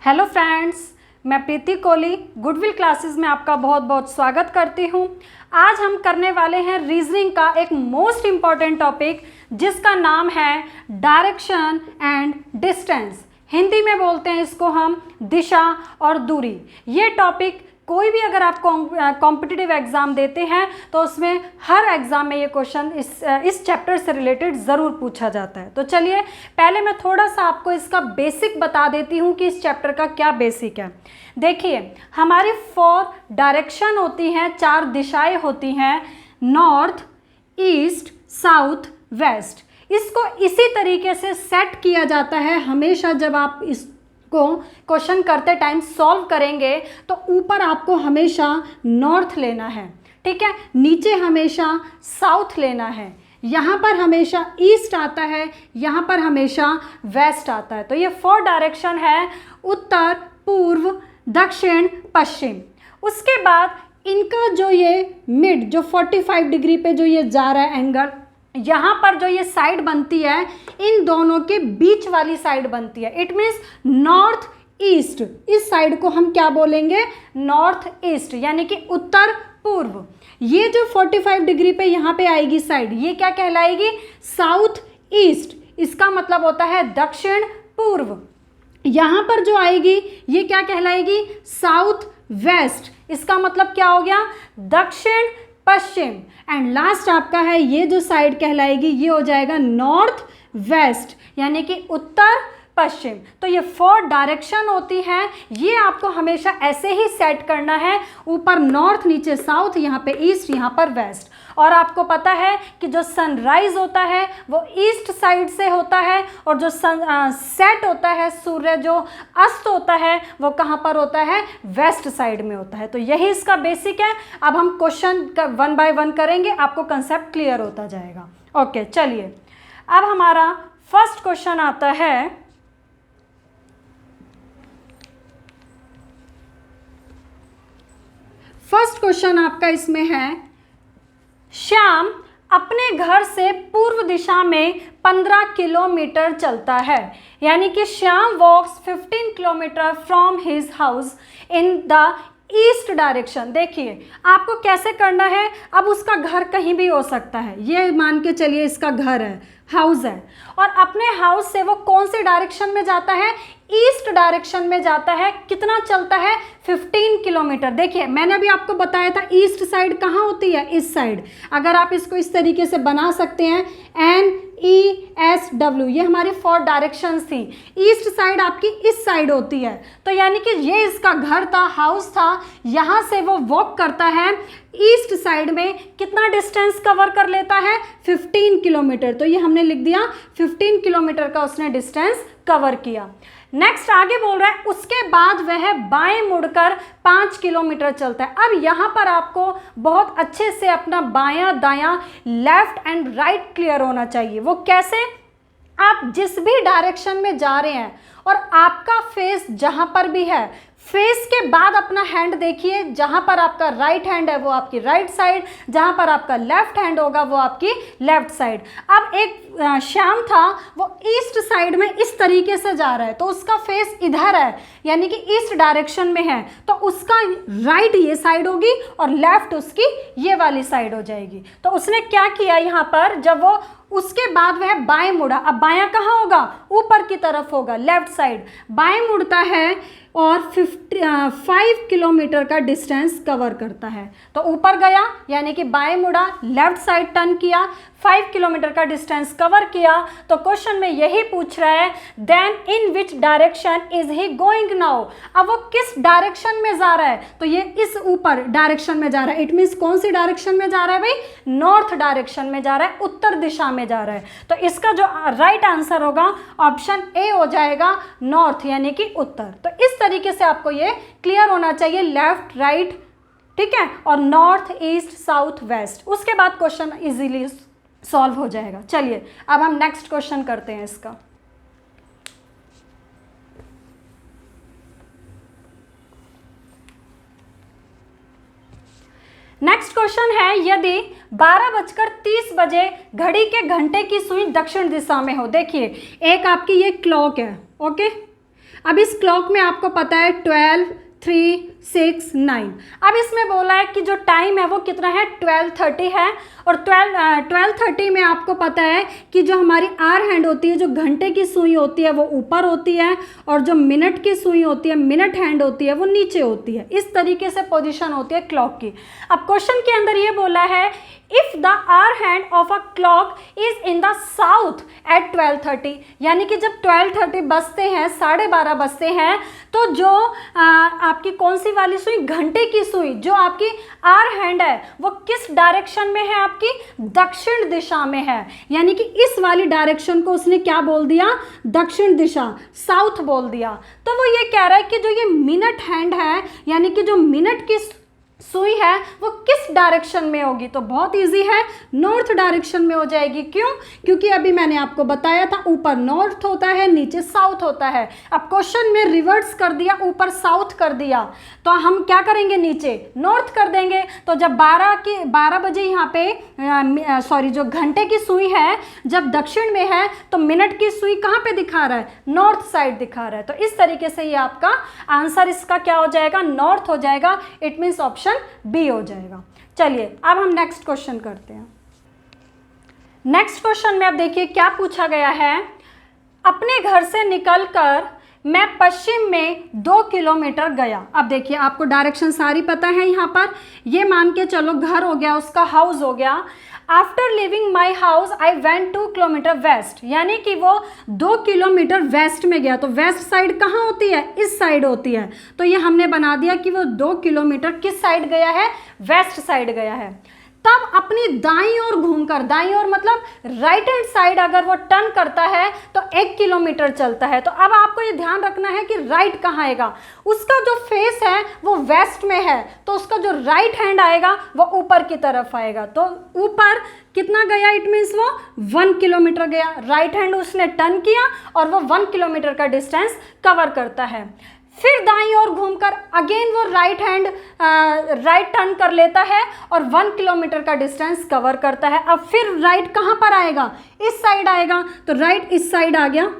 Hello friends, मैं प्रीति Kohli goodwill classes में आपका बहुत बहुत स्वागत करती हूँ। आज हम करने वाले हैं रीजनिंग का एक मोस्ट इम्पॉर्टेंट टॉपिक जिसका नाम है डायरेक्शन एंड डिस्टेंस। हिंदी में बोलते हैं इसको हम दिशा और दूरी। ये टॉपिक कोई भी अगर आप कॉम्पिटिटिव एग्ज़ाम देते हैं तो उसमें हर एग्ज़ाम में ये क्वेश्चन इस चैप्टर से रिलेटेड ज़रूर पूछा जाता है। तो चलिए पहले मैं थोड़ा सा आपको इसका बेसिक बता देती हूँ कि इस चैप्टर का क्या बेसिक है। देखिए, हमारी 4 डायरेक्शन होती हैं, 4 दिशाएं होती हैं, नॉर्थ, ईस्ट, साउथ, वेस्ट। इसको इसी तरीके से सेट किया जाता है। हमेशा जब आप इस को क्वेश्चन करते टाइम सॉल्व करेंगे तो ऊपर आपको हमेशा नॉर्थ लेना है, ठीक है, नीचे हमेशा साउथ लेना है, यहाँ पर हमेशा ईस्ट आता है, यहाँ पर हमेशा वेस्ट आता है। तो ये 4 डायरेक्शन है, उत्तर, पूर्व, दक्षिण, पश्चिम। उसके बाद इनका जो ये मिड जो 45 डिग्री पे जो ये जा रहा है एंगल, यहाँ पर जो ये साइड बनती है इन दोनों के बीच वाली साइड बनती है। It means north east. इस साइड को हम क्या बोलेंगे? नॉर्थ ईस्ट, यानी कि उत्तर पूर्व। ये जो 45 डिग्री पे यहाँ पे आएगी साइड, ये क्या कहलाएगी? South east. इसका मतलब होता है दक्षिण पूर्व। यहाँ पर जो आएगी ये क्या कहलाएगी? South west. इसका मतलब क्या हो गया? दक्षिण पश्चिम। एंड लास्ट आपका है ये जो साइड कहलाएगी, ये हो जाएगा नॉर्थ वेस्ट, यानी कि उत्तर पश्चिम। तो ये 4 डायरेक्शन होती हैं, ये आपको हमेशा ऐसे ही सेट करना है, ऊपर नॉर्थ, नीचे साउथ, यहाँ पे ईस्ट, यहाँ पर वेस्ट। और आपको पता है कि जो सनराइज होता है वो ईस्ट साइड से होता है और जो सेट होता है, सूर्य जो अस्त होता है, वो कहाँ पर होता है? वेस्ट साइड में होता है। तो यही इसका बेसिक है। अब हम क्वेश्चन 1 बाय 1 करेंगे, आपको कंसेप्ट क्लियर होता जाएगा। ओके, चलिए अब हमारा फर्स्ट क्वेश्चन आता है। फर्स्ट क्वेश्चन आपका इसमें है, श्याम अपने घर से पूर्व दिशा में 15 किलोमीटर चलता है, यानी कि श्याम वॉक्स 15 kilometre from his house in the east direction. देखिए आपको कैसे करना है। अब उसका घर कहीं भी हो सकता है, ये मान के चलिए इसका घर है, हाउस है, और अपने हाउस से वो कौन से डायरेक्शन में जाता है? ईस्ट डायरेक्शन में जाता है। कितना चलता है? 15 किलोमीटर। देखिए मैंने अभी आपको बताया था ईस्ट साइड कहाँ होती है? इस साइड। अगर आप इसको इस तरीके से बना सकते हैं, NESW, ये हमारी 4 डायरेक्शंस थी। ईस्ट साइड आपकी इस साइड होती है, तो यानी कि ये इसका घर था, हाउस था, यहाँ से वो वॉक करता है ईस्ट साइड में। कितना डिस्टेंस कवर कर लेता है? 15 किलोमीटर। तो ये हमने लिख दिया 15 किलोमीटर का उसने डिस्टेंस कवर किया। नेक्स्ट आगे बोल रहा है, उसके बाद वह बाएं मुड़कर 5 किलोमीटर चलता है। अब यहाँ पर आपको बहुत अच्छे से अपना बायां दायां, लेफ्ट एंड राइट क्लियर होना चाहिए। वो कैसे? आप जिस भी डायरेक्शन में जा रहे हैं और आपका फेस जहाँ पर भी है, फेस के बाद अपना हैंड देखिए, जहाँ पर आपका राइट हैंड है वो आपकी राइट साइड, जहाँ पर आपका लेफ्ट हैंड होगा वो आपकी लेफ्ट साइड। अब एक श्याम था, वो ईस्ट साइड में इस तरीके से जा रहा है, तो उसका फेस इधर है, यानी कि ईस्ट डायरेक्शन में है, तो उसका राइट ये साइड होगी और लेफ्ट उसकी ये वाली साइड हो जाएगी। तो उसने क्या किया यहाँ पर, जब वो उसके बाद वह बाएं मुड़ा। अब बायां कहाँ होगा? ऊपर की तरफ होगा, लेफ्ट साइड। बाएं मुड़ता है और 5 किलोमीटर का डिस्टेंस कवर करता है। तो ऊपर गया, यानी कि बाएं मुड़ा, लेफ्ट साइड टर्न किया, 5 किलोमीटर का डिस्टेंस कवर किया। तो क्वेश्चन में यही पूछ रहा है, then in which direction is he going now. अब वो किस डायरेक्शन में जा रहा है? तो ये इस ऊपर डायरेक्शन में जा रहा है। इट मीन्स कौन सी डायरेक्शन में जा रहा है भाई? नॉर्थ डायरेक्शन में जा रहा है, उत्तर दिशा में जा रहा है। तो इसका जो राइट आंसर होगा ऑप्शन ए हो जाएगा, नॉर्थ, यानी कि उत्तर। तो इस तरीके से आपको ये क्लियर होना चाहिए, लेफ्ट राइट, ठीक है, और नॉर्थ ईस्ट साउथ वेस्ट। उसके बाद क्वेश्चन इजीली सॉल्व हो जाएगा। चलिए अब हम नेक्स्ट क्वेश्चन करते हैं इसका। नेक्स्ट क्वेश्चन है, यदि 12:30 बजे घड़ी के घंटे की सुई दक्षिण दिशा में हो। देखिए एक आपकी ये क्लॉक है, ओके, अब इस क्लॉक में आपको पता है 12, 3, 6, 9। अब इसमें बोला है कि जो टाइम है वो कितना है, 12:30 है। और 12:30 में आपको पता है कि जो हमारी आर हैंड होती है, जो घंटे की सुई होती है वो ऊपर होती है, और जो मिनट की सुई होती है, मिनट हैंड होती है, वो नीचे होती है। इस तरीके से पोजीशन होती है क्लॉक की। अब क्वेश्चन के अंदर ये बोला है if the hour hand of a clock is in the south at 12:30, यानी कि जब 12:30 बजते हैं, 12:30 बजते हैं, तो जो आपकी कौन सी वाली सुई, घंटे की सुई, जो आपकी आर हैंड है वो किस डायरेक्शन में है, आपकी दक्षिण दिशा में है। यानी कि इस वाली डायरेक्शन को उसने क्या बोल दिया, दक्षिण दिशा, साउथ बोल दिया। तो वो ये कह रहा है कि जो ये मिनट हैंड है, यानी कि जो मिनट की सुई है वो किस डायरेक्शन में होगी, तो बहुत इजी है, नॉर्थ डायरेक्शन में हो जाएगी। क्यों? क्योंकि अभी मैंने आपको बताया था ऊपर नॉर्थ होता है, नीचे साउथ होता है। अब क्वेश्चन में रिवर्स कर दिया, ऊपर साउथ कर दिया, तो हम क्या करेंगे, नीचे नॉर्थ कर देंगे। तो जब 12 बजे यहाँ पे सॉरी जो घंटे की सुई है जब दक्षिण में है, तो मिनट की सुई कहाँ पे दिखा रहा है, नॉर्थ साइड दिखा रहा है। तो इस तरीके से ये आपका आंसर इसका क्या हो जाएगा, नॉर्थ हो जाएगा। इट मीन्स ऑप्शन बी हो जाएगा। चलिए अब हम नेक्स्ट क्वेश्चन करते हैं। नेक्स्ट क्वेश्चन में अब देखिए क्या पूछा गया है, अपने घर से निकलकर मैं पश्चिम में 2 किलोमीटर गया। अब देखिए आपको डायरेक्शन सारी पता है, यहाँ पर ये मान के चलो घर हो गया, उसका हाउस हो गया। After living my house I went 2 kilometre west, यानी कि वो 2 किलोमीटर वेस्ट में गया। तो वेस्ट साइड कहाँ होती है, इस साइड होती है। तो ये हमने बना दिया कि वो 2 किलोमीटर किस साइड गया है, वेस्ट साइड गया है। तब अपनी दाईं ओर घूमकर, दाईं ओर मतलब राइट हैंड साइड अगर वो टर्न करता है तो 1 किलोमीटर चलता है। तो अब आपको ये ध्यान रखना है कि राइट कहाँ आएगा, उसका जो फेस है वो वेस्ट में है, तो उसका जो राइट हैंड आएगा वो ऊपर की तरफ आएगा। तो ऊपर कितना गया, इट मीन्स वो 1 किलोमीटर गया। राइट हैंड उसने टर्न किया और वो 1 किलोमीटर का डिस्टेंस कवर करता है। फिर दाईं ओर घूमकर अगेन वो राइट हैंड राइट टर्न कर लेता है और 1 किलोमीटर का डिस्टेंस कवर करता है। अब फिर राइट कहाँ पर आएगा, इस साइड आएगा। तो राइट इस साइड आ गया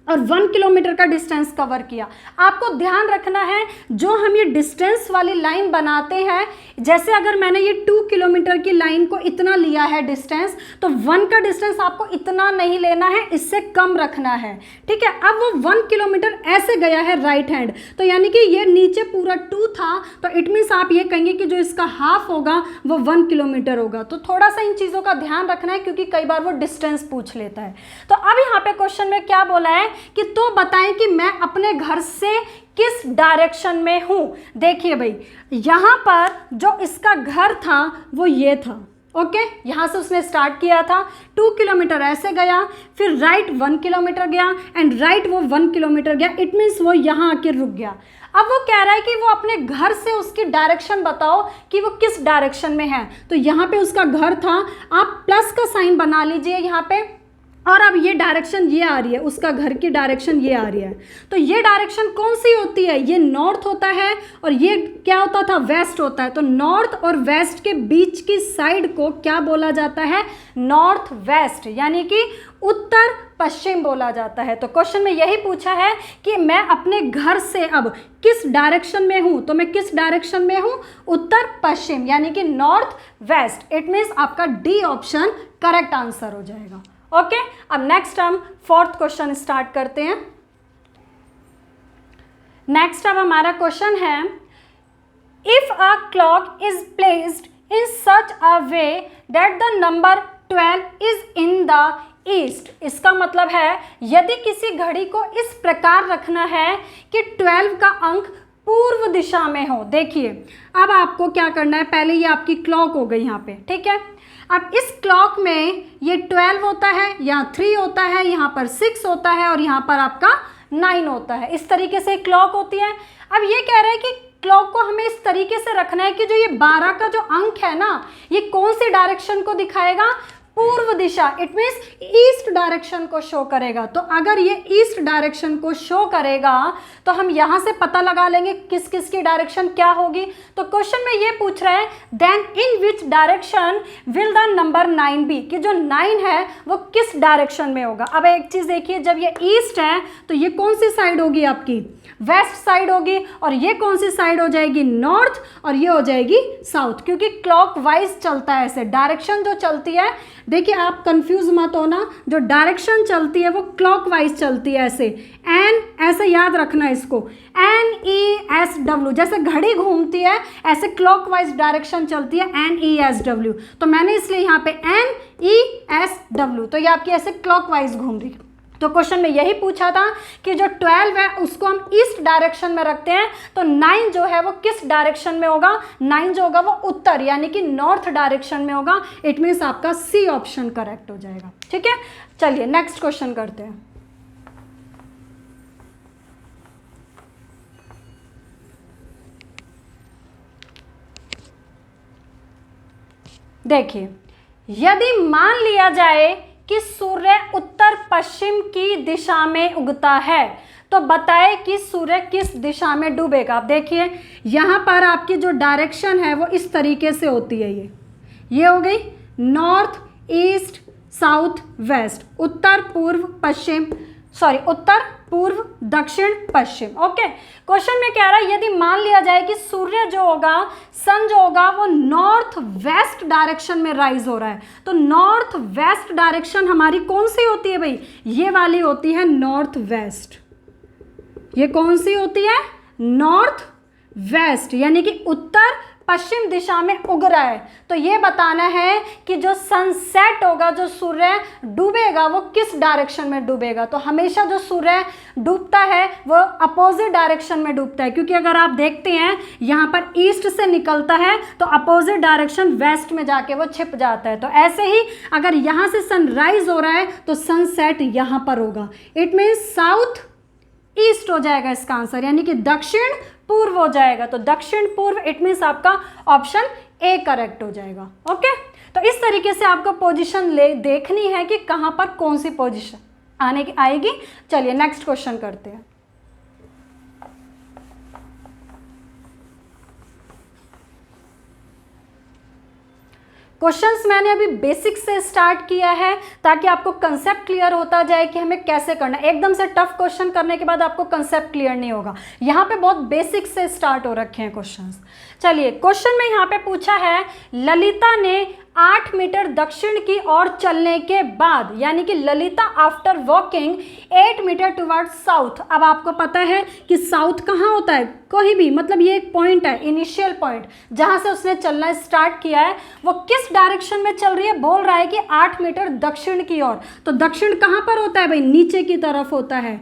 और 1 किलोमीटर का डिस्टेंस कवर किया। आपको ध्यान रखना है जो हम ये डिस्टेंस वाली लाइन बनाते हैं, जैसे अगर मैंने ये 2 किलोमीटर की लाइन को इतना लिया है डिस्टेंस, तो 1 का डिस्टेंस आपको इतना नहीं लेना है, इससे कम रखना है, ठीक है। अब वो 1 किलोमीटर ऐसे गया है राइट हैंड, तो यानी कि ये नीचे पूरा 2 था, तो इट मीन्स आप ये कहेंगे कि जो इसका हाफ होगा वो 1 किलोमीटर होगा। तो थोड़ा सा इन चीज़ों का ध्यान रखना है, क्योंकि कई बार वो डिस्टेंस पूछ लेता है। तो अब यहाँ पे क्वेश्चन में क्या बोला है कि तो बताएं कि मैं अपने घर से किस डायरेक्शन में हूं। देखिए भाई, यहां पर जो इसका घर था वो ये था, ओके। यहां से उसने स्टार्ट किया था, 2 किलोमीटर ऐसे गया, फिर राइट 1 किलोमीटर गया एंड राइट वो 1 किलोमीटर गया। इट मीन्स वो यहां आके रुक गया। अब वो कह रहा है कि वो अपने घर से उसकी डायरेक्शन बताओ कि वो किस डायरेक्शन में है। तो यहाँ पे उसका घर था, आप प्लस का साइन बना लीजिए यहाँ पे, और अब ये डायरेक्शन ये आ रही है, उसका घर की डायरेक्शन ये आ रही है। तो ये डायरेक्शन कौन सी होती है, ये नॉर्थ होता है और ये क्या होता था, वेस्ट होता है। तो नॉर्थ और वेस्ट के बीच की साइड को क्या बोला जाता है, नॉर्थ वेस्ट, यानी कि उत्तर पश्चिम बोला जाता है। तो क्वेश्चन में यही पूछा है कि मैं अपने घर से अब किस डायरेक्शन में हूं, तो मैं किस डायरेक्शन में हूं, उत्तर पश्चिम, यानी कि नॉर्थ वेस्ट। इट मीन्स आपका डी ऑप्शन करेक्ट आंसर हो जाएगा, ओके। अब नेक्स्ट हम 4th क्वेश्चन स्टार्ट करते हैं। नेक्स्ट अब हमारा क्वेश्चन है, if a clock is placed in such a way that the number 12 is in the east. इसका मतलब है यदि किसी घड़ी को इस प्रकार रखना है कि 12 का अंक पूर्व दिशा में हो। देखिए अब आपको क्या करना है, पहले ये आपकी क्लॉक हो गई यहाँ पे, ठीक है। अब इस क्लॉक में ये 12 होता है, यहाँ 3 होता है, यहाँ पर 6 होता है और यहाँ पर आपका 9 होता है। इस तरीके से क्लॉक होती है। अब ये कह रहे हैं कि क्लॉक को हमें इस तरीके से रखना है कि जो ये 12 का जो अंक है ना, ये कौन सी डायरेक्शन को दिखाएगा, पूर्व दिशा, इट मीन्स ईस्ट डायरेक्शन को शो करेगा। तो अगर ये ईस्ट डायरेक्शन को शो करेगा तो हम यहाँ से पता लगा लेंगे किस किस की डायरेक्शन क्या होगी। तो क्वेश्चन में ये पूछ रहा है then in which direction will the number 9 be, कि जो 9 है वो किस डायरेक्शन में होगा। अब एक चीज़ देखिए, जब ये ईस्ट है तो ये कौन सी साइड होगी आपकी, वेस्ट साइड होगी, और ये कौन सी साइड हो जाएगी, नॉर्थ, और ये हो जाएगी साउथ, क्योंकि क्लॉकवाइज चलता है ऐसे। डायरेक्शन जो चलती है, देखिए आप कंफ्यूज मत होना, जो डायरेक्शन चलती है वो क्लॉकवाइज चलती है ऐसे। एन, ऐसे याद रखना इसको, NESW, जैसे घड़ी घूमती है ऐसे क्लॉकवाइज डायरेक्शन चलती है, NESW। तो मैंने इसलिए यहाँ पे NESW, तो ये आपकी ऐसे क्लॉकवाइज घूम रही है। तो क्वेश्चन में यही पूछा था कि जो 12 है उसको हम ईस्ट डायरेक्शन में रखते हैं, तो 9 जो है वो किस डायरेक्शन में होगा, 9 जो होगा वो उत्तर यानी कि नॉर्थ डायरेक्शन में होगा। इट मीन्स आपका सी ऑप्शन करेक्ट हो जाएगा। ठीक है, चलिए नेक्स्ट क्वेश्चन करते हैं। देखिए, यदि मान लिया जाए कि सूर्य उत्तर पश्चिम की दिशा में उगता है तो बताए कि सूर्य किस दिशा में डूबेगा। आप देखिए यहाँ पर आपकी जो डायरेक्शन है वो इस तरीके से होती है, ये हो गई नॉर्थ ईस्ट साउथ वेस्ट, उत्तर पूर्व पश्चिम, सॉरी उत्तर पूर्व दक्षिण पश्चिम। ओके, क्वेश्चन में कह रहा है यदि मान लिया जाए कि सूर्य जो होगा, सन जो होगा वो नॉर्थ वेस्ट डायरेक्शन में राइज हो रहा है, तो नॉर्थ वेस्ट डायरेक्शन हमारी कौन सी होती है भाई, ये वाली होती है नॉर्थ वेस्ट। ये कौन सी होती है, नॉर्थ वेस्ट, यानी कि उत्तर पश्चिम दिशा में उग रहा है। तो ये बताना है कि जो सनसेट होगा, जो सूर्य डूबेगा वो किस डायरेक्शन में डूबेगा। तो हमेशा जो सूर्य डूबता है वो अपोजिट डायरेक्शन में डूबता है, क्योंकि अगर आप देखते हैं यहाँ पर ईस्ट से निकलता है तो अपोजिट डायरेक्शन वेस्ट में जाके वो छिप जाता है। तो ऐसे ही अगर यहाँ से सनराइज हो रहा है तो सनसेट यहाँ पर होगा। इट मीन्स साउथ ईस्ट हो जाएगा इसका आंसर, यानी कि दक्षिण पूर्व हो जाएगा। तो दक्षिण पूर्व, इट मीन्स आपका ऑप्शन ए करेक्ट हो जाएगा। ओके, तो इस तरीके से आपको पोजीशन देखनी है कि कहाँ पर कौन सी पोजीशन आएगी। चलिए नेक्स्ट क्वेश्चन करते हैं। क्वेश्चंस मैंने अभी बेसिक से स्टार्ट किया है ताकि आपको कंसेप्ट क्लियर होता जाए कि हमें कैसे करना है। एकदम से टफ क्वेश्चन करने के बाद आपको कंसेप्ट क्लियर नहीं होगा। यहाँ पे बहुत बेसिक से स्टार्ट हो रखे हैं क्वेश्चंस। चलिए, क्वेश्चन में यहाँ पे पूछा है ललिता ने 8 मीटर दक्षिण की ओर चलने के बाद, यानी कि Lalita after walking 8 meter towards south. अब आपको पता है कि साउथ कहाँ होता है, कोई भी, मतलब ये एक पॉइंट है, इनिशियल पॉइंट जहाँ से उसने चलना स्टार्ट किया है, वो किस डायरेक्शन में चल रही है, बोल रहा है कि 8 मीटर दक्षिण की ओर। तो दक्षिण कहाँ पर होता है भाई, नीचे की तरफ होता है।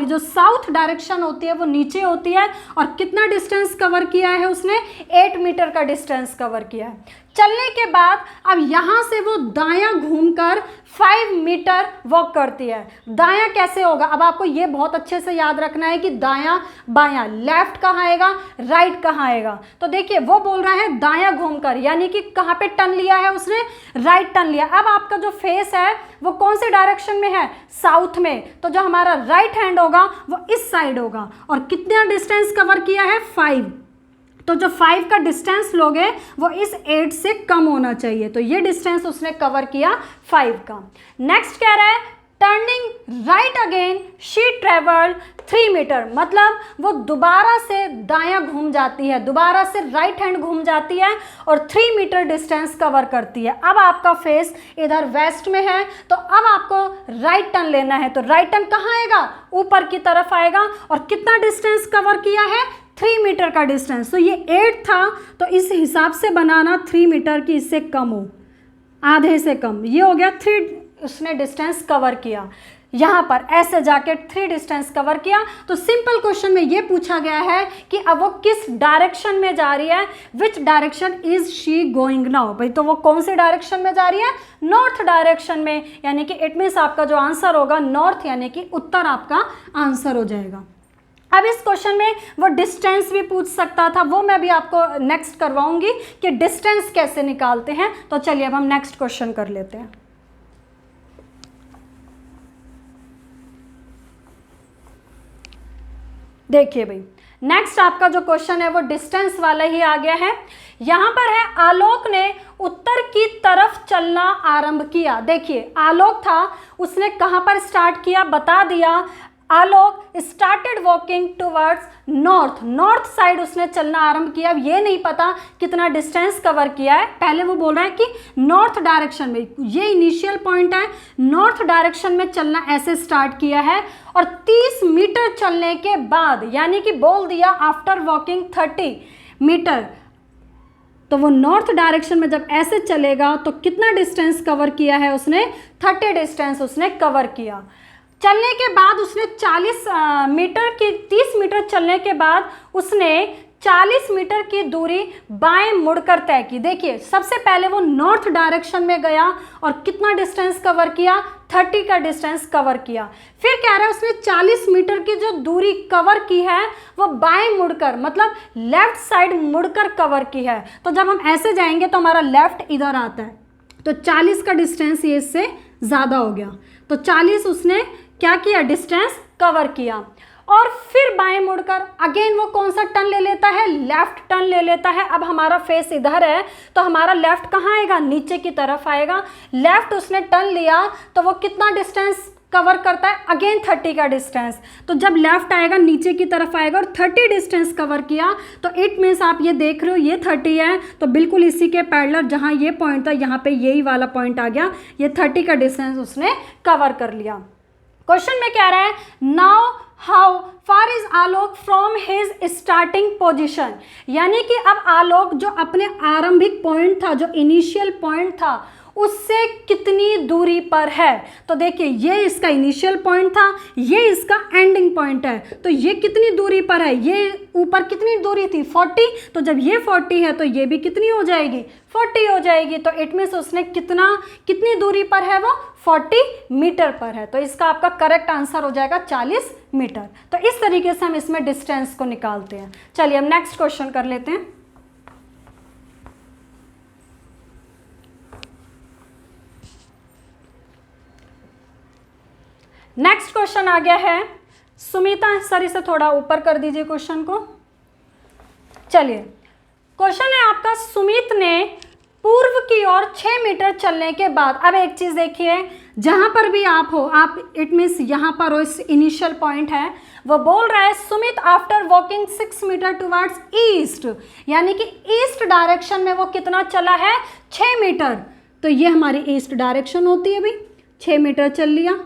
जो साउथ डायरेक्शन होती है वो नीचे होती है। और कितना डिस्टेंस कवर किया है उसने, 8 मीटर का डिस्टेंस कवर किया है। चलने के बाद अब यहाँ से वो दायां घूमकर 5 मीटर वॉक करती है। दायां कैसे होगा, अब आपको ये बहुत अच्छे से याद रखना है कि दायां बायां, लेफ्ट कहाँ आएगा, राइट कहाँ आएगा। तो देखिए वो बोल रहा है दायां घूमकर, यानी कि कहाँ पे टर्न लिया है उसने, राइट टर्न लिया। अब आपका जो फेस है वो कौन से डायरेक्शन में है, साउथ में। तो जो हमारा राइट हैंड होगा वो इस साइड होगा। और कितना डिस्टेंस कवर किया है, 5। तो जो 5 का डिस्टेंस लोगे वो इस 8 से कम होना चाहिए। तो ये डिस्टेंस उसने कवर किया 5 का। नेक्स्ट कह रहा है turning right again she travelled 3 meter, मतलब वो दोबारा से दायां घूम जाती है, दोबारा से राइट हैंड घूम जाती है और 3 मीटर डिस्टेंस कवर करती है। अब आपका फेस इधर वेस्ट में है तो अब आपको राइट टर्न लेना है। तो राइट टर्न कहाँ आएगा, ऊपर की तरफ आएगा। और कितना डिस्टेंस कवर किया है, 3 मीटर का डिस्टेंस। तो ये 8 था, तो इस हिसाब से बनाना 3 मीटर की इससे कम हो, आधे से कम। ये हो गया 3 उसने डिस्टेंस कवर किया। यहाँ पर ऐसे जाके 3 डिस्टेंस कवर किया। तो सिंपल क्वेश्चन में ये पूछा गया है कि अब वो किस डायरेक्शन में जा रही है, विच direction is she going now. भाई तो वो कौन से डायरेक्शन में जा रही है, नॉर्थ डायरेक्शन में, यानी कि इट मीन्स आपका जो आंसर होगा नॉर्थ, यानी कि उत्तर आपका आंसर हो जाएगा। अब इस क्वेश्चन में वो डिस्टेंस भी पूछ सकता था, वो मैं भी आपको नेक्स्ट करवाऊंगी कि डिस्टेंस कैसे निकालते हैं। तो चलिए अब हम नेक्स्ट क्वेश्चन कर लेते हैं। देखिए भाई, नेक्स्ट आपका जो क्वेश्चन है वो डिस्टेंस वाला ही आ गया है। यहां पर है, आलोक ने उत्तर की तरफ चलना आरंभ किया। देखिए आलोक था, उसने कहां पर स्टार्ट किया बता दिया। Alok started walking towards north, north side उसने चलना आरंभ किया। अब ये नहीं पता कितना डिस्टेंस कवर किया है, पहले वो बोल रहा है कि नॉर्थ डायरेक्शन में, ये इनिशियल पॉइंट है, नॉर्थ डायरेक्शन में चलना ऐसे स्टार्ट किया है। और 30 मीटर चलने के बाद, यानी कि बोल दिया आफ्टर वॉकिंग 30 मीटर, तो वो नॉर्थ डायरेक्शन में जब ऐसे चलेगा तो कितना डिस्टेंस कवर किया है उसने, 30 डिस्टेंस उसने कवर किया। चलने के बाद उसने 40 मीटर की, 30 मीटर चलने के बाद उसने 40 मीटर की दूरी बाएं मुड़कर तय की। देखिए सबसे पहले वो नॉर्थ डायरेक्शन में गया और कितना डिस्टेंस कवर किया, 30 का डिस्टेंस कवर किया। फिर कह रहा है उसने 40 मीटर की जो दूरी कवर की है वो बाएं मुड़कर, मतलब लेफ्ट साइड मुड़कर कवर की है। तो जब हम ऐसे जाएंगे तो हमारा लेफ्ट इधर आता है, तो 40 का डिस्टेंस ये इससे ज़्यादा हो गया। तो 40 उसने क्या किया, डिस्टेंस कवर किया। और फिर बाएं मुड़कर अगेन वो कौन सा टर्न ले लेता है, लेफ्ट टर्न ले लेता है। अब हमारा फेस इधर है तो हमारा लेफ्ट कहाँ आएगा, नीचे की तरफ आएगा। लेफ्ट उसने टर्न लिया तो वो कितना डिस्टेंस कवर करता है, अगेन 30 का डिस्टेंस। तो जब लेफ्ट आएगा नीचे की तरफ आएगा और 30 डिस्टेंस कवर किया, तो इट मीन्स आप ये देख रहे हो ये 30 है, तो बिल्कुल इसी के पैरेलल जहाँ ये पॉइंट था यहाँ पे यही वाला पॉइंट आ गया, ये 30 का डिस्टेंस उसने कवर कर लिया। क्वेश्चन में कह रहा है, now how far is Alok from his starting position, यानी कि अब आलोक जो अपने आरंभिक पॉइंट था, जो इनिशियल पॉइंट था, उससे कितनी दूरी पर है। तो देखिए ये इसका इनिशियल पॉइंट था, ये इसका एंडिंग पॉइंट है, तो ये कितनी दूरी पर है, ये ऊपर कितनी दूरी थी 40, तो जब ये 40 है तो ये भी कितनी हो जाएगी, 40 हो जाएगी। तो इट मीन्स उसने कितनी दूरी पर है, वो 40 मीटर पर है। तो इसका आपका करेक्ट आंसर हो जाएगा 40 मीटर। तो इस तरीके से हम इसमें डिस्टेंस को निकालते हैं। चलिए हम नेक्स्ट क्वेश्चन कर लेते हैं। नेक्स्ट क्वेश्चन आ गया है, सुमिता सर इसे थोड़ा ऊपर कर दीजिए क्वेश्चन को। चलिए क्वेश्चन है आपका, सुमित ने पूर्व की ओर 6 मीटर चलने के बाद, अब एक चीज देखिए, जहां पर भी आप हो, आप इट मीन्स यहां पर हो, इस इनिशियल पॉइंट है, वो बोल रहा है Sumit after walking 6 meter towards east, यानी कि ईस्ट डायरेक्शन में वो कितना चला है, 6 मीटर। तो ये हमारी ईस्ट डायरेक्शन होती है भाई, 6 मीटर चल लिया।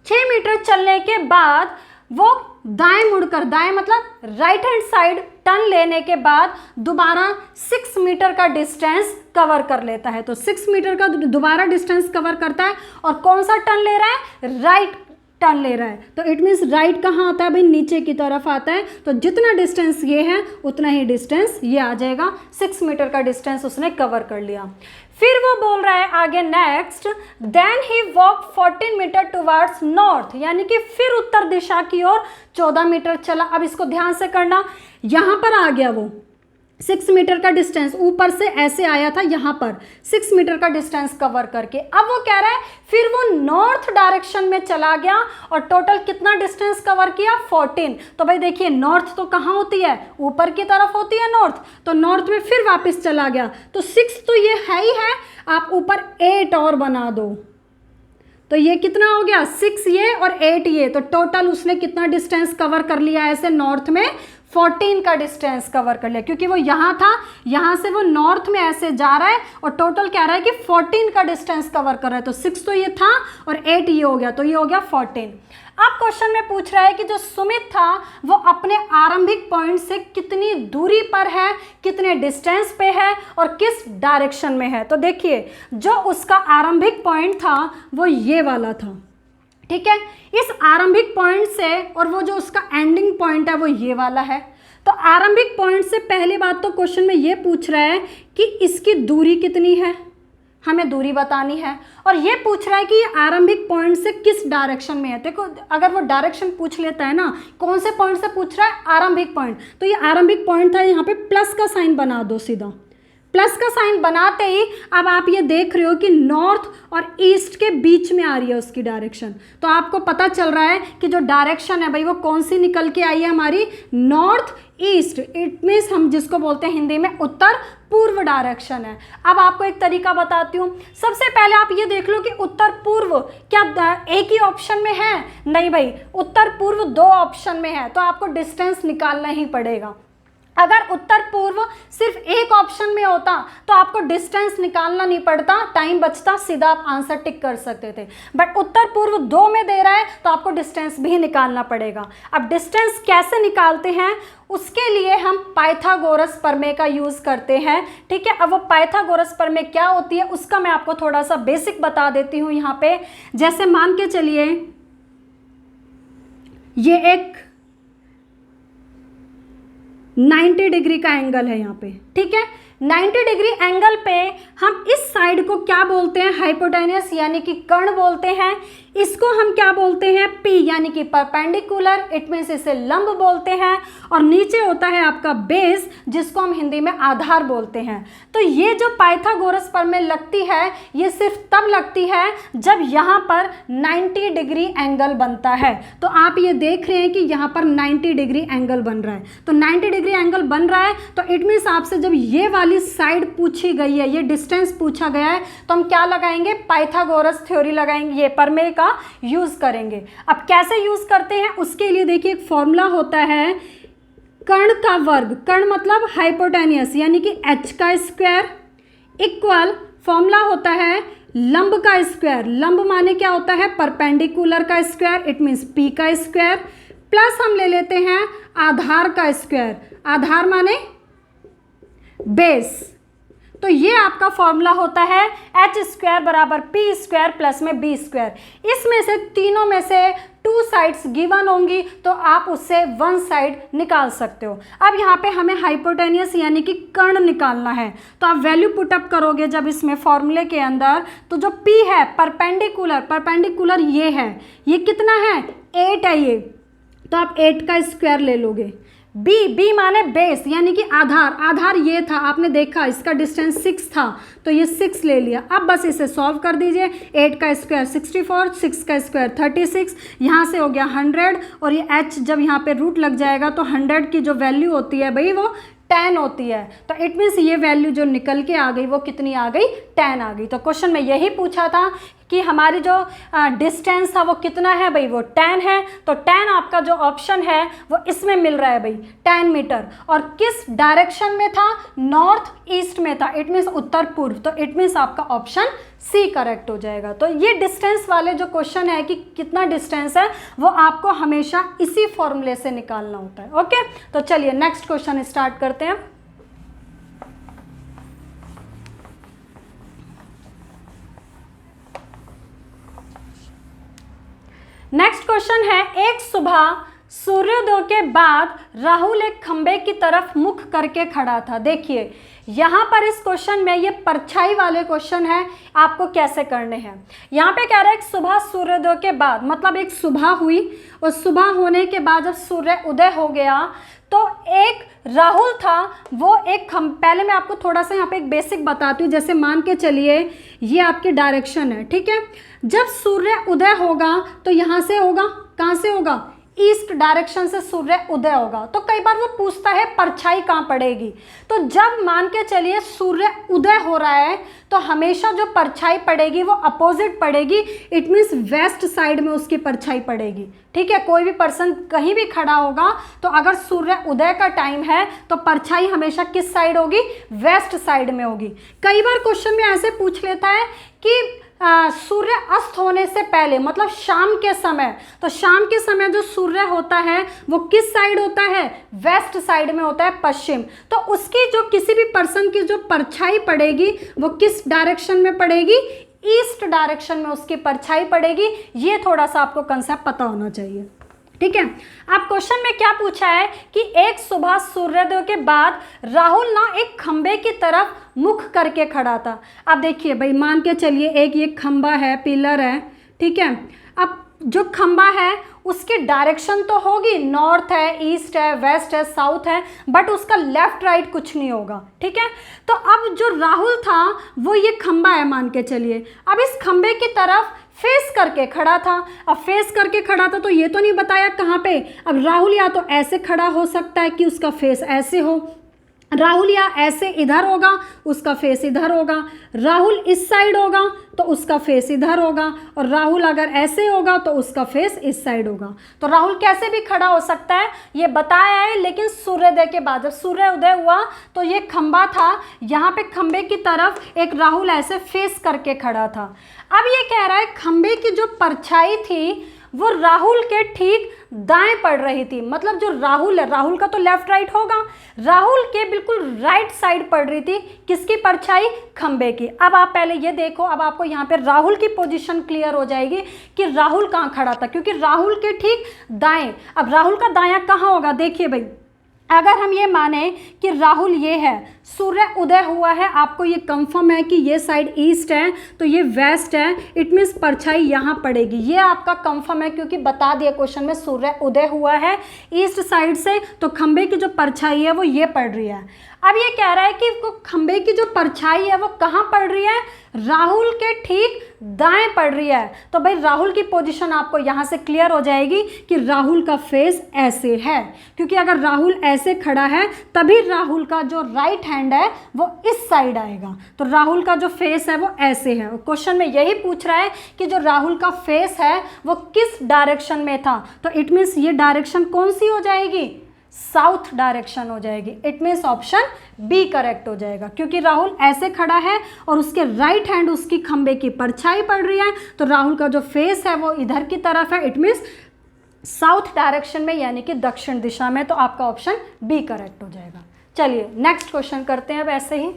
6 मीटर चलने के बाद वो दाएं मुड़कर, दाएं मतलब राइट हैंड साइड टर्न लेने के बाद दोबारा 6 मीटर का डिस्टेंस कवर कर लेता है। तो 6 मीटर का दोबारा डिस्टेंस कवर करता है और कौन सा टर्न ले रहा है, राइट टर्न ले रहा है। तो इट मीन्स राइट कहाँ आता है भाई, नीचे की तरफ आता है। तो जितना डिस्टेंस ये है उतना ही डिस्टेंस ये आ जाएगा, 6 मीटर का डिस्टेंस उसने कवर कर लिया। फिर वो बोल रहा है आगे next, then he walk 14 meter towards north, यानी कि फिर उत्तर दिशा की ओर 14 मीटर चला। अब इसको ध्यान से करना, यहाँ पर आ गया वो 6 मीटर का डिस्टेंस, ऊपर से ऐसे आया था यहाँ पर 6 मीटर का डिस्टेंस कवर करके। अब वो कह रहा है फिर वो नॉर्थ डायरेक्शन में चला गया और टोटल कितना डिस्टेंस कवर किया, 14। तो भाई देखिए नॉर्थ तो कहाँ होती है, ऊपर की तरफ होती है नॉर्थ, तो नॉर्थ में फिर वापस चला गया। तो 6 तो ये है ही है, आप ऊपर 8 और बना दो, तो ये कितना हो गया, 6 ये और 8 ये, तो टोटल उसने कितना डिस्टेंस कवर कर लिया ऐसे नॉर्थ में, 14 का डिस्टेंस कवर कर लिया, क्योंकि वो यहाँ था, यहाँ से वो नॉर्थ में ऐसे जा रहा है और टोटल कह रहा है कि 14 का डिस्टेंस कवर कर रहा है। तो 6 तो ये था और 8 ये हो गया, तो ये हो गया 14। अब क्वेश्चन में पूछ रहा है कि जो सुमित था वो अपने आरंभिक पॉइंट से कितनी दूरी पर है, कितने डिस्टेंस पे है और किस डायरेक्शन में है। तो देखिए जो उसका आरंभिक पॉइंट था वो ये वाला था, ठीक है, इस आरंभिक पॉइंट से, और वो जो उसका एंडिंग पॉइंट है वो ये वाला है। तो आरंभिक पॉइंट से पहली बात तो क्वेश्चन में ये पूछ रहा है कि इसकी दूरी कितनी है, हमें दूरी बतानी है। और ये पूछ रहा है कि ये आरंभिक पॉइंट से किस डायरेक्शन में है। देखो अगर वो डायरेक्शन पूछ लेता है ना, कौन से पॉइंट से पूछ रहा है, आरंभिक पॉइंट, तो ये आरंभिक पॉइंट था, यहाँ पे प्लस का साइन बना दो सीधा। प्लस का साइन बनाते ही अब आप ये देख रहे हो कि नॉर्थ और ईस्ट के बीच में आ रही है उसकी डायरेक्शन, तो आपको पता चल रहा है कि जो डायरेक्शन है भाई वो कौन सी निकल के आई है हमारी, नॉर्थ ईस्ट। इट मीन्स हम जिसको बोलते हैं हिंदी में उत्तर पूर्व डायरेक्शन है। अब आपको एक तरीका बताती हूँ। सबसे पहले आप ये देख लो कि उत्तर पूर्व क्या एक ही ऑप्शन में है, नहीं भाई, उत्तर पूर्व 2 ऑप्शन में है, तो आपको डिस्टेंस निकालना ही पड़ेगा। अगर उत्तर पूर्व सिर्फ एक ऑप्शन में होता तो आपको डिस्टेंस निकालना नहीं पड़ता, टाइम बचता, सीधा आप आंसर टिक कर सकते थे। बट उत्तर पूर्व 2 में दे रहा है तो आपको डिस्टेंस भी निकालना पड़ेगा। अब डिस्टेंस कैसे निकालते हैं, उसके लिए हम पाइथागोरस प्रमेय का यूज़ करते हैं, ठीक है। अब वो पाइथागोरस प्रमेय क्या होती है उसका मैं आपको थोड़ा सा बेसिक बता देती हूँ यहाँ पे। जैसे मान के चलिए ये एक 90 डिग्री का एंगल है यहाँ पे, ठीक है। 90 डिग्री एंगल पे हम इस साइड को क्या बोलते हैं, हाइपोटेन्यूस यानी कि कर्ण बोलते हैं। इसको हम क्या बोलते हैं, पी यानी कि परपेंडिकुलर, इट मीन्स इसे लंब बोलते हैं। और नीचे होता है आपका बेस, जिसको हम हिंदी में आधार बोलते हैं। तो ये जो पाइथागोरस प्रमेय लगती है ये सिर्फ तब लगती है जब यहाँ पर 90 डिग्री एंगल बनता है। तो आप ये देख रहे हैं कि यहाँ पर 90 डिग्री एंगल बन रहा है, तो 90 डिग्री एंगल बन रहा है तो इट मीन्स आपसे जब ये वाली साइड पूछी गई है, ये डिस्टेंस पूछा गया है, तो हम क्या लगाएंगे, पाइथागोरस थ्योरी लगाएंगे, ये प्रमेय का यूज करेंगे। अब कैसे यूज करते हैं उसके लिए देखिए एक फॉर्मूला होता है, कर्ण का वर्ग, कर्ण मतलब हाइपोटेन्यूस यानी कि h का स्क्वायर इक्वल फॉर्मूला होता है लंब का स्क्वायर, लंब माने क्या होता है, परपेंडिकुलर का स्क्वायर, इट मीन्स p का स्क्वायर, प्लस हम ले लेते हैं आधार का स्क्वायर, आधार माने बेस। तो ये आपका फॉर्मूला होता है एच स्क्वायर बराबर पी स्क्वायर प्लस में बी स्क्वायर। इसमें से तीनों में से 2 साइड्स गिवन होंगी तो आप उससे 1 साइड निकाल सकते हो। अब यहाँ पे हमें हाइपोटेन्यूस यानी कि कर्ण निकालना है, तो आप वैल्यू पुटअप करोगे जब इसमें फॉर्मूले के अंदर, तो जो P है परपेंडिकुलर, परपेंडिकुलर ये है, ये कितना है 8 है ये, तो आप 8 का स्क्वायर ले लोगे। बी माने बेस यानी कि आधार, आधार ये था, आपने देखा इसका डिस्टेंस 6 था तो ये 6 ले लिया। अब बस इसे सॉल्व कर दीजिए, 8 का स्क्वायर 64, 6 का स्क्वायर 36, यहाँ से हो गया 100 और ये h जब यहाँ पे रूट लग जाएगा तो 100 की जो वैल्यू होती है भाई वो 10 होती है। तो इट मीन्स ये वैल्यू जो निकल के आ गई वो कितनी आ गई, 10 आ गई। तो क्वेश्चन में यही पूछा था कि हमारी जो डिस्टेंस था वो कितना है भाई, वो 10 है। तो 10 आपका जो ऑप्शन है वो इसमें मिल रहा है भाई, 10 मीटर। और किस डायरेक्शन में था, नॉर्थ ईस्ट में था, इट मीन्स उत्तर पूर्व। तो इट मीन्स आपका ऑप्शन सी करेक्ट हो जाएगा। तो ये डिस्टेंस वाले जो क्वेश्चन है कि कितना डिस्टेंस है वो आपको हमेशा इसी फॉर्मूले से निकालना होता है। ओके, तो चलिए नेक्स्ट क्वेश्चन स्टार्ट करते हैं। नेक्स्ट क्वेश्चन है, एक सुबह सूर्योदय के बाद राहुल एक खंबे की तरफ मुख करके खड़ा था। देखिए यहाँ पर इस क्वेश्चन में ये परछाई वाले क्वेश्चन है, आपको कैसे करने हैं। यहाँ पे कह रहा है कि सुबह सूर्योदय के बाद, मतलब एक सुबह हुई और सुबह होने के बाद जब सूर्य उदय हो गया तो एक राहुल था वो एक पहले मैं आपको थोड़ा सा यहाँ पे एक बेसिक बताती हूँ। जैसे मान के चलिए ये आपकी डायरेक्शन है, ठीक है। जब सूर्य उदय होगा तो यहाँ से होगा, कहाँ से होगा, ईस्ट डायरेक्शन से सूर्य उदय होगा। तो कई बार वो पूछता है परछाई कहाँ पड़ेगी, तो जब मान के चलिए सूर्य उदय हो रहा है तो हमेशा जो परछाई पड़ेगी वो अपोजिट पड़ेगी, इट मीन्स वेस्ट साइड में उसकी परछाई पड़ेगी, ठीक है। कोई भी पर्सन कहीं भी खड़ा होगा तो अगर सूर्य उदय का टाइम है तो परछाई हमेशा किस साइड होगी, वेस्ट साइड में होगी। कई बार क्वेश्चन में ऐसे पूछ लेता है कि सूर्य अस्त होने से पहले, मतलब शाम के समय, तो शाम के समय जो सूर्य होता है वो किस साइड होता है, वेस्ट साइड में होता है, पश्चिम। तो उसकी जो किसी भी पर्सन की जो परछाई पड़ेगी वो किस डायरेक्शन में पड़ेगी, ईस्ट डायरेक्शन में उसकी परछाई पड़ेगी। ये थोड़ा सा आपको कंसेप्ट पता होना चाहिए, ठीक है। अब क्वेश्चन में क्या पूछा है कि एक सुबह सूर्योदय के बाद राहुल ना एक खंबे की तरफ मुख करके खड़ा था। अब देखिए भाई, मान के चलिए एक ये खंबा है, पिलर है, ठीक है। अब जो खंबा है उसकी डायरेक्शन तो होगी, नॉर्थ है, ईस्ट है, वेस्ट है, साउथ है, बट उसका लेफ्ट राइट कुछ नहीं होगा, ठीक है। तो अब जो राहुल था वो ये खंबा है मान के चलिए, अब इस खंबे की तरफ फेस करके खड़ा था। अब फेस करके खड़ा था तो ये तो नहीं बताया कहाँ पे। अब राहुल या तो ऐसे खड़ा हो सकता है कि उसका फेस ऐसे हो, राहुल या ऐसे इधर होगा, उसका फेस इधर होगा, राहुल इस साइड होगा तो उसका फेस इधर होगा, और राहुल अगर ऐसे होगा तो उसका फेस इस साइड होगा। तो राहुल कैसे भी खड़ा हो सकता है ये बताया है, लेकिन सूर्योदय के बाद, जब सूर्योदय हुआ तो ये खंबा था, यहाँ पे खंबे की तरफ एक राहुल ऐसे फेस करके खड़ा था। अब ये कह रहा है खंबे की जो परछाई थी वो राहुल के ठीक दाएं पड़ रही थी, मतलब जो राहुल है, राहुल का तो लेफ्ट राइट होगा, राहुल के बिल्कुल राइट साइड पड़ रही थी किसकी परछाई, खंबे की। अब आप पहले ये देखो, अब आपको यहाँ पे राहुल की पोजीशन क्लियर हो जाएगी कि राहुल कहाँ खड़ा था, क्योंकि राहुल के ठीक दाएं। अब राहुल का दायां कहाँ होगा, देखिए भाई, अगर हम ये माने कि राहुल ये है, सूर्य उदय हुआ है, आपको ये कंफर्म है कि ये साइड ईस्ट है तो ये वेस्ट है, इट मीन्स परछाई यहाँ पड़ेगी, ये आपका कंफर्म है क्योंकि बता दिया क्वेश्चन में सूर्य उदय हुआ है ईस्ट साइड से, तो खंबे की जो परछाई है वो ये पड़ रही है। अब ये कह रहा है कि खंबे की जो परछाई है वो कहाँ पड़ रही है, राहुल के ठीक दाएं पड़ रही है। तो भाई राहुल की पोजीशन आपको यहाँ से क्लियर हो जाएगी कि राहुल का फेस ऐसे है, क्योंकि अगर राहुल ऐसे खड़ा है तभी राहुल का जो राइट हैंड है वो इस साइड आएगा, तो राहुल का जो फेस है वो ऐसे है। क्वेश्चन में यही पूछ रहा है कि जो राहुल का फेस है वो किस डायरेक्शन में था, तो इट मीन्स ये डायरेक्शन कौन सी हो जाएगी, साउथ डायरेक्शन हो जाएगी। It means option B correct हो जाएगा, क्योंकि राहुल ऐसे खड़ा है और उसके राइट हैंड उसकी खंबे की परछाई पड़ रही है, तो राहुल का जो फेस है वो इधर की तरफ है, इट मीन्स साउथ डायरेक्शन में, यानी कि दक्षिण दिशा में। तो आपका ऑप्शन बी करेक्ट हो जाएगा। चलिए नेक्स्ट क्वेश्चन करते हैं अब ऐसे ही।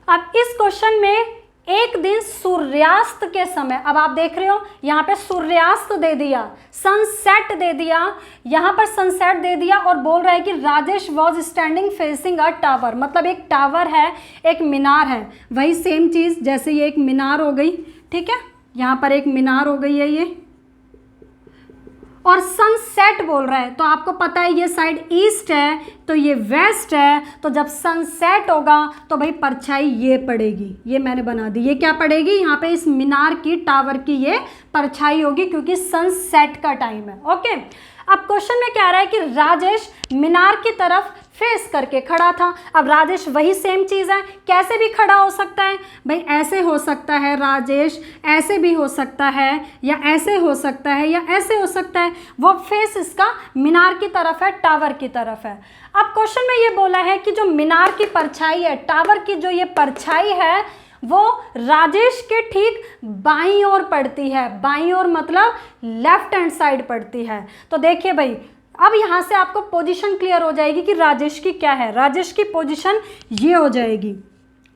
अब इस क्वेश्चन में एक दिन सूर्यास्त के समय, अब आप देख रहे हो यहाँ पे सूर्यास्त दे दिया, सनसेट दे दिया, यहाँ पर सनसेट दे दिया, और बोल रहा है कि Rajesh was standing facing a tower, मतलब एक टावर है, एक मीनार है, वही सेम चीज़ जैसे ये एक मीनार हो गई, ठीक है, यहाँ पर एक मीनार हो गई है ये, और सनसेट बोल रहा है, तो आपको पता है ये साइड ईस्ट है तो ये वेस्ट है, तो जब सनसेट होगा तो भाई परछाई ये पड़ेगी, ये मैंने बना दी, ये क्या पड़ेगी, यहाँ पे इस मीनार की, टावर की ये परछाई होगी क्योंकि सनसेट का टाइम है। ओके, अब क्वेश्चन में कह रहा है कि राजेश मीनार की तरफ फेस करके खड़ा था। अब राजेश वही सेम चीज़ है, कैसे भी खड़ा हो सकता है भाई, ऐसे हो सकता है राजेश, ऐसे भी हो सकता है, या ऐसे हो सकता है, या ऐसे हो सकता है, वो फेस इसका मीनार की तरफ है, टावर की तरफ है। अब क्वेश्चन में ये बोला है कि जो मीनार की परछाई है, टावर की जो ये परछाई है वो राजेश के ठीक बाईं ओर पड़ती है, बाईं ओर मतलब लेफ्ट हैंड साइड पड़ती है। तो देखिए भाई, अब यहाँ से आपको पोजीशन क्लियर हो जाएगी कि राजेश की क्या है, राजेश की पोजीशन ये हो जाएगी,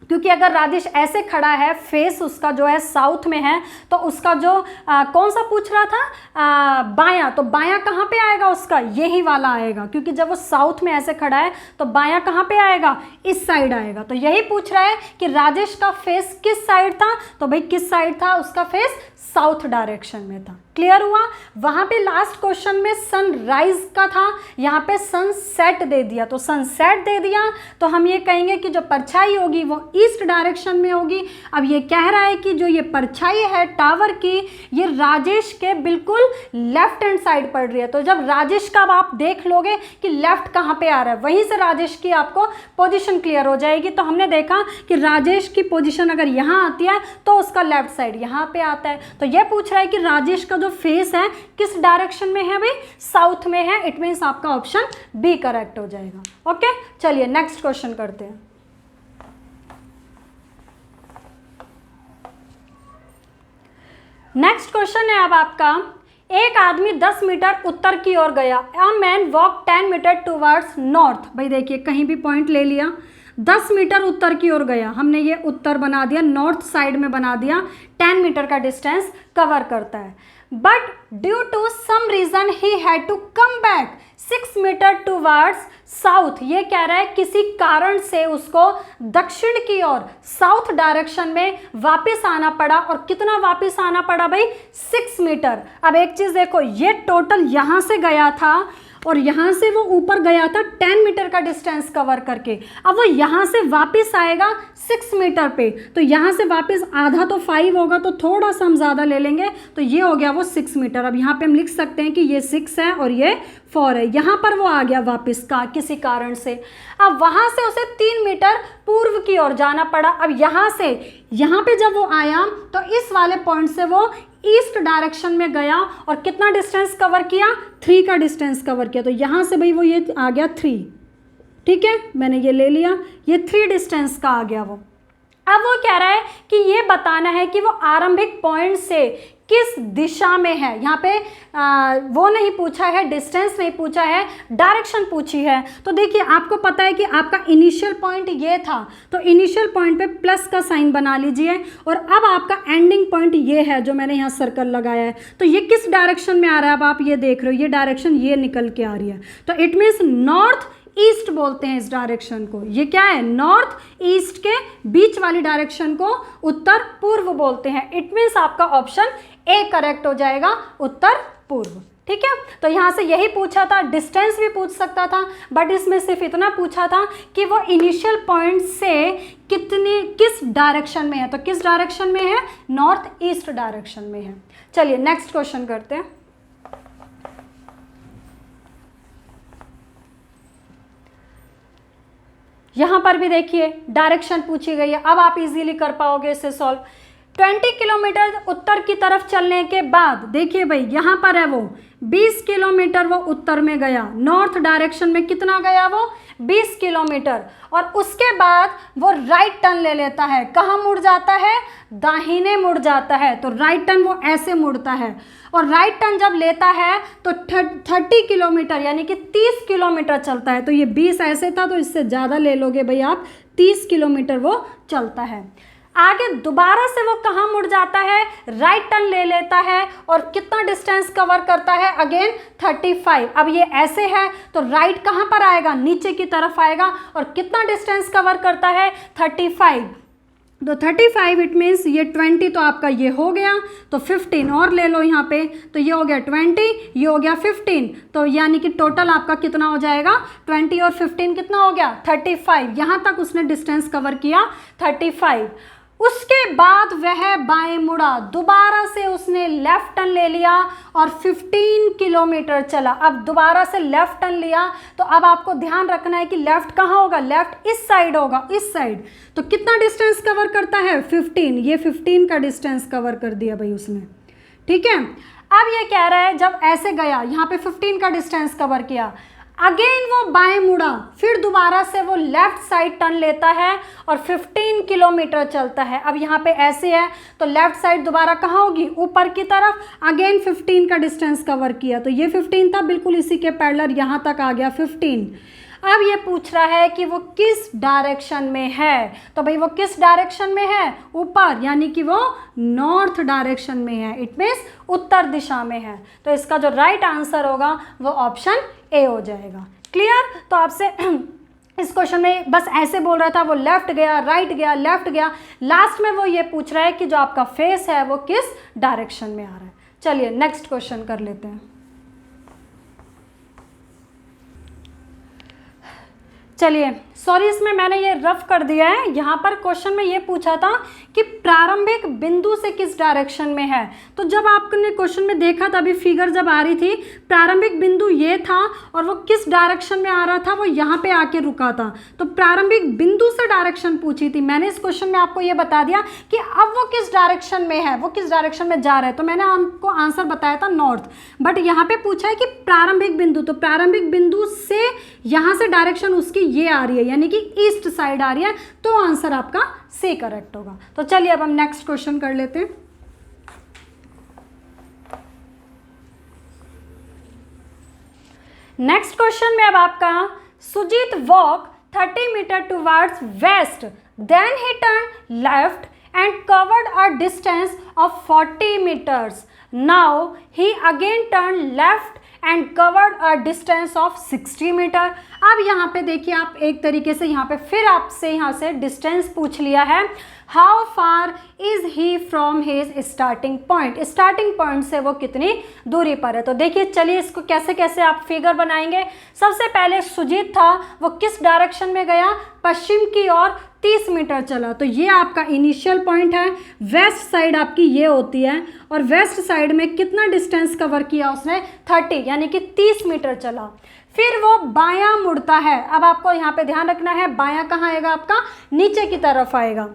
क्योंकि अगर राजेश ऐसे खड़ा है, फेस उसका जो है साउथ में है, तो उसका जो कौन सा पूछ रहा था, बायां, तो बायां कहाँ पे आएगा उसका, यही वाला आएगा, क्योंकि जब वो साउथ में ऐसे खड़ा है तो बायां कहाँ पे आएगा, इस साइड आएगा। तो यही पूछ रहा है कि राजेश का फेस किस साइड था, तो भाई किस साइड था, उसका फेस साउथ डायरेक्शन में था। क्लियर हुआ। वहाँ पे लास्ट क्वेश्चन में सनराइज का था, यहाँ पे सनसेट दे दिया, तो सनसेट दे दिया तो हम ये कहेंगे कि जो परछाई होगी वो ईस्ट डायरेक्शन में होगी। अब ये कह रहा है कि जो ये परछाई है टावर की, ये राजेश के बिल्कुल लेफ्ट हैंड साइड पड़ रही है। तो जब राजेश का आप देख लोगे कि लेफ्ट कहाँ पे आ रहा है, वहीं से राजेश की आपको पोजीशन क्लियर हो जाएगी। तो हमने देखा कि राजेश की पोजीशन अगर यहाँ आती है तो उसका लेफ्ट साइड यहाँ पे आता है। तो ये पूछ रहा है कि राजेश का जो फेस है किस डायरेक्शन में है भाई, साउथ में है। इट मीन्स आपका ऑप्शन बी करेक्ट हो जाएगा। ओके, चलिए नेक्स्ट क्वेश्चन करते हैं। नेक्स्ट क्वेश्चन है अब आपका, एक आदमी 10 मीटर उत्तर की ओर गया। A man walk 10 meter towards north. भाई देखिए, कहीं भी पॉइंट ले लिया, 10 मीटर उत्तर की ओर गया, हमने ये उत्तर बना दिया, नॉर्थ साइड में बना दिया, 10 मीटर का डिस्टेंस कवर करता है। But due to some reason he had to come back 6 meter towards south, ये कह रहा है किसी कारण से उसको दक्षिण की ओर साउथ डायरेक्शन में वापस आना पड़ा। और कितना वापस आना पड़ा भाई? 6 मीटर। अब एक चीज देखो, ये टोटल यहां से गया था और यहाँ से वो ऊपर गया था 10 मीटर का डिस्टेंस कवर करके। अब वो यहाँ से वापस आएगा 6 मीटर पे, तो यहाँ से वापस आधा तो 5 होगा, तो थोड़ा सा हम ज़्यादा ले लेंगे, तो ये हो गया वो 6 मीटर। अब यहाँ पे हम लिख सकते हैं कि ये 6 है और ये 4 है। यहाँ पर वो आ गया वापस का किसी कारण से। अब वहाँ से उसे 3 मीटर पूर्व की ओर जाना पड़ा। अब यहाँ से यहाँ पे जब वो आया तो इस वाले पॉइंट से वो ईस्ट डायरेक्शन में गया और कितना डिस्टेंस कवर किया? 3 का डिस्टेंस कवर किया। तो यहाँ से भाई वो ये आ गया 3, ठीक है, मैंने ये ले लिया, ये 3 डिस्टेंस का आ गया वो। अब वो कह रहा है कि ये बताना है कि वो आरंभिक पॉइंट से किस दिशा में है। यहाँ पे वो नहीं पूछा है, डिस्टेंस नहीं पूछा है, डायरेक्शन पूछी है। तो देखिए आपको पता है कि आपका इनिशियल पॉइंट ये था, तो इनिशियल पॉइंट पे प्लस का साइन बना लीजिए, और अब आपका एंडिंग पॉइंट ये है जो मैंने यहाँ सर्कल लगाया है। तो ये किस डायरेक्शन में आ रहा है? अब आप ये देख रहे हो, ये डायरेक्शन ये निकल के आ रही है, तो इट मीन्स नॉर्थ ईस्ट बोलते हैं इस डायरेक्शन को। ये क्या है? नॉर्थ ईस्ट के बीच वाली डायरेक्शन को उत्तर पूर्व बोलते हैं। इट मीन्स आपका ऑप्शन ए करेक्ट हो जाएगा, उत्तर पूर्व। ठीक है, तो यहाँ से यही पूछा था, डिस्टेंस भी पूछ सकता था, बट इसमें सिर्फ इतना पूछा था कि वो इनिशियल पॉइंट से किस डायरेक्शन में है। तो किस डायरेक्शन में है? नॉर्थ ईस्ट डायरेक्शन में है। चलिए नेक्स्ट क्वेश्चन करते हैं। यहां पर भी देखिए डायरेक्शन पूछी गई है। अब आप इजीली कर पाओगे इसे सॉल्व। 20 किलोमीटर उत्तर की तरफ चलने के बाद देखिए भाई यहां पर है वो 20 किलोमीटर वो उत्तर में गया, नॉर्थ डायरेक्शन में कितना गया वो? 20 किलोमीटर। और उसके बाद वो राइट टर्न ले लेता है। कहाँ मुड़ जाता है? दाहिने मुड़ जाता है। तो राइट टर्न वो ऐसे मुड़ता है, और राइट टर्न जब लेता है तो 30 किलोमीटर यानी कि 30 किलोमीटर चलता है। तो ये 20 ऐसे था, तो इससे ज़्यादा ले लोगे भाई आप, 30 किलोमीटर वो चलता है। आगे दोबारा से वो कहाँ मुड़ जाता है? राइट टर्न ले लेता है, और कितना डिस्टेंस कवर करता है? अगेन 35। अब ये ऐसे है तो राइट कहाँ पर आएगा? नीचे की तरफ आएगा, और कितना डिस्टेंस कवर करता है? 35। तो 35 इट मीन्स ये 20 तो आपका ये हो गया, तो 15 और ले लो यहाँ पे, तो ये हो गया 20, ये हो गया 15, तो यानी कि टोटल आपका कितना हो जाएगा? 20 और 15 कितना हो गया? 35। यहाँ तक उसने डिस्टेंस कवर किया 35। उसके बाद वह बाएं मुड़ा, दोबारा से उसने लेफ्ट टर्न ले लिया और 15 किलोमीटर चला। अब दोबारा से लेफ्ट टर्न लिया, तो अब आपको ध्यान रखना है कि लेफ्ट कहाँ होगा? लेफ्ट इस साइड होगा, इस साइड। तो कितना डिस्टेंस कवर करता है? 15। ये 15 का डिस्टेंस कवर कर दिया भाई उसने। ठीक है, अब ये कह रहा है जब ऐसे गया, यहाँ पे 15 का डिस्टेंस कवर किया, अगेन वो बाएं मुड़ा, फिर दोबारा से वो लेफ्ट साइड टर्न लेता है और 15 किलोमीटर चलता है। अब यहाँ पे ऐसे है तो लेफ्ट साइड दोबारा कहाँ होगी? ऊपर की तरफ। अगेन 15 का डिस्टेंस कवर किया, तो ये 15 था, बिल्कुल इसी के पैरेलल यहाँ तक आ गया 15। अब ये पूछ रहा है कि वो किस डायरेक्शन में है। तो भाई वो किस डायरेक्शन में है? ऊपर, यानी कि वो नॉर्थ डायरेक्शन में है। इट मीन्स उत्तर दिशा में है। तो इसका जो राइट आंसर होगा वो ऑप्शन ए हो जाएगा। क्लियर? तो आपसे इस क्वेश्चन में बस ऐसे बोल रहा था, वो लेफ्ट गया, राइट गया, लेफ्ट गया, लास्ट में वो ये पूछ रहा है कि जो आपका फेस है वो किस डायरेक्शन में आ रहा है। चलिए नेक्स्ट क्वेश्चन कर लेते हैं। चलिए सॉरी, इसमें मैंने ये रफ कर दिया है। यहाँ पर क्वेश्चन में ये पूछा था कि प्रारंभिक बिंदु से किस डायरेक्शन में है। तो जब आपने क्वेश्चन में देखा था, अभी फिगर जब आ रही थी, प्रारंभिक बिंदु ये था और वो किस डायरेक्शन में आ रहा था? वो यहाँ पे आके रुका था। तो प्रारंभिक बिंदु से डायरेक्शन पूछी थी। मैंने इस क्वेश्चन में आपको ये बता दिया कि अब वो किस डायरेक्शन में है, वो किस डायरेक्शन में जा रहा है। तो मैंने आपको आंसर बताया था नॉर्थ, बट यहाँ पे पूछा है कि प्रारंभिक बिंदु, तो प्रारंभिक बिंदु से यहाँ से डायरेक्शन उसकी ये आ रही है, यानी कि ईस्ट साइड आ रही है। तो आंसर आपका सी करेक्ट होगा। तो चलिए अब हम नेक्स्ट क्वेश्चन कर लेते हैं। नेक्स्ट क्वेश्चन में अब आपका Sujit walk 30 meter towards west. Then he turned left and covered a distance of 40 meters. Now he again turned left and covered a distance of 60 meter. अब यहाँ पे देखिए, आप एक तरीके से यहाँ पे फिर आपसे यहाँ से डिस्टेंस पूछ लिया है. How far is he from his starting point. Starting point से वो कितनी दूरी पर है. तो देखिए, चलिए इसको कैसे कैसे आप फिगर बनाएंगे. सबसे पहले सुजीत था, वो किस डायरेक्शन में गया, पश्चिम की ओर 30 मीटर चला. तो ये आपका इनिशियल पॉइंट है. वेस्ट साइड आपकी ये होती है, और वेस्ट साइड में कितना डिस्टेंस कवर किया उसने, 30, यानी कि 30 मीटर चला. फिर वो बायां मुड़ता है. अब आपको यहाँ पे ध्यान रखना है, बायां कहाँ आएगा, आपका नीचे की तरफ आएगा.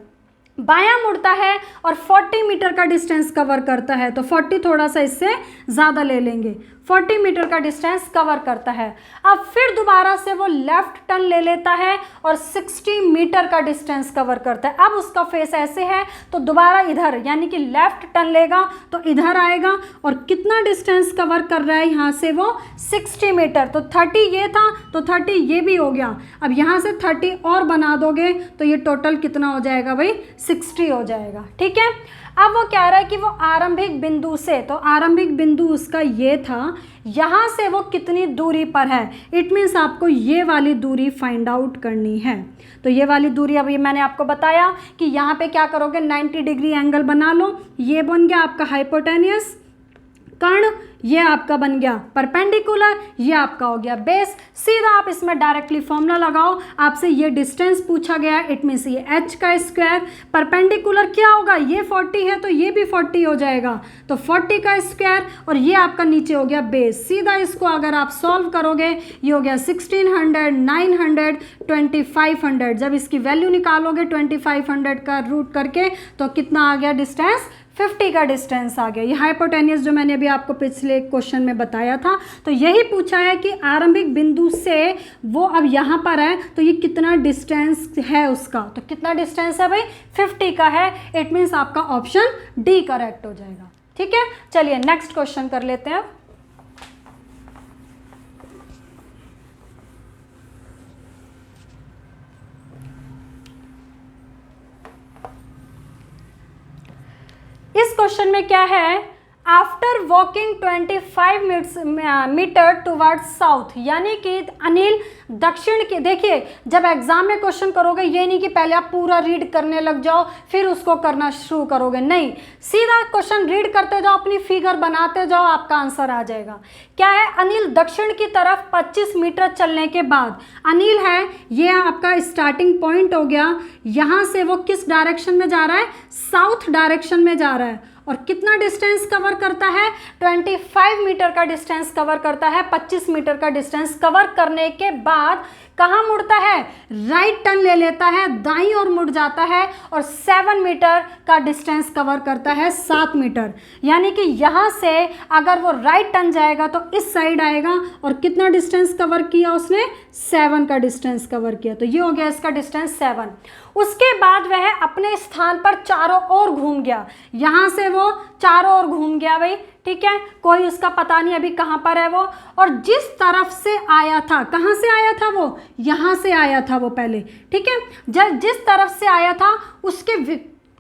बायां मुड़ता है और 40 मीटर का डिस्टेंस कवर करता है. तो 40 थोड़ा सा इससे ज़्यादा ले लेंगे, 40 मीटर का डिस्टेंस कवर करता है. अब फिर दोबारा से वो लेफ्ट टर्न ले लेता है और 60 मीटर का डिस्टेंस कवर करता है. अब उसका फेस ऐसे है, तो दोबारा इधर यानी कि लेफ्ट टर्न लेगा तो इधर आएगा, और कितना डिस्टेंस कवर कर रहा है यहाँ से वो, 60 मीटर. तो 30 ये था, तो 30 ये भी हो गया. अब यहाँ से 30 और बना दोगे तो ये टोटल कितना हो जाएगा भाई, 60 हो जाएगा. ठीक है. अब वो कह रहा है कि वो आरंभिक बिंदु से, तो आरंभिक बिंदु उसका ये था, यहाँ से वो कितनी दूरी पर है. इट मीन्स आपको ये वाली दूरी फाइंड आउट करनी है. तो ये वाली दूरी अभी मैंने आपको बताया कि यहाँ पे क्या करोगे, 90 डिग्री एंगल बना लो. ये बन गया आपका हाइपोटेनियस कर्ण, ये आपका बन गया परपेंडिकुलर, ये आपका हो गया बेस. सीधा आप इसमें डायरेक्टली फॉर्मूला लगाओ. आपसे ये डिस्टेंस पूछा गया, इट मीन्स ये h का स्क्वायर, परपेंडिकुलर क्या होगा, ये 40 है तो ये भी 40 हो जाएगा, तो 40 का स्क्वायर, और ये आपका नीचे हो गया बेस. सीधा इसको अगर आप सॉल्व करोगे, ये हो गया 1600, 900, 2500. जब इसकी वैल्यू निकालोगे 2500 का रूट करके, तो कितना आ गया डिस्टेंस, 50 का डिस्टेंस आ गया. ये हाइपोटेनियस जो मैंने अभी आपको पिछले क्वेश्चन में बताया था. तो यही पूछा है कि आरंभिक बिंदु से वो अब यहाँ पर है, तो ये कितना डिस्टेंस है उसका. तो कितना डिस्टेंस है भाई, 50 का है. इट मीन्स आपका ऑप्शन डी करेक्ट हो जाएगा. ठीक है. चलिए नेक्स्ट क्वेश्चन कर लेते हैं. इस क्वेश्चन में क्या है, after walking 25 meter towards south, यानी कि अनिल दक्षिण की. देखिए, जब एग्जाम में क्वेश्चन करोगे, ये नहीं कि पहले आप पूरा रीड करने लग जाओ फिर उसको करना शुरू करोगे, नहीं, सीधा क्वेश्चन रीड करते जाओ, अपनी फिगर बनाते जाओ, आपका आंसर आ जाएगा. क्या है, अनिल दक्षिण की तरफ 25 मीटर चलने के बाद, अनिल है ये आपका स्टार्टिंग पॉइंट हो गया. यहाँ से वो किस डायरेक्शन में जा रहा है, साउथ डायरेक्शन में जा रहा है. और कितना डिस्टेंस कवर करता है, 25 मीटर का डिस्टेंस कवर करता है. 25 मीटर का डिस्टेंस कवर करने के बाद कहाँ मुड़ता है, राइट टर्न ले लेता है, दाईं ओर मुड़ जाता है, और 7 मीटर का डिस्टेंस कवर करता है, 7 मीटर. यानी कि यहाँ से अगर वो राइट टर्न जाएगा तो इस साइड आएगा, और कितना डिस्टेंस कवर किया उसने, 7 का डिस्टेंस कवर किया. तो ये हो गया इसका डिस्टेंस 7. उसके बाद वह अपने स्थान पर चारों ओर घूम गया. यहाँ से वो चारों ओर घूम गया भाई. ठीक है, कोई उसका पता नहीं अभी कहाँ पर है वो. और जिस तरफ से आया था, कहाँ से आया था वो, यहाँ से आया था वो पहले. ठीक है, जब जिस तरफ से आया था उसके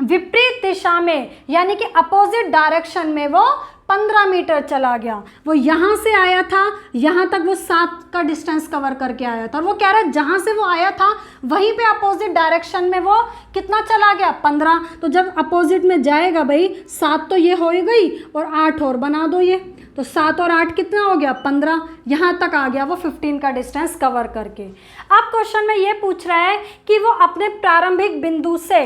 विपरीत दिशा में, यानी कि अपोजिट डायरेक्शन में वो 15 मीटर चला गया. वो यहाँ से आया था, यहाँ तक वो 7 का डिस्टेंस कवर करके आया था. और वो कह रहा है जहाँ से वो आया था वहीं पे अपोजिट डायरेक्शन में वो कितना चला गया, 15. तो जब अपोजिट में जाएगा भाई, 7 तो ये हो ही गई, और 8 और बना दो ये, तो 7 और 8 कितना हो गया, 15. यहाँ तक आ गया वो 15 का डिस्टेंस कवर करके. अब क्वेश्चन में ये पूछ रहा है कि वो अपने प्रारंभिक बिंदु से,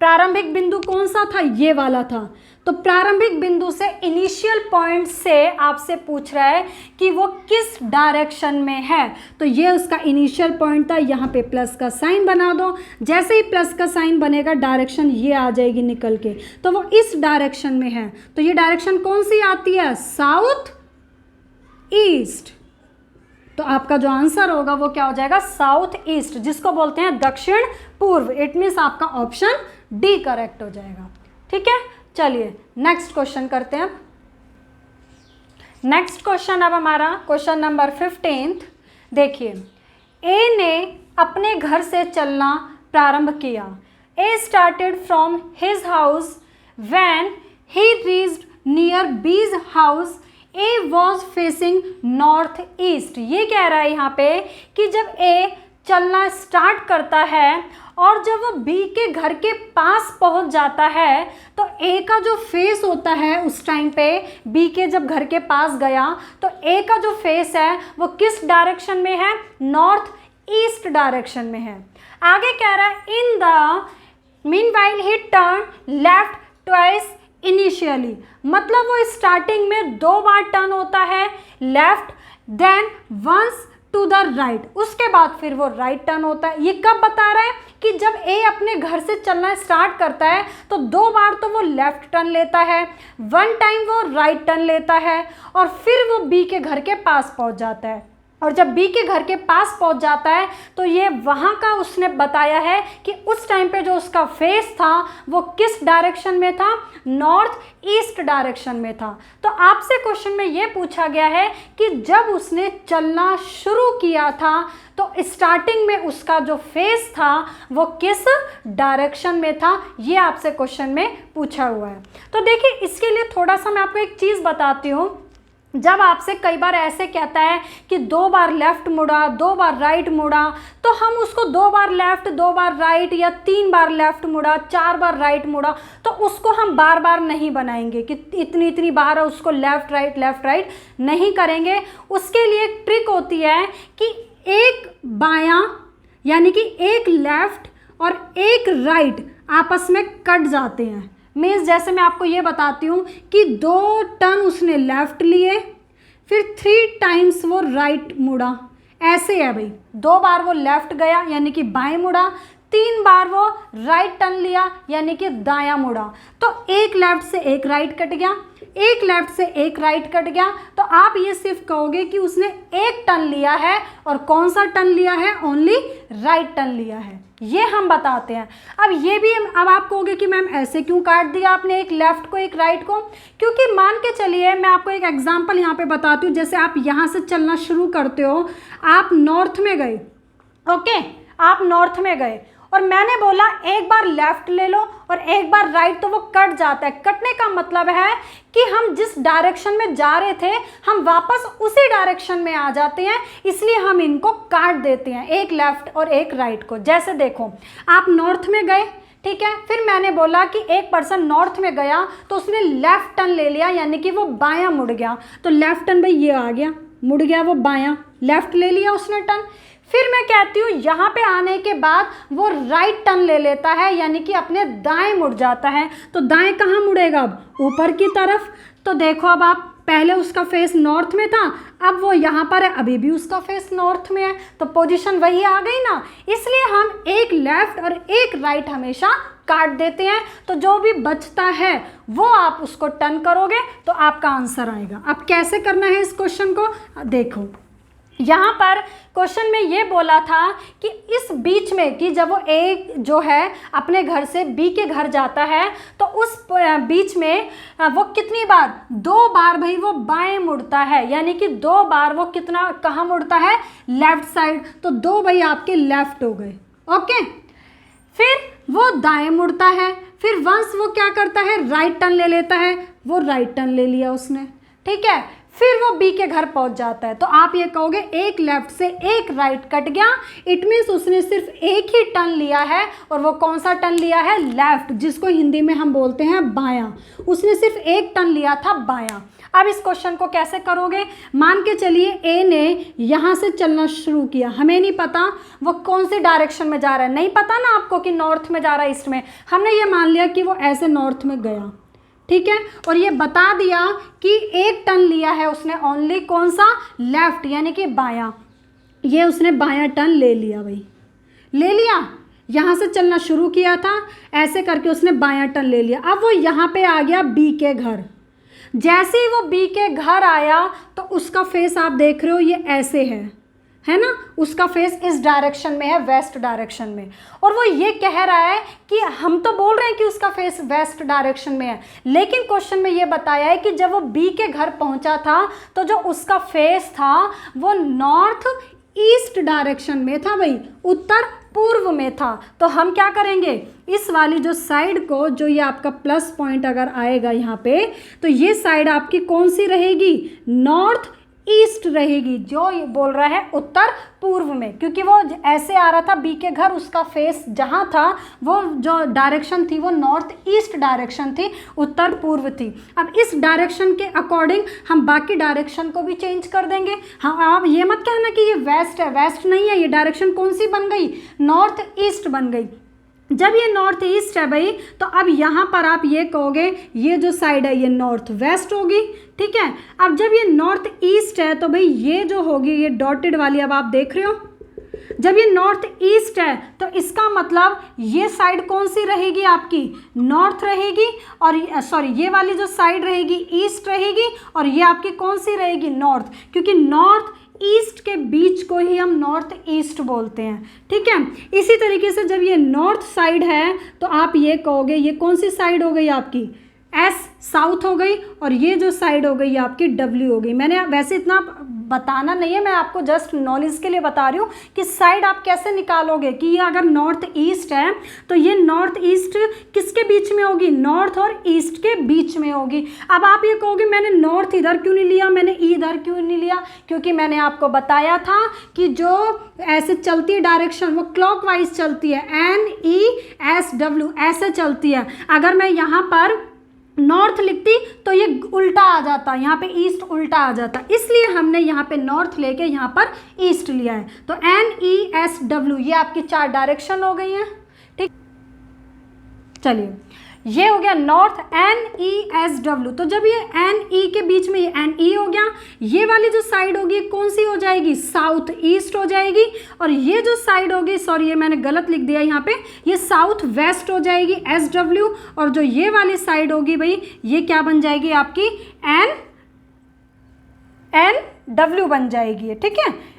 प्रारंभिक बिंदु कौन सा था, ये वाला था. तो प्रारंभिक बिंदु से, इनिशियल पॉइंट से आपसे पूछ रहा है कि वो किस डायरेक्शन में है. तो ये उसका इनिशियल पॉइंट था. यहाँ पे प्लस का साइन बना दो. जैसे ही प्लस का साइन बनेगा, डायरेक्शन ये आ जाएगी निकल के. तो वो इस डायरेक्शन में है. तो ये डायरेक्शन कौन सी आती है, साउथ ईस्ट. तो आपका जो आंसर होगा वो क्या हो जाएगा, साउथ ईस्ट, जिसको बोलते हैं दक्षिण पूर्व. इट मीन्स आपका ऑप्शन डी करेक्ट हो जाएगा. ठीक है. चलिए नेक्स्ट क्वेश्चन करते हैं. नेक्स्ट क्वेश्चन अब हमारा क्वेश्चन नंबर 15. देखिए, ए ने अपने घर से चलना प्रारंभ किया। A started from his house. When he reached near B's house, A was facing north east. ये कह रहा है यहाँ पे कि जब A चलना स्टार्ट करता है और जब वो B के घर के पास पहुंच जाता है तो A का जो फेस होता है उस टाइम पे B के जब घर के पास गया तो A का जो फेस है वो किस डायरेक्शन में है? नॉर्थ ईस्ट डायरेक्शन में है। आगे कह रहा है in the meanwhile he turn left twice initially, मतलब वो स्टार्टिंग में 2 बार टर्न होता है left, then once to the right, उसके बाद फिर वो राइट टर्न होता है। ये कब बता रहा है? कि जब ए अपने घर से चलना स्टार्ट करता है तो 2 बार तो वो लेफ्ट टर्न लेता है, 1 टाइम वो राइट टर्न लेता है और फिर वो बी के घर के पास पहुंच जाता है। और जब बी के घर के पास पहुंच जाता है तो ये वहाँ का उसने बताया है कि उस टाइम पे जो उसका फेस था वो किस डायरेक्शन में था? नॉर्थ ईस्ट डायरेक्शन में था। तो आपसे क्वेश्चन में ये पूछा गया है कि जब उसने चलना शुरू किया था तो स्टार्टिंग में उसका जो फेस था वो किस डायरेक्शन में था, ये आपसे क्वेश्चन में पूछा हुआ है। तो देखिए इसके लिए थोड़ा सा मैं आपको एक चीज़ बताती हूँ। जब आपसे कई बार ऐसे कहता है कि 2 बार लेफ्ट मुड़ा, 2 बार राइट मुड़ा, तो हम उसको 2 बार लेफ्ट, 2 बार राइट या 3 बार लेफ्ट मुड़ा, 4 बार राइट मुड़ा, तो उसको हम बार बार नहीं बनाएंगे कि इतनी बार उसको लेफ्ट राइट नहीं करेंगे। उसके लिए एक ट्रिक होती है कि एक बायां यानी कि एक लेफ्ट और एक राइट आपस में कट जाते हैं। मीन्स जैसे मैं आपको ये बताती हूँ कि 2 टर्न उसने लेफ़्ट लिए, फिर 3 टाइम्स वो राइट मुड़ा, ऐसे है भाई। 2 बार वो लेफ़्ट गया यानी कि बाएं मुड़ा, 3 बार वो राइट टर्न लिया यानी कि दायां मुड़ा। तो एक लेफ़्ट से एक राइट कट गया, एक लेफ़्ट से एक राइट कट गया, तो आप ये सिर्फ कहोगे कि उसने एक टर्न लिया है। और कौन सा टर्न लिया है? ओनली राइट टर्न लिया है, ये हम बताते हैं। अब ये भी अब आप कहोगे कि मैम ऐसे क्यों काट दिया आपने एक लेफ़्ट को एक राइट को? क्योंकि मान के चलिए मैं आपको एक एग्जांपल यहाँ पे बताती हूँ। जैसे आप यहाँ से चलना शुरू करते हो, आप नॉर्थ में गए, ओके, आप नॉर्थ में गए और मैंने बोला एक बार लेफ़्ट ले लो और एक बार राइट, तो वो कट जाता है। कटने का मतलब है कि हम जिस डायरेक्शन में जा रहे थे हम वापस उसी डायरेक्शन में आ जाते हैं, इसलिए हम इनको काट देते हैं, एक लेफ़्ट और एक राइट को। जैसे देखो आप नॉर्थ में गए, ठीक है, फिर मैंने बोला कि एक पर्सन नॉर्थ में गया तो उसने लेफ़्ट टर्न ले लिया यानी कि वो बायां मुड़ गया। तो लेफ़्ट टर्न भाई ये आ गया, मुड़ गया वो बायां, लेफ़्ट ले लिया उसने टर्न। फिर मैं कहती हूँ यहाँ पे आने के बाद वो राइट टर्न ले लेता है यानी कि अपने दाएं मुड़ जाता है। तो दाएं कहाँ मुड़ेगा? अब ऊपर की तरफ। तो देखो अब आप पहले उसका फेस नॉर्थ में था, अब वो यहाँ पर है, अभी भी उसका फेस नॉर्थ में है, तो पोजीशन वही आ गई ना। इसलिए हम एक लेफ़्ट और एक राइट हमेशा काट देते हैं। तो जो भी बचता है वो आप उसको टर्न करोगे तो आपका आंसर आएगा। अब कैसे करना है इस क्वेश्चन को देखो। यहाँ पर क्वेश्चन में ये बोला था कि इस बीच में कि जब वो ए जो है अपने घर से बी के घर जाता है तो उस बीच में वो कितनी बार? 2 बार भाई वो बाएं मुड़ता है, यानी कि 2 बार वो कितना कहाँ मुड़ता है? Left side. तो 2 भाई आपके लेफ्ट हो गए, ओके। फिर वो दाएं मुड़ता है, फिर वंस वो क्या करता है? राइट टर्न ले लेता है, वो राइट टर्न ले लिया उसने, ठीक है। फिर वो बी के घर पहुंच जाता है। तो आप ये कहोगे एक लेफ्ट से एक राइट कट गया, इट मीन्स उसने सिर्फ एक ही टर्न लिया है। और वो कौन सा टर्न लिया है? लेफ्ट, जिसको हिंदी में हम बोलते हैं बायां। उसने सिर्फ एक टर्न लिया था बायां। अब इस क्वेश्चन को कैसे करोगे? मान के चलिए ए ने यहाँ से चलना शुरू किया, हमें नहीं पता वो कौन सी डायरेक्शन में जा रहा है, नहीं पता ना आपको कि नॉर्थ में जा रहा है ईस्ट में। हमने ये मान लिया कि वो ऐसे नॉर्थ में गया, ठीक है, और ये बता दिया कि एक टर्न लिया है उसने ओनली, कौन सा? लेफ्ट, यानी कि बायां। ये उसने बायां टर्न ले लिया भाई, ले लिया। यहाँ से चलना शुरू किया था, ऐसे करके उसने बायां टर्न ले लिया। अब वो यहाँ पे आ गया बी के घर। जैसे ही वो बी के घर आया तो उसका फेस आप देख रहे हो ये ऐसे है ना, उसका फेस इस डायरेक्शन में है, वेस्ट डायरेक्शन में। और वो ये कह रहा है कि हम तो बोल रहे हैं कि उसका फेस वेस्ट डायरेक्शन में है, लेकिन क्वेश्चन में ये बताया है कि जब वो बी के घर पहुंचा था तो जो उसका फेस था वो नॉर्थ ईस्ट डायरेक्शन में था भाई, उत्तर पूर्व में था। तो हम क्या करेंगे, इस वाली जो साइड को, जो ये आपका प्लस पॉइंट अगर आएगा यहाँ पे, तो ये साइड आपकी कौन सी रहेगी, नॉर्थ ईस्ट रहेगी। जो ये बोल रहा है उत्तर पूर्व में, क्योंकि वो ऐसे आ रहा था बी के घर, उसका फेस जहाँ था वो जो डायरेक्शन थी वो नॉर्थ ईस्ट डायरेक्शन थी, उत्तर पूर्व थी। अब इस डायरेक्शन के अकॉर्डिंग हम बाकी डायरेक्शन को भी चेंज कर देंगे। हाँ, आप ये मत कहना कि ये वेस्ट है, वेस्ट नहीं है, ये डायरेक्शन कौन सी बन गई, नॉर्थ ईस्ट बन गई। जब ये नॉर्थ ईस्ट है भाई, तो अब यहाँ पर आप ये कहोगे ये जो साइड है ये नॉर्थ वेस्ट होगी, ठीक है। अब जब ये नॉर्थ ईस्ट है तो भाई ये जो होगी ये डॉटेड वाली, अब आप देख रहे हो, जब ये नॉर्थ ईस्ट है तो इसका मतलब ये साइड कौन सी रहेगी आपकी, नॉर्थ रहेगी, और सॉरी ये वाली जो साइड रहेगी ईस्ट रहेगी, और ये आपकी कौन सी रहेगी, नॉर्थ, क्योंकि नॉर्थ ईस्ट के बीच को ही हम नॉर्थ ईस्ट बोलते हैं, ठीक है। इसी तरीके से जब ये नॉर्थ साइड है तो आप ये कहोगे ये कौन सी साइड हो गई आपकी, एस साउथ हो गई, और ये जो साइड हो गई आपकी डब्ल्यू हो गई। मैंने वैसे इतना बताना नहीं है, मैं आपको जस्ट नॉलेज के लिए बता रही हूँ कि साइड आप कैसे निकालोगे, कि ये अगर नॉर्थ ईस्ट है तो ये नॉर्थ ईस्ट किसके बीच में होगी, नॉर्थ और ईस्ट के बीच में होगी। अब आप ये कहोगे मैंने नॉर्थ इधर क्यों नहीं लिया, मैंने इधर क्यों नहीं लिया, क्योंकि मैंने आपको बताया था कि जो ऐसे चलती है डायरेक्शन वो क्लॉकवाइज चलती है, NESW ऐसे चलती है। अगर मैं यहाँ पर नॉर्थ लिखती तो ये उल्टा आ जाता, यहाँ पे ईस्ट उल्टा आ जाता, इसलिए हमने यहाँ पे नॉर्थ लेके यहाँ पर ईस्ट लिया है। तो NESW ये आपकी 4 डायरेक्शन हो गई हैं, ठीक। चलिए ये हो गया नॉर्थ, NESW। तो जब ये NE के बीच में ये NE हो गया, ये वाली जो साइड होगी कौन सी हो जाएगी, साउथ ईस्ट हो जाएगी, और ये जो साइड होगी, सॉरी ये मैंने गलत लिख दिया यहाँ पे, ये साउथ वेस्ट हो जाएगी SW, और जो ये वाली साइड होगी भाई ये क्या बन जाएगी आपकी, NW बन जाएगी, ठीक है।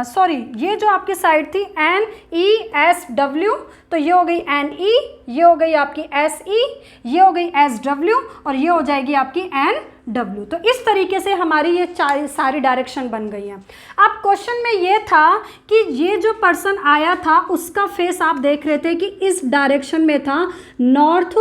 सॉरी ये जो आपकी साइड थी NESW, तो ये हो गई NE, ये हो गई आपकी SE, ये हो गई SW, और ये हो जाएगी आपकी NW। तो इस तरीके से हमारी ये सारी डायरेक्शन बन गई हैं। अब क्वेश्चन में ये था कि ये जो पर्सन आया था उसका फेस आप देख रहे थे कि इस डायरेक्शन में था, नॉर्थ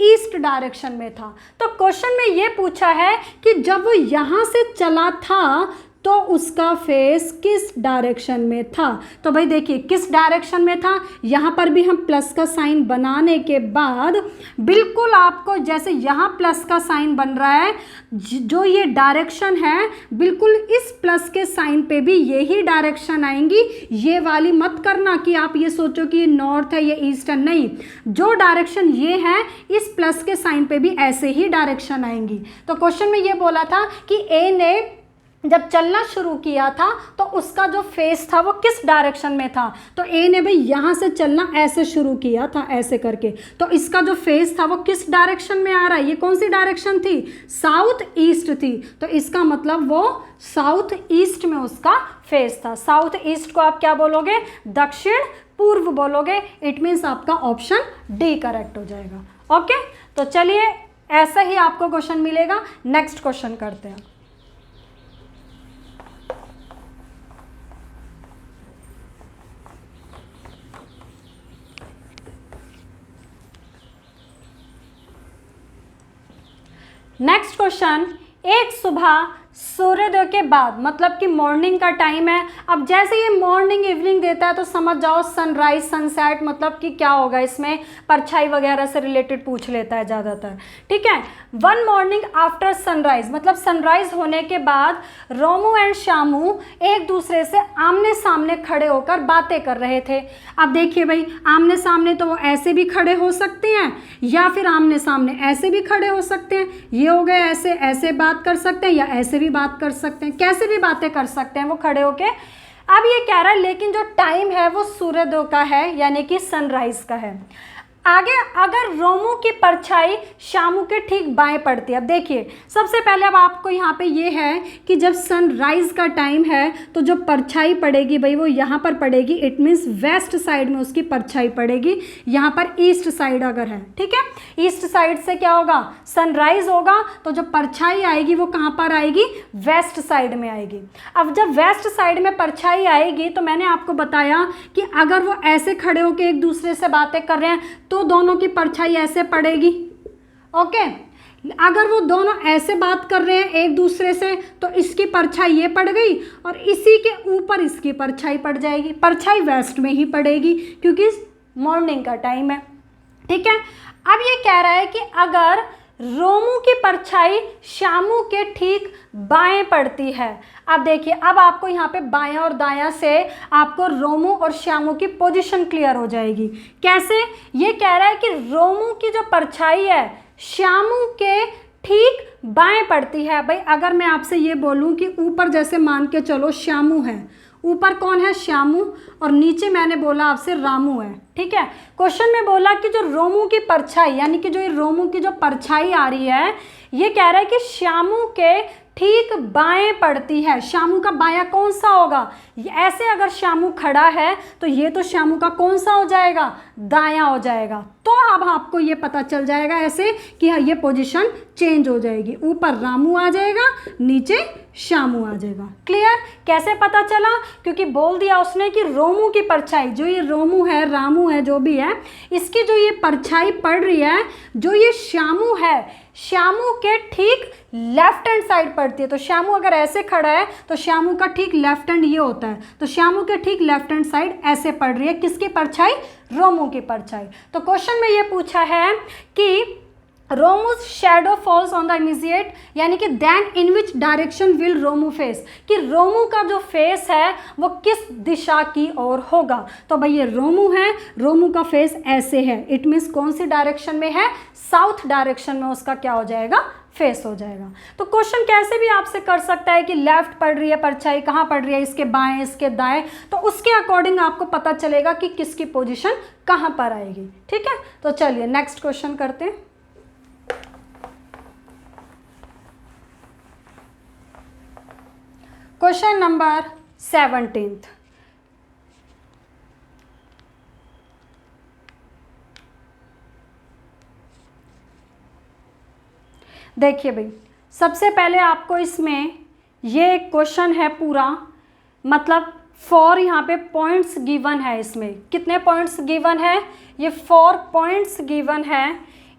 ईस्ट डायरेक्शन में था। तो क्वेश्चन में ये पूछा है कि जब वो यहाँ से चला था तो उसका फेस किस डायरेक्शन में था। तो भाई देखिए किस डायरेक्शन में था, यहाँ पर भी हम प्लस का साइन बनाने के बाद बिल्कुल आपको जैसे यहाँ प्लस का साइन बन रहा है, जो ये डायरेक्शन है बिल्कुल इस प्लस के साइन पे भी यही डायरेक्शन आएंगी। ये वाली मत करना कि आप ये सोचो कि ये नॉर्थ है ये ईस्ट है, नहीं, जो डायरेक्शन ये है इस प्लस के साइन पे भी ऐसे ही डायरेक्शन आएंगी। तो क्वेश्चन में ये बोला था कि ए ने जब चलना शुरू किया था तो उसका जो फेस था वो किस डायरेक्शन में था। तो ए ने भाई यहाँ से चलना ऐसे शुरू किया था ऐसे करके, तो इसका जो फेस था वो किस डायरेक्शन में आ रहा है, ये कौन सी डायरेक्शन थी, साउथ ईस्ट थी। तो इसका मतलब वो साउथ ईस्ट में उसका फेस था। साउथ ईस्ट को आप क्या बोलोगे, दक्षिण पूर्व बोलोगे। इट मीन्स आपका ऑप्शन डी करेक्ट हो जाएगा। ओके, तो चलिए ऐसा ही आपको क्वेश्चन मिलेगा। नेक्स्ट क्वेश्चन करते हैं। नेक्स्ट क्वेश्चन, एक सुबह सूर्योदय के बाद, मतलब कि मॉर्निंग का टाइम है। अब जैसे ये मॉर्निंग इवनिंग देता है तो समझ जाओ सनराइज सनसेट, मतलब कि क्या होगा इसमें, परछाई वगैरह से रिलेटेड पूछ लेता है ज़्यादातर, ठीक है। वन मॉर्निंग आफ्टर सनराइज, मतलब सनराइज होने के बाद रोमू एंड श्यामू एक दूसरे से आमने सामने खड़े होकर बातें कर रहे थे। अब देखिए भाई, आमने सामने तो वो ऐसे भी खड़े हो सकते हैं या फिर आमने सामने ऐसे भी खड़े हो सकते हैं। ये हो गए ऐसे, ऐसे बात कर सकते हैं या ऐसे भी बात कर सकते हैं, कैसे भी बातें कर सकते हैं वो खड़े होके। अब ये कह रहा है लेकिन जो टाइम है वो सूर्योदय का है, यानी कि सनराइज का है। आगे अगर रोमू की परछाई शामू के ठीक बाएं पड़ती है। अब देखिए सबसे पहले अब आपको यहाँ पे ये है कि जब सनराइज का टाइम है तो जो परछाई पड़ेगी भाई वो यहाँ पर पड़ेगी, इट मीन्स वेस्ट साइड में उसकी परछाई पड़ेगी, यहाँ पर ईस्ट साइड अगर है, ठीक है। ईस्ट साइड से क्या होगा, सनराइज होगा तो जो परछाई आएगी वो कहाँ पर आएगी, वेस्ट साइड में आएगी। अब जब वेस्ट साइड में परछाई आएगी तो मैंने आपको बताया कि अगर वो ऐसे खड़े होकर एक दूसरे से बातें कर रहे हैं तो दोनों की परछाई ऐसे पड़ेगी, ओके। अगर वो दोनों ऐसे बात कर रहे हैं एक दूसरे से तो इसकी परछाई ये पड़ गई और इसी के ऊपर इसकी परछाई पड़ जाएगी। परछाई वेस्ट में ही पड़ेगी क्योंकि मॉर्निंग का टाइम है, ठीक है। अब ये कह रहा है कि अगर रोमू की परछाई शामू के ठीक बाएं पड़ती है। अब देखिए अब आपको यहाँ पे बायां और दायां से आपको रोमू और शामू की पोजीशन क्लियर हो जाएगी। कैसे, ये कह रहा है कि रोमू की जो परछाई है शामू के ठीक बाएं पड़ती है। भाई अगर मैं आपसे ये बोलूँ कि ऊपर जैसे मान के चलो शामू है, ऊपर कौन है, शामू, और नीचे मैंने बोला आपसे रामू है, ठीक है। क्वेश्चन में बोला कि जो रोमू की परछाई यानी कि जो ये रोमू की जो परछाई आ रही है ये कह रहा है कि शामू के ठीक बाएं पड़ती है। शामू का बायां कौन सा होगा, ऐसे अगर शामू खड़ा है तो ये तो शामू का कौन सा हो जाएगा, दायां हो जाएगा। तो अब आपको ये पता चल जाएगा ऐसे कि हाँ ये पोजीशन चेंज हो जाएगी, ऊपर रामू आ जाएगा नीचे शामू आ जाएगा। क्लियर, कैसे पता चला, क्योंकि बोल दिया उसने कि रोमू की परछाई, जो ये रोमू है रामू है जो भी है, इसकी जो ये परछाई पड़ रही है जो ये शामू है शामू के ठीक लेफ्ट हैंड साइड पड़ती है। तो शामू अगर ऐसे खड़ा है तो शामू का ठीक लेफ्ट हैंड ये होता है, तो शामू के ठीक लेफ्ट हैंड साइड ऐसे पड़ रही है किसकी परछाई, रोमू की परछाई। तो क्वेश्चन में ये पूछा है कि Romu's shadow falls on the immediate, यानी कि then in which direction will Romu face, कि रोमू का जो फेस है वो किस दिशा की ओर होगा। तो भाई ये रोमू है, रोमू का फेस ऐसे है, इट मीन्स कौन सी डायरेक्शन में है, साउथ डायरेक्शन में उसका क्या हो जाएगा, फेस हो जाएगा। तो क्वेश्चन कैसे भी आपसे कर सकता है कि लेफ्ट पड़ रही है परछाई, कहाँ पड़ रही है, इसके बाएं इसके दाएं, तो उसके अकॉर्डिंग आपको पता चलेगा कि किसकी पोजीशन कहाँ पर आएगी, ठीक है। तो चलिए नेक्स्ट क्वेश्चन करते हैं। Question number 17। देखिए भाई सबसे पहले आपको इसमें ये क्वेश्चन है पूरा, मतलब 4 यहाँ पे पॉइंट्स गिवन है। इसमें कितने पॉइंट्स गिवन है, ये 4 पॉइंट्स गिवन है।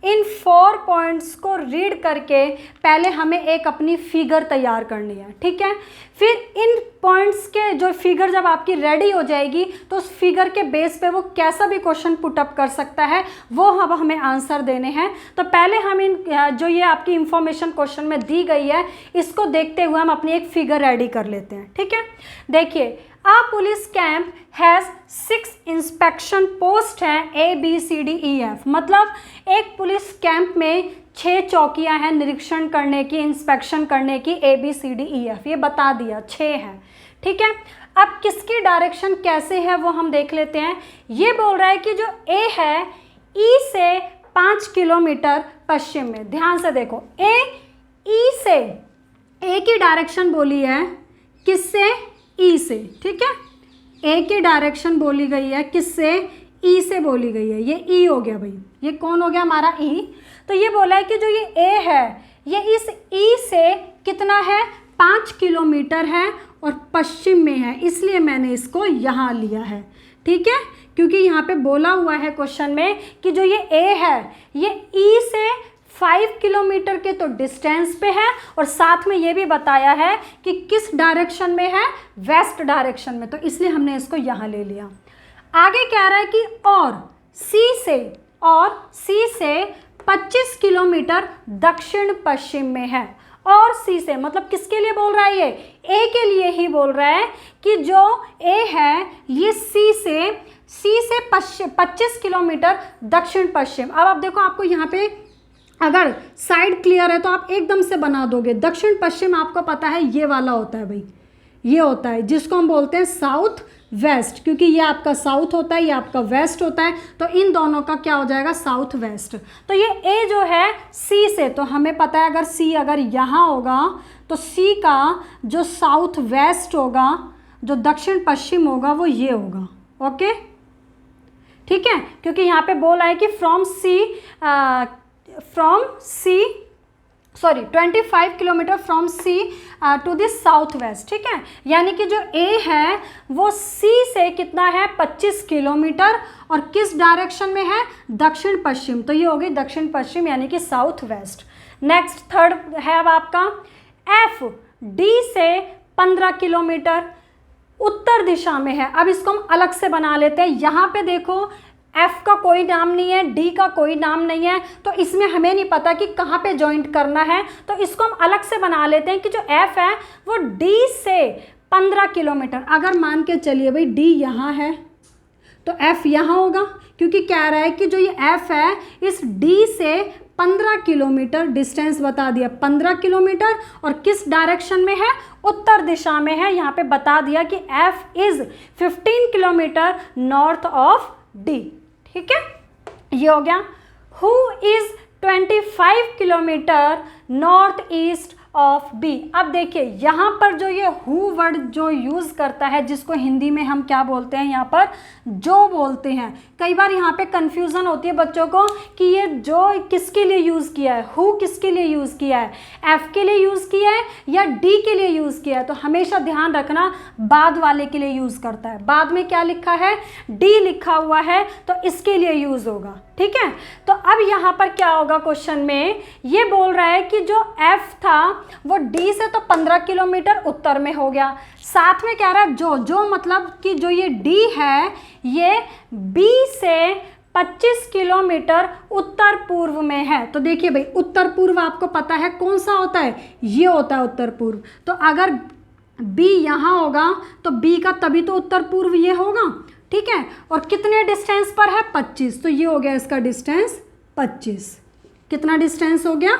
इन 4 पॉइंट्स को रीड करके पहले हमें एक अपनी फिगर तैयार करनी है, ठीक है। फिर इन पॉइंट्स के जो फिगर जब आपकी रेडी हो जाएगी तो उस फिगर के बेस पे वो कैसा भी क्वेश्चन पुटअप कर सकता है, वो अब हमें आंसर देने हैं। तो पहले हम इन जो ये आपकी इंफॉर्मेशन क्वेश्चन में दी गई है इसको देखते हुए हम अपनी एक फिगर रेडी कर लेते हैं, ठीक है। देखिए a police camp has 6 inspection post हैं ABCDEF, मतलब एक पुलिस कैंप में 6 चौकियां हैं निरीक्षण करने की, इंस्पेक्शन करने की, ABCDEF ये बता दिया 6 हैं, ठीक है। अब किसकी डायरेक्शन कैसे है वो हम देख लेते हैं। ये बोल रहा है कि जो A है E से 5 किलोमीटर पश्चिम में, ध्यान से देखो E से A की डायरेक्शन बोली है किससे, ई से, ठीक है। ए की डायरेक्शन बोली गई है किससे, ई से बोली गई है, ये ई हो गया भाई, ये कौन हो गया हमारा ई। तो ये बोला है कि जो ये ए है ये इस ई से कितना है, 5 किलोमीटर है और पश्चिम में है, इसलिए मैंने इसको यहाँ लिया है, ठीक है। क्योंकि यहाँ पे बोला हुआ है क्वेश्चन में कि जो ये ए है ये ई से 5 किलोमीटर के तो डिस्टेंस पे है और साथ में ये भी बताया है कि किस डायरेक्शन में है, वेस्ट डायरेक्शन में, तो इसलिए हमने इसको यहाँ ले लिया। आगे कह रहा है कि और सी से 25 किलोमीटर दक्षिण पश्चिम में है। और सी से मतलब किसके लिए बोल रहा है, ये ए के लिए ही बोल रहा है कि जो ए है ये सी से 25 किलोमीटर दक्षिण पश्चिम। अब आप देखो आपको यहाँ पे अगर साइड क्लियर है तो आप एकदम से बना दोगे। दक्षिण पश्चिम आपको पता है ये वाला होता है भाई, ये होता है जिसको हम बोलते हैं साउथ वेस्ट, क्योंकि ये आपका साउथ होता है, ये आपका वेस्ट होता है, तो इन दोनों का क्या हो जाएगा, साउथ वेस्ट। तो ये ए जो है सी से, तो हमें पता है अगर सी अगर यहाँ होगा तो सी का जो साउथ वेस्ट होगा, जो दक्षिण पश्चिम होगा, वो ये होगा। ओके, ठीक है, क्योंकि यहाँ पे बोला है कि from C 25 kilometer from C to this south west. ठीक है, यानी कि जो ए है वो सी से कितना है, 25 किलोमीटर, और किस डायरेक्शन में है, दक्षिण पश्चिम। तो ये होगी दक्षिण पश्चिम यानी कि साउथ वेस्ट। नेक्स्ट थर्ड है अब आपका एफ, डी से 15 किलोमीटर उत्तर दिशा में है। अब इसको हम अलग से बना लेते हैं। यहाँ पे देखो F का कोई नाम नहीं है, D का कोई नाम नहीं है, तो इसमें हमें नहीं पता कि कहाँ पे जॉइंट करना है, तो इसको हम अलग से बना लेते हैं कि जो F है वो D से 15 किलोमीटर। अगर मान के चलिए भाई D यहाँ है तो F यहाँ होगा, क्योंकि कह रहा है कि जो ये F है इस D से 15 किलोमीटर डिस्टेंस बता दिया, 15 किलोमीटर, और किस डायरेक्शन में है, उत्तर दिशा में है। यहाँ पे बता दिया कि F is 15 kilometer north of D। ठीक है, ये हो गया। Who is 25 kilometer north east of B. अब देखिए यहाँ पर जो ये हु वर्ड जो यूज़ करता है, जिसको हिंदी में हम क्या बोलते हैं, यहाँ पर जो बोलते हैं। कई बार यहाँ पे कन्फ्यूज़न होती है बच्चों को कि ये जो किसके लिए यूज़ किया है, हु किसके लिए यूज़ किया है, एफ के लिए यूज़ किया है या डी के लिए यूज़ किया है। तो हमेशा ध्यान रखना बाद वाले के लिए यूज़ करता है। बाद में क्या लिखा है, डी लिखा हुआ है, तो इसके लिए यूज़ होगा। ठीक है, तो अब यहाँ पर क्या होगा, क्वेश्चन में ये बोल रहा है कि जो F था वो D से तो 15 किलोमीटर उत्तर में हो गया, साथ में कह रहा है जो मतलब कि जो ये D है ये B से 25 किलोमीटर उत्तर पूर्व में है। तो देखिए भाई उत्तर पूर्व आपको पता है कौन सा होता है, ये होता है उत्तर पूर्व। तो अगर B यहाँ होगा तो B का तभी तो उत्तर पूर्व ये होगा। ठीक है, और कितने डिस्टेंस पर है, 25, तो ये हो गया इसका डिस्टेंस 25। कितना डिस्टेंस हो गया,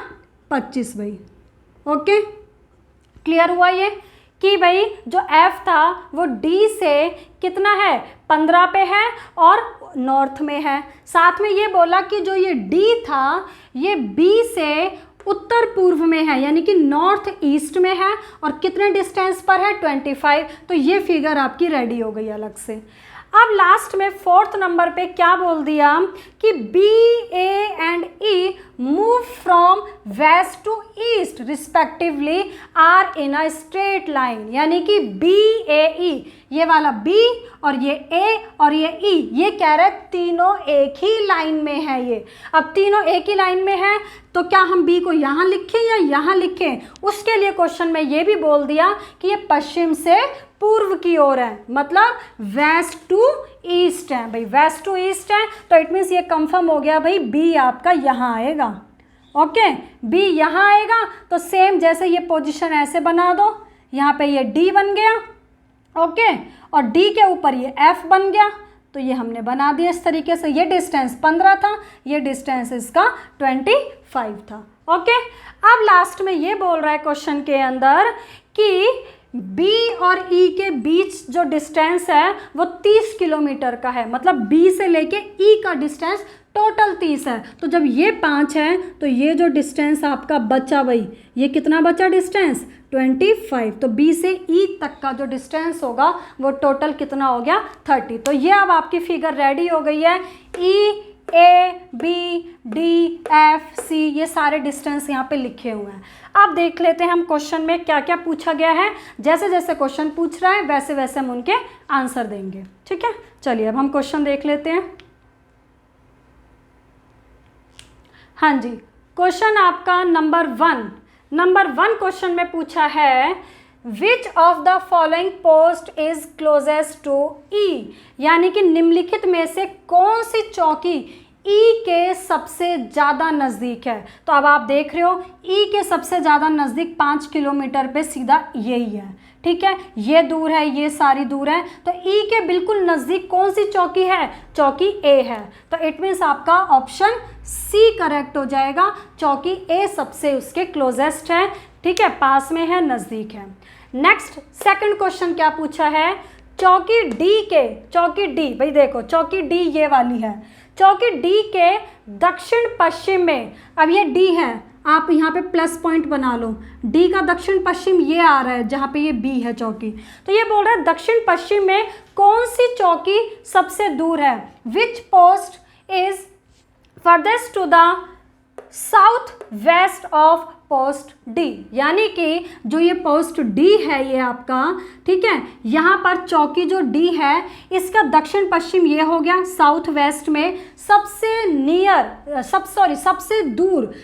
25 भाई। ओके, क्लियर हुआ ये कि भाई जो F था वो D से कितना है, 15 पे है और नॉर्थ में है। साथ में ये बोला कि जो ये D था ये B से उत्तर पूर्व में है, यानी कि नॉर्थ ईस्ट में है, और कितने डिस्टेंस पर है, 25। तो ये फिगर आपकी रेडी हो गई अलग से। अब लास्ट में फोर्थ नंबर पे क्या बोल दिया कि B, A and E move from west to east respectively are in a straight line. यानी कि बी, ए, ई, ये वाला बी और ये ए और ये ई, ये कह रहे तीनों एक ही लाइन में है। ये अब तीनों एक ही लाइन में है तो क्या हम बी को यहाँ लिखें या यहाँ लिखें, उसके लिए क्वेश्चन में ये भी बोल दिया कि ये पश्चिम से पूर्व की ओर है, मतलब वेस्ट टू ईस्ट है भाई, वेस्ट टू ईस्ट है। तो इट मीन्स ये कंफर्म हो गया भाई बी आपका यहाँ आएगा। ओके, बी यहाँ आएगा, तो सेम जैसे ये पोजीशन ऐसे बना दो, यहाँ पे ये डी बन गया। ओके, और डी के ऊपर ये एफ बन गया, तो ये हमने बना दिया इस तरीके से। ये डिस्टेंस 15 था, ये डिस्टेंस इसका 25 था। ओके, अब लास्ट में ये बोल रहा है क्वेश्चन के अंदर कि B और E के बीच जो डिस्टेंस है वो 30 किलोमीटर का है, मतलब B से लेके E का डिस्टेंस टोटल 30 है। तो जब ये 5 है तो ये जो डिस्टेंस आपका बचा भाई, ये कितना बचा डिस्टेंस, 25। तो B से E तक का जो डिस्टेंस होगा वो टोटल कितना हो गया, 30। तो ये अब आपकी फिगर रेडी हो गई है। E, A, B, D, F, C, ये सारे डिस्टेंस यहाँ पे लिखे हुए हैं। अब देख लेते हैं हम क्वेश्चन में क्या क्या पूछा गया है। जैसे जैसे क्वेश्चन पूछ रहा है वैसे वैसे हम उनके आंसर देंगे। ठीक है, चलिए अब हम क्वेश्चन देख लेते हैं। हाँ जी, क्वेश्चन आपका नंबर 1 क्वेश्चन में पूछा है which of the following post is closest to E, यानी कि निम्नलिखित में से कौन सी चौकी ई के सबसे ज़्यादा नज़दीक है। तो अब आप देख रहे हो ई के सबसे ज़्यादा नज़दीक 5 किलोमीटर पे सीधा यही है। ठीक है, ये दूर है, ये सारी दूर है, तो ई के बिल्कुल नज़दीक कौन सी चौकी है, चौकी ए है। तो इट मीन्स आपका ऑप्शन सी करेक्ट हो जाएगा, चौकी ए सबसे उसके क्लोजेस्ट है। ठीक है, पास में है, नज़दीक है। नेक्स्ट सेकंड क्वेश्चन क्या पूछा है, चौकी डी भाई देखो, चौकी डी ये वाली है, चौकी डी के दक्षिण पश्चिम में, अब ये डी है, आप यहाँ पे प्लस पॉइंट बना लो, डी का दक्षिण पश्चिम ये आ रहा है जहाँ पे ये बी है चौकी, तो ये बोल रहा है दक्षिण पश्चिम में कौन सी चौकी सबसे दूर है, which post is farthest to the south west of post D, यानी कि जो ये पोस्ट डी है ये आपका, ठीक है, यहाँ पर चौकी जो डी है इसका दक्षिण पश्चिम ये हो गया, साउथ वेस्ट में सबसे नियर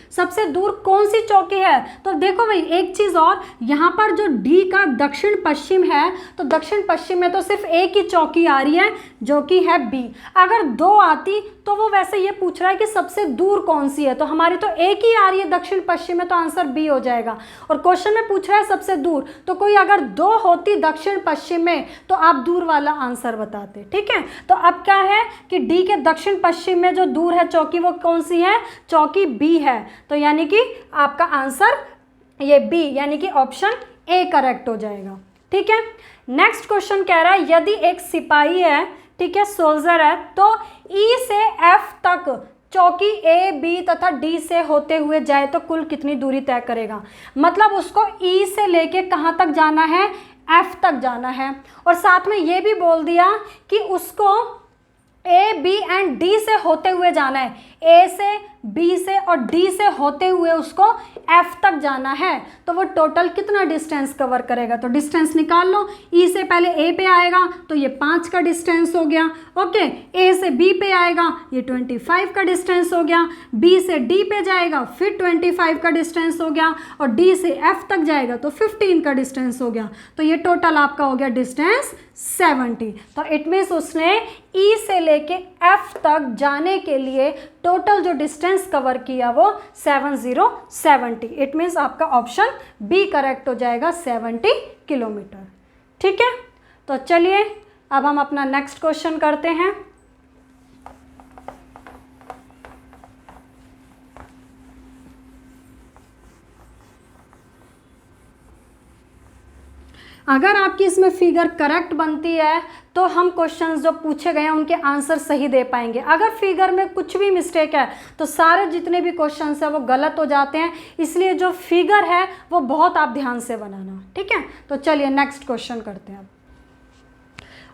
सबसे दूर कौन सी चौकी है। तो देखो भाई एक चीज़ और, यहाँ पर जो डी का दक्षिण पश्चिम है तो दक्षिण पश्चिम में तो सिर्फ एक ही चौकी आ रही है जो कि है बी, अगर दो आती तो वो वैसे ये पूछ रहा है कि सबसे दूर कौन सी है, तो हमारी तो एक ही आ रही है दक्षिण पश्चिम में, तो आंसर बी हो जाएगा। और क्वेश्चन में पूछ रहा है सबसे दूर, तो कोई अगर दो होती दक्षिण पश्चिम में तो आप दूर वाला आंसर बताते, ठीक है। तो अब क्या है कि डी के दक्षिण पश्चिम में जो दूर है चौकी वो कौन सी है, चौकी बी है, तो यानी कि आपका आंसर ये बी यानी कि ऑप्शन ए करेक्ट हो जाएगा, ठीक है। नेक्स्ट क्वेश्चन कह रहा है यदि एक सिपाही है, ठीक है, सोल्जर है, तो ई से एफ तक चौकी ए बी तथा डी से होते हुए जाए तो कुल कितनी दूरी तय करेगा, मतलब उसको ई से लेके कहाँ तक जाना है, एफ तक जाना है, और साथ में ये भी बोल दिया कि उसको ए बी एंड डी से होते हुए जाना है, ए से बी से और डी से होते हुए उसको एफ तक जाना है, तो वो टोटल कितना डिस्टेंस कवर करेगा, तो डिस्टेंस निकाल लो, ई से पहले ए पे आएगा तो ये 5 का डिस्टेंस हो गया, ओके, ए से बी पे आएगा ये 25 का डिस्टेंस हो गया, बी से डी पे जाएगा फिर 25 का डिस्टेंस हो गया, और डी से एफ तक जाएगा तो 15 का डिस्टेंस हो गया, तो ये टोटल आपका हो गया डिस्टेंस 70। तो इट मीन्स उसने ई से लेके एफ तक जाने के लिए टोटल जो डिस्टेंस कवर किया वो 70। इट मीन्स आपका ऑप्शन बी करेक्ट हो जाएगा, 70 किलोमीटर, ठीक है। तो चलिए अब हम अपना नेक्स्ट क्वेश्चन करते हैं। अगर आपकी इसमें फिगर करेक्ट बनती है तो हम क्वेश्चंस जो पूछे गए हैं उनके आंसर सही दे पाएंगे, अगर फिगर में कुछ भी मिस्टेक है तो सारे जितने भी क्वेश्चंस हैं वो गलत हो जाते हैं, इसलिए जो फिगर है वो बहुत आप ध्यान से बनाना, ठीक है। तो चलिए नेक्स्ट क्वेश्चन करते हैं अब।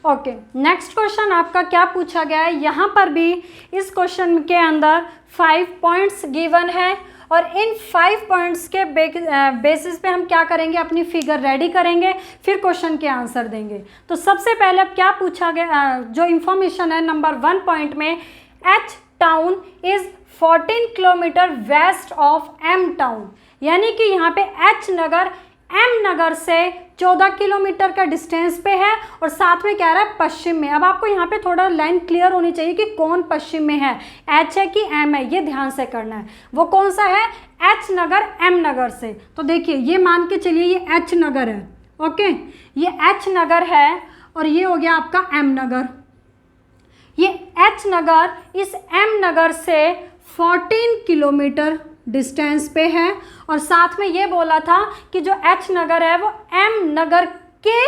ओके, नेक्स्ट क्वेश्चन आपका क्या पूछा गया है, यहाँ पर भी इस क्वेश्चन के अंदर 5 पॉइंट्स गिवन है, और इन 5 पॉइंट्स के बेसिस पे हम क्या करेंगे, अपनी फिगर रेडी करेंगे, फिर क्वेश्चन के आंसर देंगे। तो सबसे पहले अब क्या पूछा गया, जो इंफॉर्मेशन है नंबर 1 पॉइंट में, H town is 14 kilometer west of M town, यानी कि यहाँ पे एच नगर एम नगर से 14 किलोमीटर का डिस्टेंस पे है, और साथ में कह रहा है पश्चिम में। अब आपको यहाँ पे थोड़ा लाइन क्लियर होनी चाहिए कि कौन पश्चिम में है, एच है कि एम है, ये ध्यान से करना है। वो कौन सा है, एच नगर एम नगर से। तो देखिए ये मान के चलिए ये एच नगर है, ओके, ये एच नगर है, और ये हो गया आपका एम नगर। ये एच नगर इस एम नगर से 14 किलोमीटर डिस्टेंस पे है, और साथ में ये बोला था कि जो एच नगर है वो एम नगर के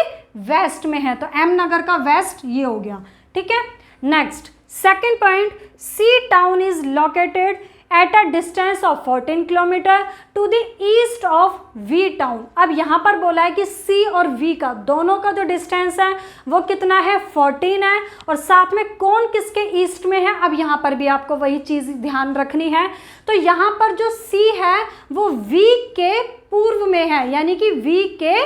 वेस्ट में है, तो एम नगर का वेस्ट ये हो गया, ठीक है। Next second point, C town is located at a distance of 14 kilometer to the east of V town. अब यहाँ पर बोला है कि सी और वी का दोनों का जो डिस्टेंस है वो कितना है, 14 है, और साथ में कौन किसके ईस्ट में है, अब यहाँ पर भी आपको वही चीज़ ध्यान रखनी है। तो यहाँ पर जो सी है वो वी के पूर्व में है, यानी कि वी के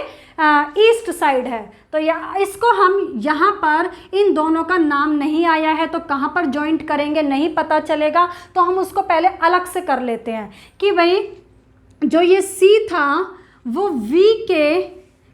ईस्ट साइड है, तो इसको हम यहाँ पर इन दोनों का नाम नहीं आया है तो कहाँ पर जॉइंट करेंगे नहीं पता चलेगा, तो हम उसको पहले अलग से कर लेते हैं कि भाई जो ये सी था वो वी के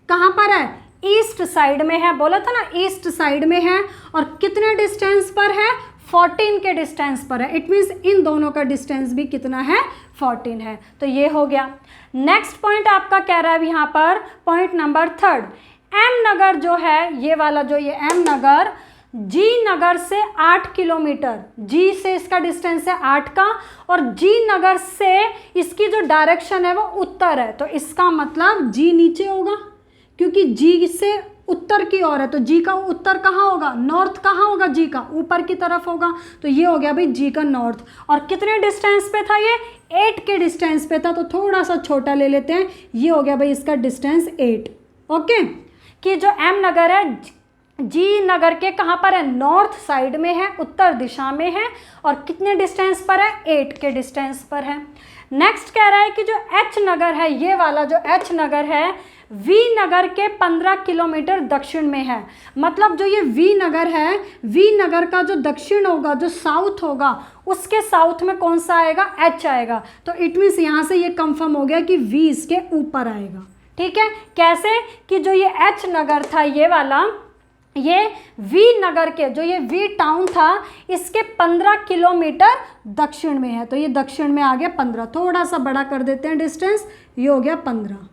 कहाँ पर है, ईस्ट साइड में है, बोला था ना ईस्ट साइड में है, और कितने डिस्टेंस पर है, 14 के डिस्टेंस पर है। इट मीन्स इन दोनों का डिस्टेंस भी कितना है, 14 है, तो ये हो गया। नेक्स्ट पॉइंट आपका कह रहा है यहाँ पर पॉइंट नंबर 3, एम नगर जो है ये वाला, जो ये एम नगर जी नगर से 8 किलोमीटर, जी से इसका डिस्टेंस है 8 का, और जी नगर से इसकी जो डायरेक्शन है वो उत्तर है, तो इसका मतलब जी नीचे होगा क्योंकि जी से उत्तर की ओर है, तो जी का उत्तर कहाँ होगा, नॉर्थ कहाँ होगा, जी का ऊपर की तरफ होगा। तो ये हो गया भाई जी का नॉर्थ। और कितने डिस्टेंस पे था ये, 8 के डिस्टेंस पे था, तो थोड़ा सा छोटा ले लेते हैं, ये हो गया भाई इसका डिस्टेंस 8। ओके, कि जो एम नगर है जी नगर के कहाँ पर है, नॉर्थ साइड में है, उत्तर दिशा में है, और कितने डिस्टेंस पर है, 8 के डिस्टेंस पर है। नेक्स्ट कह रहा है कि जो एच नगर है, ये वाला जो एच नगर है वी नगर के 15 किलोमीटर दक्षिण में है। मतलब जो ये वी नगर है, वी नगर का जो दक्षिण होगा, जो साउथ होगा, उसके साउथ में कौन सा आएगा, एच आएगा। तो इट मीन्स यहाँ से ये कंफर्म हो गया कि वी इसके ऊपर आएगा। ठीक है, कैसे कि जो ये एच नगर था ये वाला, ये वी नगर के जो ये वी टाउन था इसके 15 किलोमीटर दक्षिण में है, तो ये दक्षिण में आ गया 15। थोड़ा सा बड़ा कर देते हैं डिस्टेंस, ये हो गया 15।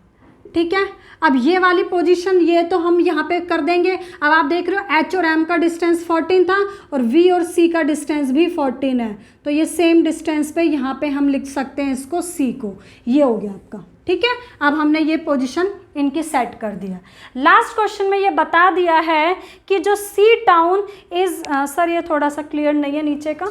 ठीक है, अब ये वाली पोजीशन ये तो हम यहाँ पे कर देंगे। अब आप देख रहे हो एच और एम का डिस्टेंस 14 था और वी और सी का डिस्टेंस भी 14 है, तो ये सेम डिस्टेंस पे यहाँ पे हम लिख सकते हैं इसको सी को। ये हो गया आपका। ठीक है, अब हमने ये पोजीशन इनकी सेट कर दिया। लास्ट क्वेश्चन में ये बता दिया है कि जो सी टाउन इज सर ये थोड़ा सा क्लियर नहीं है नीचे का,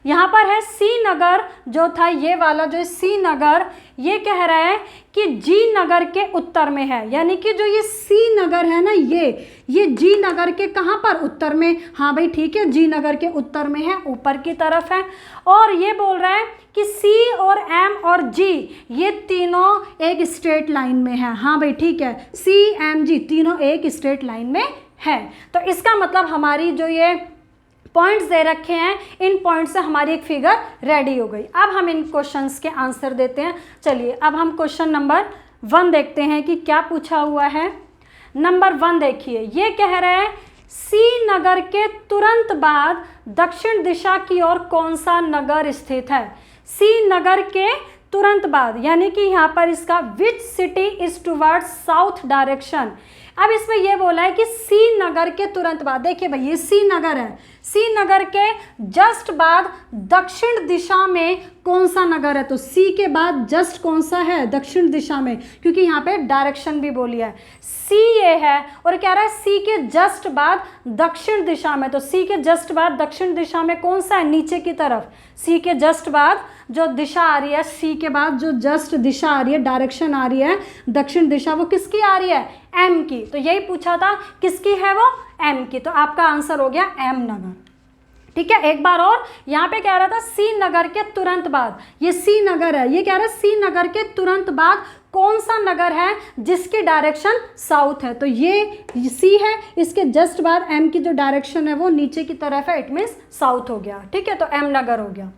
यहाँ पर है सी नगर जो था ये वाला, जो सी नगर ये कह रहा है कि जी नगर के उत्तर में है, यानी कि जो ये सी नगर है ना ये जी नगर के कहाँ पर, उत्तर में। हाँ भाई ठीक है, जी नगर के उत्तर में है, ऊपर की तरफ है। और ये बोल रहा है कि सी और एम और जी ये तीनों एक स्ट्रेट लाइन में है। हाँ भाई ठीक है, सी एम जी तीनों एक स्ट्रेट लाइन में है। तो इसका मतलब हमारी जो ये पॉइंट्स दे रखे हैं, इन पॉइंट से हमारी एक फिगर रेडी हो गई। अब हम इन क्वेश्चंस के आंसर देते हैं। चलिए अब हम क्वेश्चन नंबर 1 देखते हैं कि क्या पूछा हुआ है। नंबर 1 देखिए, ये कह रहा है सी नगर के तुरंत बाद दक्षिण दिशा की ओर कौन सा नगर स्थित है। सी नगर के तुरंत बाद, यानी कि यहाँ पर इसका which city is towards south direction. अब इसमें यह बोला है कि सी नगर के तुरंत बाद, देखिए भाई ये सी नगर है, सी नगर के जस्ट बाद दक्षिण दिशा में कौन सा नगर है। तो सी के बाद जस्ट कौन सा है, दक्षिण दिशा में, क्योंकि यहाँ पे डायरेक्शन भी बोली है। सी ये है और कह रहा है सी के जस्ट बाद दक्षिण दिशा में, तो सी के जस्ट बाद दक्षिण दिशा में कौन सा है, नीचे की तरफ। सी के जस्ट बाद जो दिशा आ रही है, सी के बाद जो जस्ट दिशा आ रही है, डायरेक्शन आ रही है दक्षिण दिशा, वो किसकी आ रही है, एम की। तो यही पूछा था किसकी है वो, एम की। तो आपका आंसर हो गया एम नगर। ठीक है, एक बार और, यहाँ पे कह रहा था सी नगर के तुरंत बाद, ये सी नगर है, ये कह रहा है सी नगर के तुरंत बाद कौन सा नगर है जिसकी डायरेक्शन साउथ है। तो ये सी है, इसके जस्ट बाद एम की जो डायरेक्शन है वो नीचे की तरफ है, इट मीन्स साउथ हो गया। ठीक है, तो एम नगर हो गया।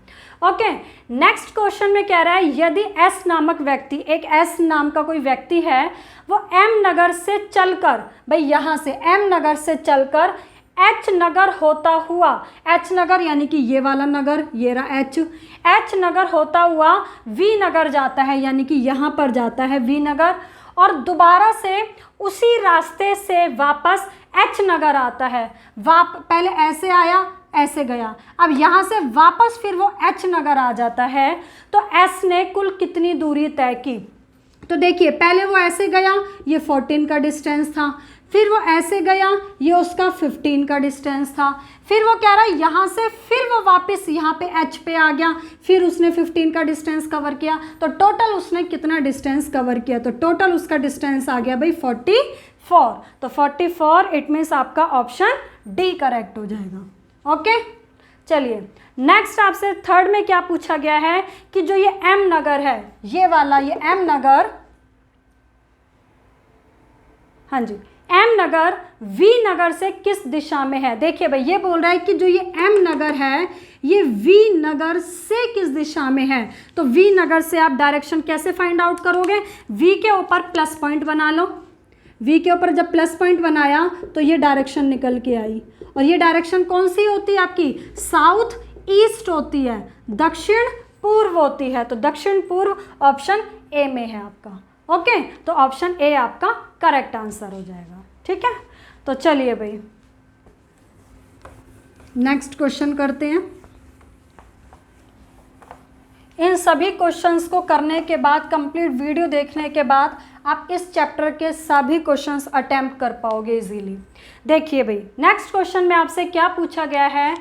ओके, नेक्स्ट क्वेश्चन में कह रहा है यदि एस नामक व्यक्ति, एक एस नाम का कोई व्यक्ति है, वो एम नगर से चलकर, भाई यहाँ से एम नगर से चलकर एच नगर होता हुआ, एच नगर यानी कि ये वाला नगर, ये रहा एच, एच नगर होता हुआ वी नगर जाता है, यानी कि यहाँ पर जाता है वी नगर, और दोबारा से उसी रास्ते से वापस एच नगर आता है। पहले ऐसे आया, ऐसे गया, अब यहाँ से वापस फिर वो एच नगर आ जाता है। तो एस ने कुल कितनी दूरी तय की। तो देखिए पहले वो ऐसे गया, ये 14 का डिस्टेंस था, फिर वो ऐसे गया, ये उसका 15 का डिस्टेंस था, फिर वो कह रहा है यहाँ से फिर वो वापस यहाँ पे एच पे आ गया, फिर उसने 15 का डिस्टेंस कवर किया। तो टोटल उसने कितना डिस्टेंस कवर किया, तो टोटल उसका डिस्टेंस आ गया भाई 44। तो 44 इट मीन्स आपका ऑप्शन डी करेक्ट हो जाएगा। ओके, चलिए नेक्स्ट आपसे थर्ड में क्या पूछा गया है कि जो ये एम नगर है, ये वाला, ये एम नगर, हाँ जी, एम नगर वी नगर से किस दिशा में है। देखिए भाई ये बोल रहा है कि जो ये एम नगर है ये वी नगर से किस दिशा में है। तो वी नगर से आप डायरेक्शन कैसे फाइंड आउट करोगे, वी के ऊपर प्लस पॉइंट बना लो, वी के ऊपर जब प्लस पॉइंट बनाया तो ये डायरेक्शन निकल के आई, और ये डायरेक्शन कौन सी होती है आपकी, साउथ ईस्ट होती है, दक्षिण पूर्व होती है। तो दक्षिण पूर्व ऑप्शन ए में है आपका। ओके, तो ऑप्शन ए आपका करेक्ट आंसर हो जाएगा। ठीक है, तो चलिए भाई नेक्स्ट क्वेश्चन करते हैं। इन सभी क्वेश्चंस को करने के बाद, कंप्लीट वीडियो देखने के बाद आप इस चैप्टर के सभी क्वेश्चंस अटेम्प्ट कर पाओगे इजीली। देखिए भाई, नेक्स्ट क्वेश्चन में आपसे क्या पूछा गया है।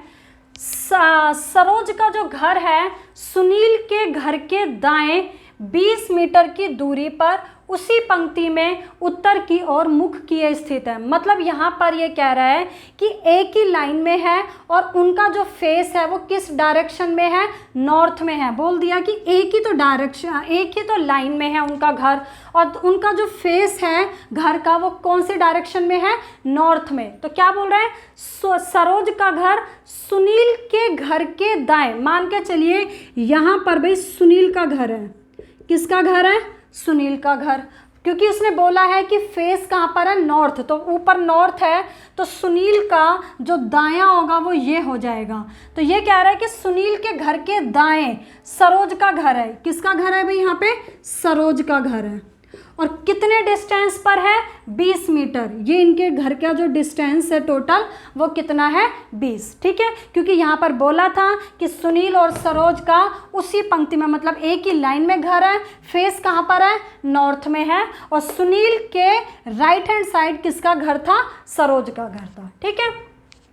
सरोज का जो घर है सुनील के घर के दाएं 20 मीटर की दूरी पर उसी पंक्ति में उत्तर की ओर मुख किए स्थित है। मतलब यहाँ पर ये कह रहा है कि एक ही लाइन में है और उनका जो फेस है वो किस डायरेक्शन में है, नॉर्थ में है। बोल दिया कि एक ही तो डायरेक्शन, एक ही तो लाइन में है उनका घर, और उनका जो फेस है घर का वो कौन से डायरेक्शन में है, नॉर्थ में। तो क्या बोल रहे हैं, सरोज का घर सुनील के घर के दाएं, मान के चलिए यहाँ पर भाई सुनील का घर है। किसका घर है, सुनील का घर, क्योंकि उसने बोला है कि फेस कहाँ पर है, नॉर्थ, तो ऊपर नॉर्थ है, तो सुनील का जो दायां होगा वो ये हो जाएगा। तो ये कह रहा है कि सुनील के घर के दाएं सरोज का घर है। किसका घर है भाई, यहाँ पे सरोज का घर है, और कितने डिस्टेंस पर है, 20 मीटर। ये इनके घर का जो डिस्टेंस है टोटल वो कितना है, 20। ठीक है, क्योंकि यहाँ पर बोला था कि सुनील और सरोज का उसी पंक्ति में, मतलब एक ही लाइन में घर है, फेस कहाँ पर है, नॉर्थ में है, और सुनील के राइट हैंड साइड किसका घर था, सरोज का घर था। ठीक है,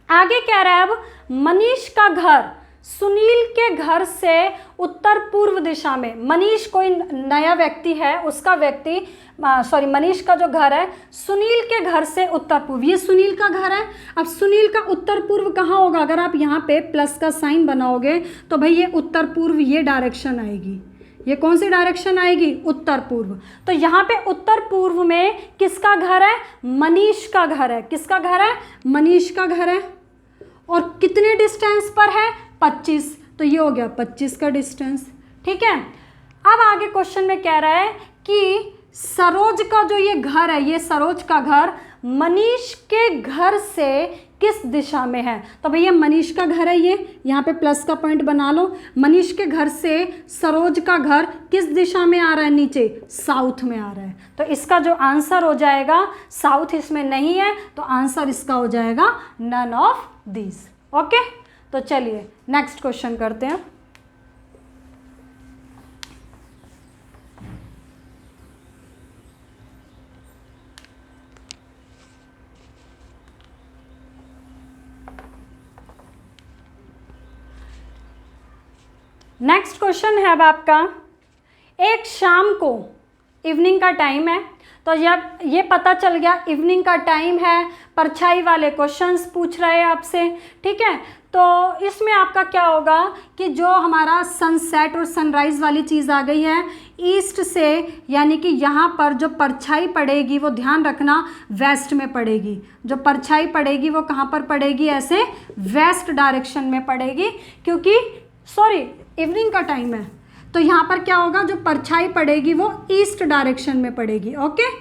आगे कह रहा है अब मनीष का घर सुनील के घर से उत्तर पूर्व दिशा में। मनीष कोई नया व्यक्ति है, उसका मनीष का जो घर है सुनील के घर से उत्तर पूर्व, ये सुनील का घर है। अब सुनील का उत्तर पूर्व कहाँ होगा, अगर आप यहाँ पे प्लस का साइन बनाओगे तो भाई ये उत्तर पूर्व, ये डायरेक्शन आएगी। ये कौन सी डायरेक्शन आएगी, उत्तर पूर्व। तो यहाँ पे उत्तर पूर्व में किसका घर है, मनीष का घर है। किसका घर है, मनीष का घर है, और कितने डिस्टेंस पर है, 25। तो ये हो गया 25 का डिस्टेंस। ठीक है, अब आगे क्वेश्चन में कह रहा है कि सरोज का जो ये घर है, ये सरोज का घर मनीष के घर से किस दिशा में है। तो भैया मनीष का घर है, ये यहाँ पे प्लस का पॉइंट बना लो। मनीष के घर से सरोज का घर किस दिशा में आ रहा है, नीचे, साउथ में आ रहा है। तो इसका जो आंसर हो जाएगा, साउथ इसमें नहीं है, तो आंसर इसका हो जाएगा नन ऑफ दिस। ओके, तो चलिए नेक्स्ट क्वेश्चन करते हैं। नेक्स्ट क्वेश्चन है अब आपका, एक शाम को, इवनिंग का टाइम है, तो जब ये पता चल गया इवनिंग का टाइम है, परछाई वाले क्वेश्चंस पूछ रहे हैं आपसे। ठीक है, तो इसमें आपका क्या होगा कि जो हमारा सनसेट और सनराइज़ वाली चीज़ आ गई है ईस्ट से, यानी कि यहाँ पर जो परछाई पड़ेगी वो ध्यान रखना वेस्ट में पड़ेगी। जो परछाई पड़ेगी वो कहाँ पर पड़ेगी, ऐसे वेस्ट डायरेक्शन में पड़ेगी, क्योंकि इवनिंग का टाइम है, तो यहाँ पर क्या होगा, जो परछाई पड़ेगी वो ईस्ट डायरेक्शन में पड़ेगी। ओके,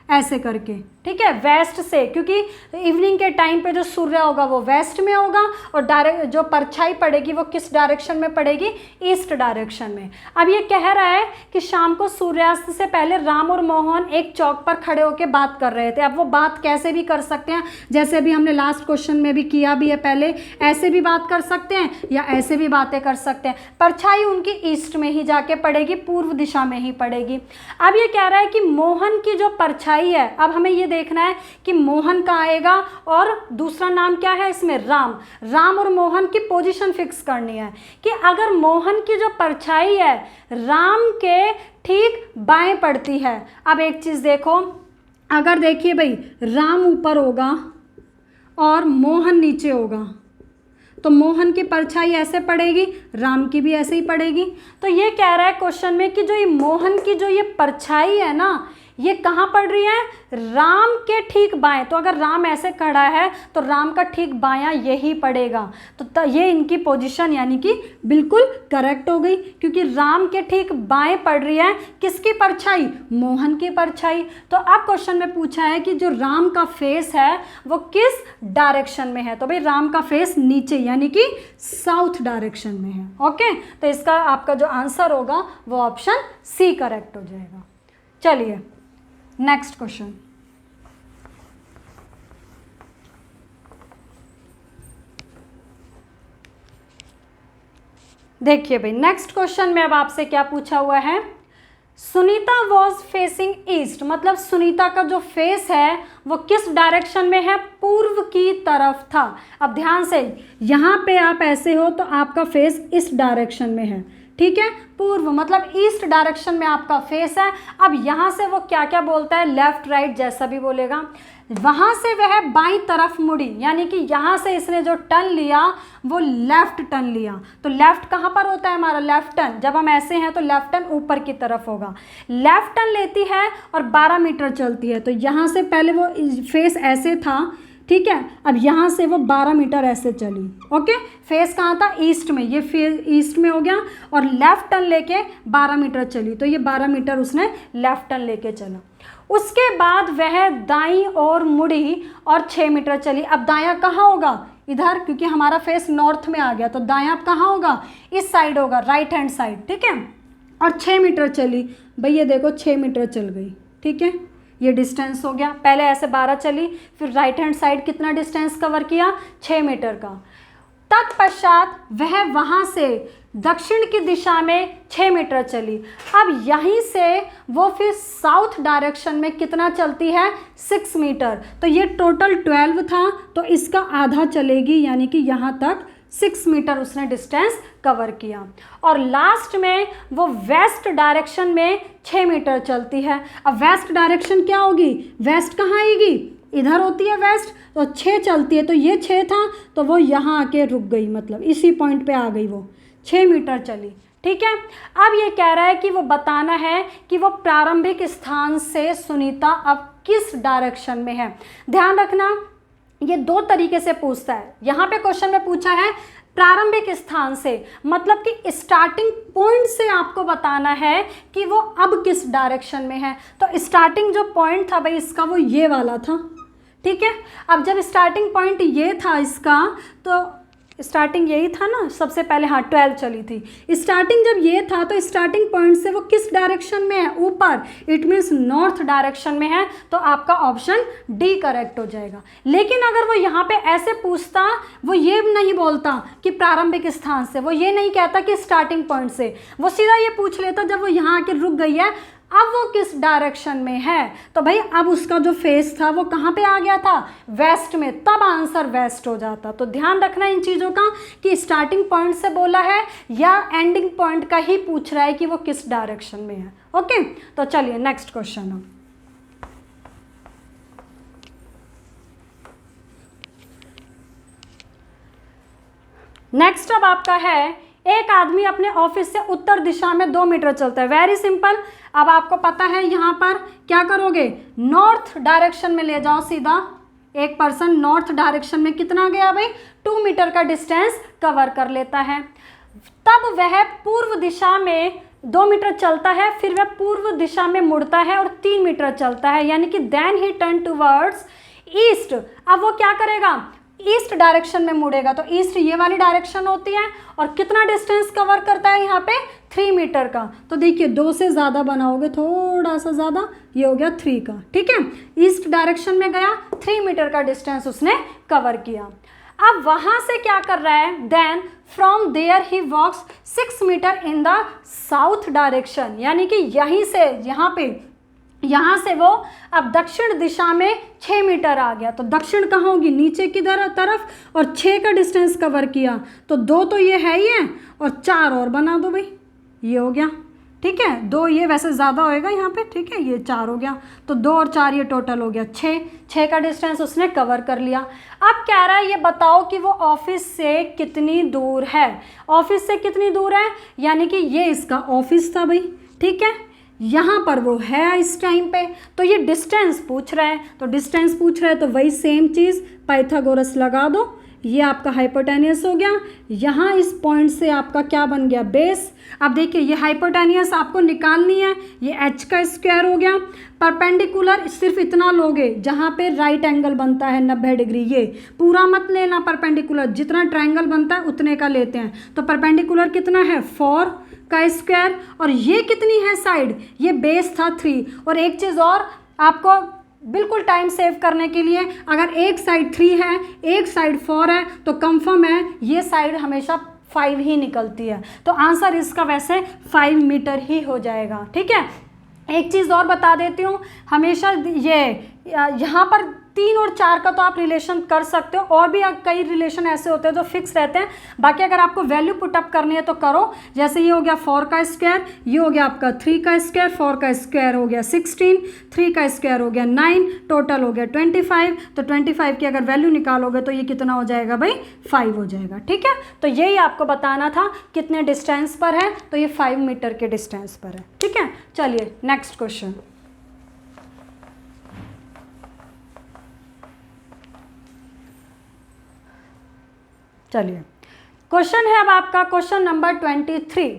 ऐसे करके। ठीक है, वेस्ट से, क्योंकि इवनिंग के टाइम पे जो सूर्य होगा वो वेस्ट में होगा, और जो परछाई पड़ेगी वो किस डायरेक्शन में पड़ेगी, ईस्ट डायरेक्शन में। अब ये कह रहा है कि शाम को सूर्यास्त से पहले राम और मोहन एक चौक पर खड़े होकर बात कर रहे थे। अब वो बात कैसे भी कर सकते हैं, जैसे भी हमने लास्ट क्वेश्चन में भी किया भी है, पहले ऐसे भी बात कर सकते हैं या ऐसे भी बातें कर सकते हैं। परछाई उनकी ईस्ट में ही जाके पड़ेगी, पूर्व दिशा में ही पड़ेगी। अब ये कह रहा है कि मोहन की जो परछाई है, अब हमें ये देखना है कि मोहन का आएगा और दूसरा नाम क्या है इसमें, राम और मोहन की पोजीशन फिक्स करनी है कि अगर मोहन की जो परछाई है राम के ठीक बाएं पड़ती है। अब एक चीज देखो, अगर देखिए भाई राम ऊपर होगा और मोहन नीचे होगा, तो मोहन की परछाई ऐसे पड़ेगी, राम की भी ऐसे ही पड़ेगी। तो ये कह रहा है क्वेश्चन में कि जो ये मोहन की जो ये परछाई है ना, ये कहाँ पड़ रही है, राम के ठीक बाएं। तो अगर राम ऐसे खड़ा है तो राम का ठीक बायां यही पड़ेगा। तो ये इनकी पोजीशन यानी कि बिल्कुल करेक्ट हो गई, क्योंकि राम के ठीक बाएं पड़ रही है किसकी परछाई, मोहन की परछाई। तो अब क्वेश्चन में पूछा है कि जो राम का फेस है वो किस डायरेक्शन में है, तो भाई राम का फेस नीचे यानी कि साउथ डायरेक्शन में है। ओके, तो इसका आपका जो आंसर होगा वो ऑप्शन सी करेक्ट हो जाएगा। चलिए नेक्स्ट क्वेश्चन, देखिए भाई, नेक्स्ट क्वेश्चन में अब आपसे क्या पूछा हुआ है, सुनीता वॉज फेसिंग ईस्ट, मतलब सुनीता का जो फेस है वो किस डायरेक्शन में है, पूर्व की तरफ था। अब ध्यान से, यहाँ पे आप ऐसे हो तो आपका फेस इस डायरेक्शन में है, ठीक है, पूर्व मतलब ईस्ट डायरेक्शन में आपका फेस है। अब यहाँ से वो क्या क्या बोलता है, लेफ्ट राइट जैसा भी बोलेगा, वहाँ से वह बाईं तरफ मुड़ी, यानी कि यहाँ से इसने जो टर्न लिया वो लेफ्ट टर्न लिया। तो लेफ्ट कहाँ पर होता है हमारा, लेफ्ट टर्न, जब हम ऐसे हैं तो लेफ्ट टर्न ऊपर की तरफ होगा। लेफ्ट टर्न लेती है और 12 मीटर चलती है। तो यहाँ से पहले वो फेस ऐसे था, ठीक है, अब यहाँ से वो 12 मीटर ऐसे चली, ओके, फेस कहाँ था, ईस्ट में, ये फेस ईस्ट में हो गया, और लेफ्ट टर्न लेके 12 मीटर चली, तो ये 12 मीटर उसने लेफ्ट टर्न लेके चला। उसके बाद वह दाईं ओर मुड़ी और 6 मीटर चली। अब दायां कहाँ होगा, इधर, क्योंकि हमारा फेस नॉर्थ में आ गया, तो दायां अब कहाँ होगा, इस साइड होगा, राइट हैंड साइड, ठीक है, और 6 मीटर चली। भाई ये देखो 6 मीटर चल गई, ठीक है, ये डिस्टेंस हो गया। पहले ऐसे 12 चली, फिर राइट हैंड साइड कितना डिस्टेंस कवर किया, 6 मीटर का। तत्पश्चात वह वहाँ से दक्षिण की दिशा में 6 मीटर चली। अब यहीं से वो फिर साउथ डायरेक्शन में कितना चलती है, 6 मीटर। तो ये टोटल 12 था, तो इसका आधा चलेगी, यानी कि यहाँ तक 6 मीटर उसने डिस्टेंस कवर किया। और लास्ट में वो वेस्ट डायरेक्शन में 6 मीटर चलती है। अब वेस्ट डायरेक्शन क्या होगी, वेस्ट कहाँ आएगी, इधर होती है वेस्ट, तो 6 चलती है, तो ये 6 था, तो वो यहाँ आके रुक गई, मतलब इसी पॉइंट पे आ गई, वो 6 मीटर चली, ठीक है। अब ये कह रहा है कि वो बताना है कि वो प्रारंभिक स्थान से सुनीता अब किस डायरेक्शन में है। ध्यान रखना, ये 2 तरीके से पूछता है। यहाँ पे क्वेश्चन में पूछा है प्रारंभिक स्थान से, मतलब कि स्टार्टिंग पॉइंट से आपको बताना है कि वो अब किस डायरेक्शन में है। तो स्टार्टिंग जो पॉइंट था भाई इसका, वो ये वाला था, ठीक है। अब जब स्टार्टिंग पॉइंट ये था इसका, तो स्टार्टिंग यही था ना सबसे पहले, हाँ 12 चली थी। स्टार्टिंग जब ये था तो स्टार्टिंग पॉइंट से वो किस डायरेक्शन में है, ऊपर, इट मीन्स नॉर्थ डायरेक्शन में है, तो आपका ऑप्शन डी करेक्ट हो जाएगा। लेकिन अगर वो यहाँ पे ऐसे पूछता, वो ये नहीं बोलता कि प्रारंभिक स्थान से, वो ये नहीं कहता कि स्टार्टिंग पॉइंट से, वो सीधा ये पूछ लेता जब वो यहाँ आके रुक गई है अब वो किस डायरेक्शन में है। तो भाई अब उसका जो फेस था वो कहाँ पे आ गया था, वेस्ट में, तब आंसर वेस्ट हो जाता। तो ध्यान रखना इन चीज़ों का कि स्टार्टिंग पॉइंट से बोला है या एंडिंग पॉइंट का ही पूछ रहा है कि वो किस डायरेक्शन में है। ओके, तो चलिए नेक्स्ट क्वेश्चन हम नेक्स्ट अब आपका है, एक आदमी अपने ऑफिस से उत्तर दिशा में 2 मीटर चलता है। वेरी सिंपल, अब आपको पता है यहाँ पर क्या करोगे, नॉर्थ डायरेक्शन में ले जाओ सीधा। एक पर्सन नॉर्थ डायरेक्शन में कितना गया भाई, 2 मीटर का डिस्टेंस कवर कर लेता है। तब वह पूर्व दिशा में 2 मीटर चलता है, फिर वह पूर्व दिशा में मुड़ता है और 3 मीटर चलता है, यानी कि then he turn towards east. अब वो क्या करेगा, ईस्ट डायरेक्शन में मुड़ेगा। तो ईस्ट ये वाली डायरेक्शन होती है, और कितना डिस्टेंस कवर करता है यहाँ पे, 3 मीटर का। तो देखिए 2 से ज़्यादा बनाओगे, थोड़ा सा ज़्यादा, ये हो गया 3 का, ठीक है। ईस्ट डायरेक्शन में गया, 3 मीटर का डिस्टेंस उसने कवर किया। अब वहाँ से क्या कर रहा है, then from there he walks 6 meter in the south direction, यानी कि यहीं से यहाँ से वो अब दक्षिण दिशा में 6 मीटर आ गया। तो दक्षिण कहाँ होगी, नीचे की तरफ, और 6 का डिस्टेंस कवर किया। तो 2 तो ये है ही है, और 4 और बना दो भाई, ये हो गया, ठीक है। 2 ये वैसे ज़्यादा होएगा यहाँ पे, ठीक है, ये 4 हो गया। तो 2 और 4 ये टोटल हो गया 6 का डिस्टेंस उसने कवर कर लिया। अब कह रहा है ये बताओ कि वो ऑफिस से कितनी दूर है। ऑफिस से कितनी दूर है, यानी कि ये इसका ऑफिस था भाई, ठीक है, यहाँ पर वो है इस टाइम पे। तो ये डिस्टेंस पूछ रहा है, तो डिस्टेंस पूछ रहा है तो वही सेम चीज़ पाइथागोरस लगा दो। ये आपका हाइपोटेनियस हो गया, यहाँ इस पॉइंट से आपका क्या बन गया, बेस। अब देखिए ये हाइपोटेनियस आपको निकालनी है, ये h का स्क्वायर हो गया। परपेंडिकुलर सिर्फ इतना लोगे जहाँ पे राइट एंगल बनता है 90 डिग्री, ये पूरा मत लेना। परपेंडिकुलर जितना ट्रायंगल बनता है उतने का लेते हैं। तो परपेंडिकुलर कितना है, 4 का स्क्वायर, और ये कितनी है साइड, ये बेस था 3। और एक चीज़ और आपको बिल्कुल टाइम सेव करने के लिए, अगर एक साइड 3 है एक साइड 4 है तो कंफर्म है ये साइड हमेशा 5 ही निकलती है। तो आंसर इसका वैसे 5 मीटर ही हो जाएगा। ठीक है, एक चीज़ और बता देती हूँ, हमेशा ये यहाँ पर 3 और 4 का तो आप रिलेशन कर सकते हो, और भी कई रिलेशन ऐसे होते हैं जो फिक्स रहते हैं। बाकी अगर आपको वैल्यू पुटअप करनी है तो करो। जैसे ये हो गया 4 का स्क्वायर, ये हो गया आपका 3 का स्क्वायर, 4 का स्क्वायर हो गया 16, 3 का स्क्वायर हो गया 9, टोटल हो गया 25। तो 25 की अगर वैल्यू निकालोगे तो ये कितना हो जाएगा भाई, 5 हो जाएगा। ठीक है, तो यही आपको बताना था कितने डिस्टेंस पर है, तो ये 5 मीटर के डिस्टेंस पर है। ठीक है, चलिए नेक्स्ट क्वेश्चन। चलिए क्वेश्चन है अब आपका क्वेश्चन नंबर 23।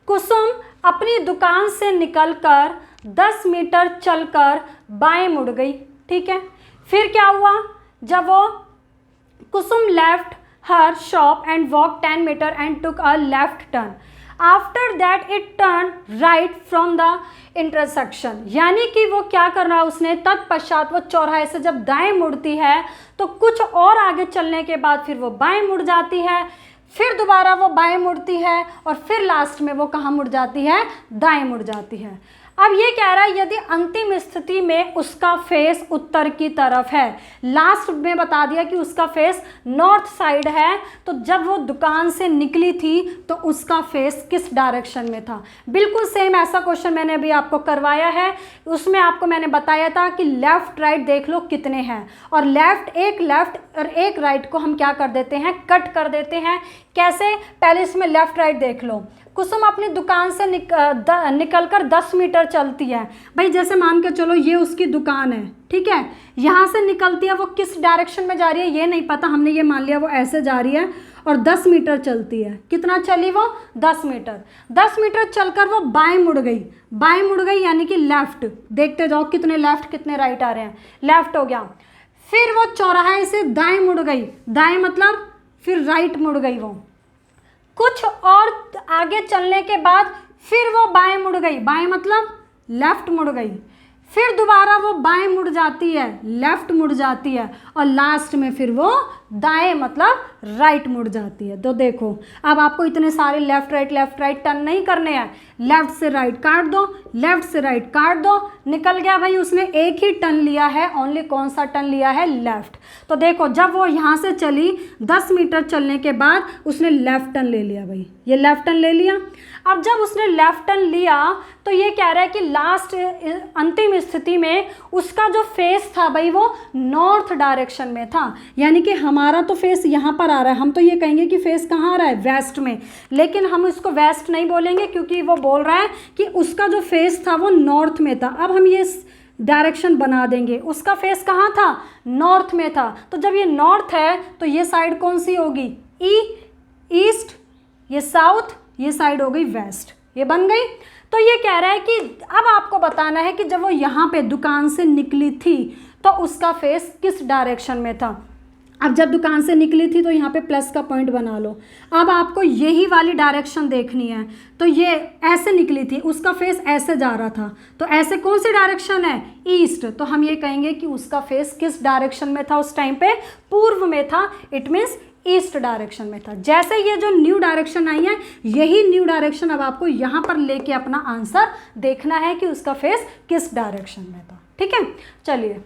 कुसुम अपनी दुकान से निकलकर 10 मीटर चलकर बाएं मुड़ गई। ठीक है, फिर क्या हुआ, जब वो Kusum left her shop and walk 10 metre and took a left turn, after that it turn right from the intersection. यानी कि वो क्या कर रहा है, उसने तत्पश्चात वो चौराहे से जब दाएं मुड़ती है तो कुछ और आगे चलने के बाद फिर वो बाएं मुड़ जाती है, फिर दोबारा वो बाएं मुड़ती है, और फिर लास्ट में वो कहाँ मुड़ जाती है, दाएं मुड़ जाती है। अब ये कह रहा है यदि अंतिम स्थिति में उसका फेस उत्तर की तरफ है, लास्ट में बता दिया कि उसका फेस नॉर्थ साइड है, तो जब वो दुकान से निकली थी तो उसका फेस किस डायरेक्शन में था। बिल्कुल सेम ऐसा क्वेश्चन मैंने अभी आपको करवाया है, उसमें आपको मैंने बताया था कि लेफ़्ट राइट देख लो कितने हैं, और लेफ़्ट और एक राइट को हम क्या कर देते हैं, कट कर देते हैं। कैसे, पहले इसमें लेफ़्ट राइट देख लो। कुसुम अपनी दुकान से निकलकर 10 मीटर चलती है। भाई जैसे मान के चलो ये उसकी दुकान है, ठीक है, यहाँ से निकलती है, वो किस डायरेक्शन में जा रही है ये नहीं पता, हमने ये मान लिया वो ऐसे जा रही है, और 10 मीटर चलती है। कितना चली वो, 10 मीटर। 10 मीटर चलकर वो बाएं मुड़ गई, बाएं मुड़ गई यानी कि लेफ्ट। देखते जाओ कितने लेफ्ट कितने राइट आ रहे हैं, लेफ्ट हो गया। फिर वो चौराहे से दाएं मुड़ गई, दाएं मतलब फिर राइट मुड़ गई वो। कुछ और आगे चलने के बाद फिर वो बाएं मुड़ गई, बाएं मतलब लेफ्ट मुड़ गई, फिर दोबारा वो बाएं मुड़ जाती है, लेफ्ट मुड़ जाती है, और लास्ट में फिर वो दाएं मतलब राइट मुड़ जाती है। तो देखो अब आपको इतने सारे लेफ्ट राइट टर्न नहीं करने हैं, लेफ्ट से राइट काट दो, लेफ्ट से राइट काट दो, निकल गया भाई, उसने एक ही टर्न लिया है, ओनली कौन सा टर्न लिया है, लेफ्ट। तो देखो जब वो यहाँ से चली 10 मीटर चलने के बाद उसने लेफ्ट टर्न ले लिया, भाई ये लेफ्ट टर्न ले लिया। अब जब उसने लेफ्ट टर्न लिया तो ये कह रहा है कि लास्ट अंतिम स्थिति में उसका जो फेस था भाई वो नॉर्थ डायरेक्शन में था, यानी कि हमारा तो फेस यहाँ पर आ रहा है, हम तो ये कहेंगे कि फेस कहाँ आ रहा है, वेस्ट में, लेकिन हम इसको वेस्ट नहीं बोलेंगे क्योंकि वो बोल रहा है कि उसका जो फेस था वो नॉर्थ में था। अब हम ये डायरेक्शन बना देंगे, उसका फेस कहाँ था, नॉर्थ में था। तो जब ये नॉर्थ है तो ये साइड कौन सी होगी, ईस्ट, ये साउथ, ये साइड हो गई वेस्ट, ये बन गई। तो ये कह रहा है कि अब आपको बताना है कि जब वो यहाँ पे दुकान से निकली थी तो उसका फेस किस डायरेक्शन में था। अब जब दुकान से निकली थी तो यहाँ पे प्लस का पॉइंट बना लो। अब आपको यही वाली डायरेक्शन देखनी है, तो ये ऐसे निकली थी, उसका फेस ऐसे जा रहा था, तो ऐसे कौन सी डायरेक्शन है, ईस्ट। तो हम ये कहेंगे कि उसका फेस किस डायरेक्शन में था, उस टाइम पे पूर्व में था, इट मीन्स ईस्ट डायरेक्शन में था। जैसे ये जो न्यू डायरेक्शन आई है, यही न्यू डायरेक्शन अब आपको यहाँ पर लेके अपना आंसर देखना है कि उसका फेस किस डायरेक्शन में था। ठीक है, चलिए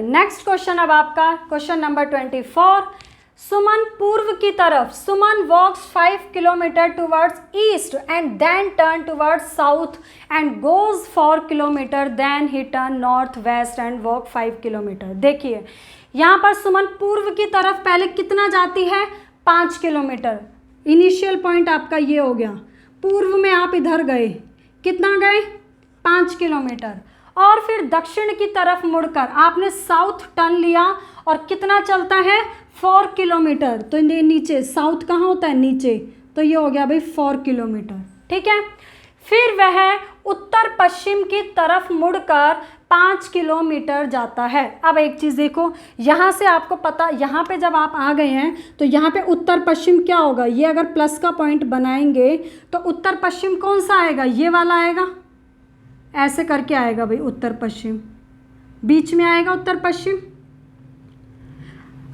नेक्स्ट क्वेश्चन अब आपका क्वेश्चन नंबर 24। सुमन पूर्व की तरफ, Suman walks 5 kilometer towards east and then turn towards south and goes 4 kilometer, then he turn north west and walk 5 kilometer. देखिए यहाँ पर सुमन पूर्व की तरफ पहले कितना जाती है, 5 किलोमीटर। इनिशियल पॉइंट आपका ये हो गया, पूर्व में आप इधर गए, कितना गए, 5 किलोमीटर, और फिर दक्षिण की तरफ मुड़कर आपने साउथ टर्न लिया और कितना चलता है, 4 किलोमीटर। तो नीचे साउथ कहाँ होता है, नीचे, तो ये हो गया भाई 4 किलोमीटर। ठीक है, फिर वह उत्तर पश्चिम की तरफ मुड़कर 5 किलोमीटर जाता है। अब एक चीज़ देखो, यहाँ से आपको पता, यहाँ पे जब आप आ गए हैं तो यहाँ पे उत्तर पश्चिम क्या होगा, ये अगर प्लस का पॉइंट बनाएंगे तो उत्तर पश्चिम कौन सा आएगा, ये वाला आएगा, ऐसे करके आएगा भाई उत्तर पश्चिम, बीच में आएगा उत्तर पश्चिम।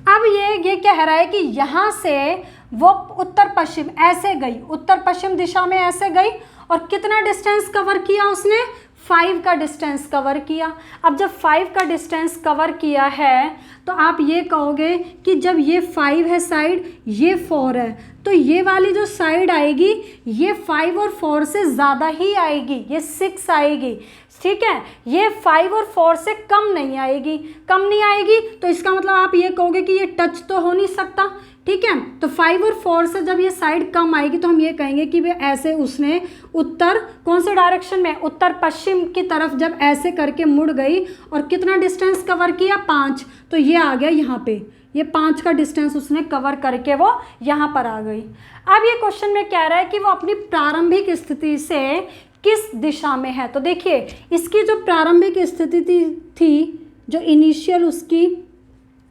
अब ये कह रहा है कि यहाँ से वो उत्तर पश्चिम ऐसे गई, उत्तर पश्चिम दिशा में ऐसे गई और कितना डिस्टेंस कवर किया उसने, 5 का डिस्टेंस कवर किया। अब जब 5 का डिस्टेंस कवर किया है तो आप ये कहोगे कि जब ये 5 है साइड, ये 4 है, तो ये वाली जो साइड आएगी ये 5 और 4 से ज़्यादा ही आएगी, ये 6 आएगी, ठीक है। ये 5 और 4 से कम नहीं आएगी, कम नहीं आएगी तो इसका मतलब आप ये कहोगे कि ये टच तो हो नहीं सकता, ठीक है। तो 5 और 4 से जब ये साइड कम आएगी तो हम ये कहेंगे कि वे ऐसे उसने उत्तर कौन से डायरेक्शन में, उत्तर पश्चिम की तरफ जब ऐसे करके मुड़ गई और कितना डिस्टेंस कवर किया, 5, तो ये आ गया यहाँ पे, ये 5 का डिस्टेंस उसने कवर करके वो यहाँ पर आ गई। अब ये क्वेश्चन में कह रहा है कि वो अपनी प्रारंभिक स्थिति से किस दिशा में है। तो देखिए इसकी जो प्रारंभिक स्थिति थी, जो इनिशियल उसकी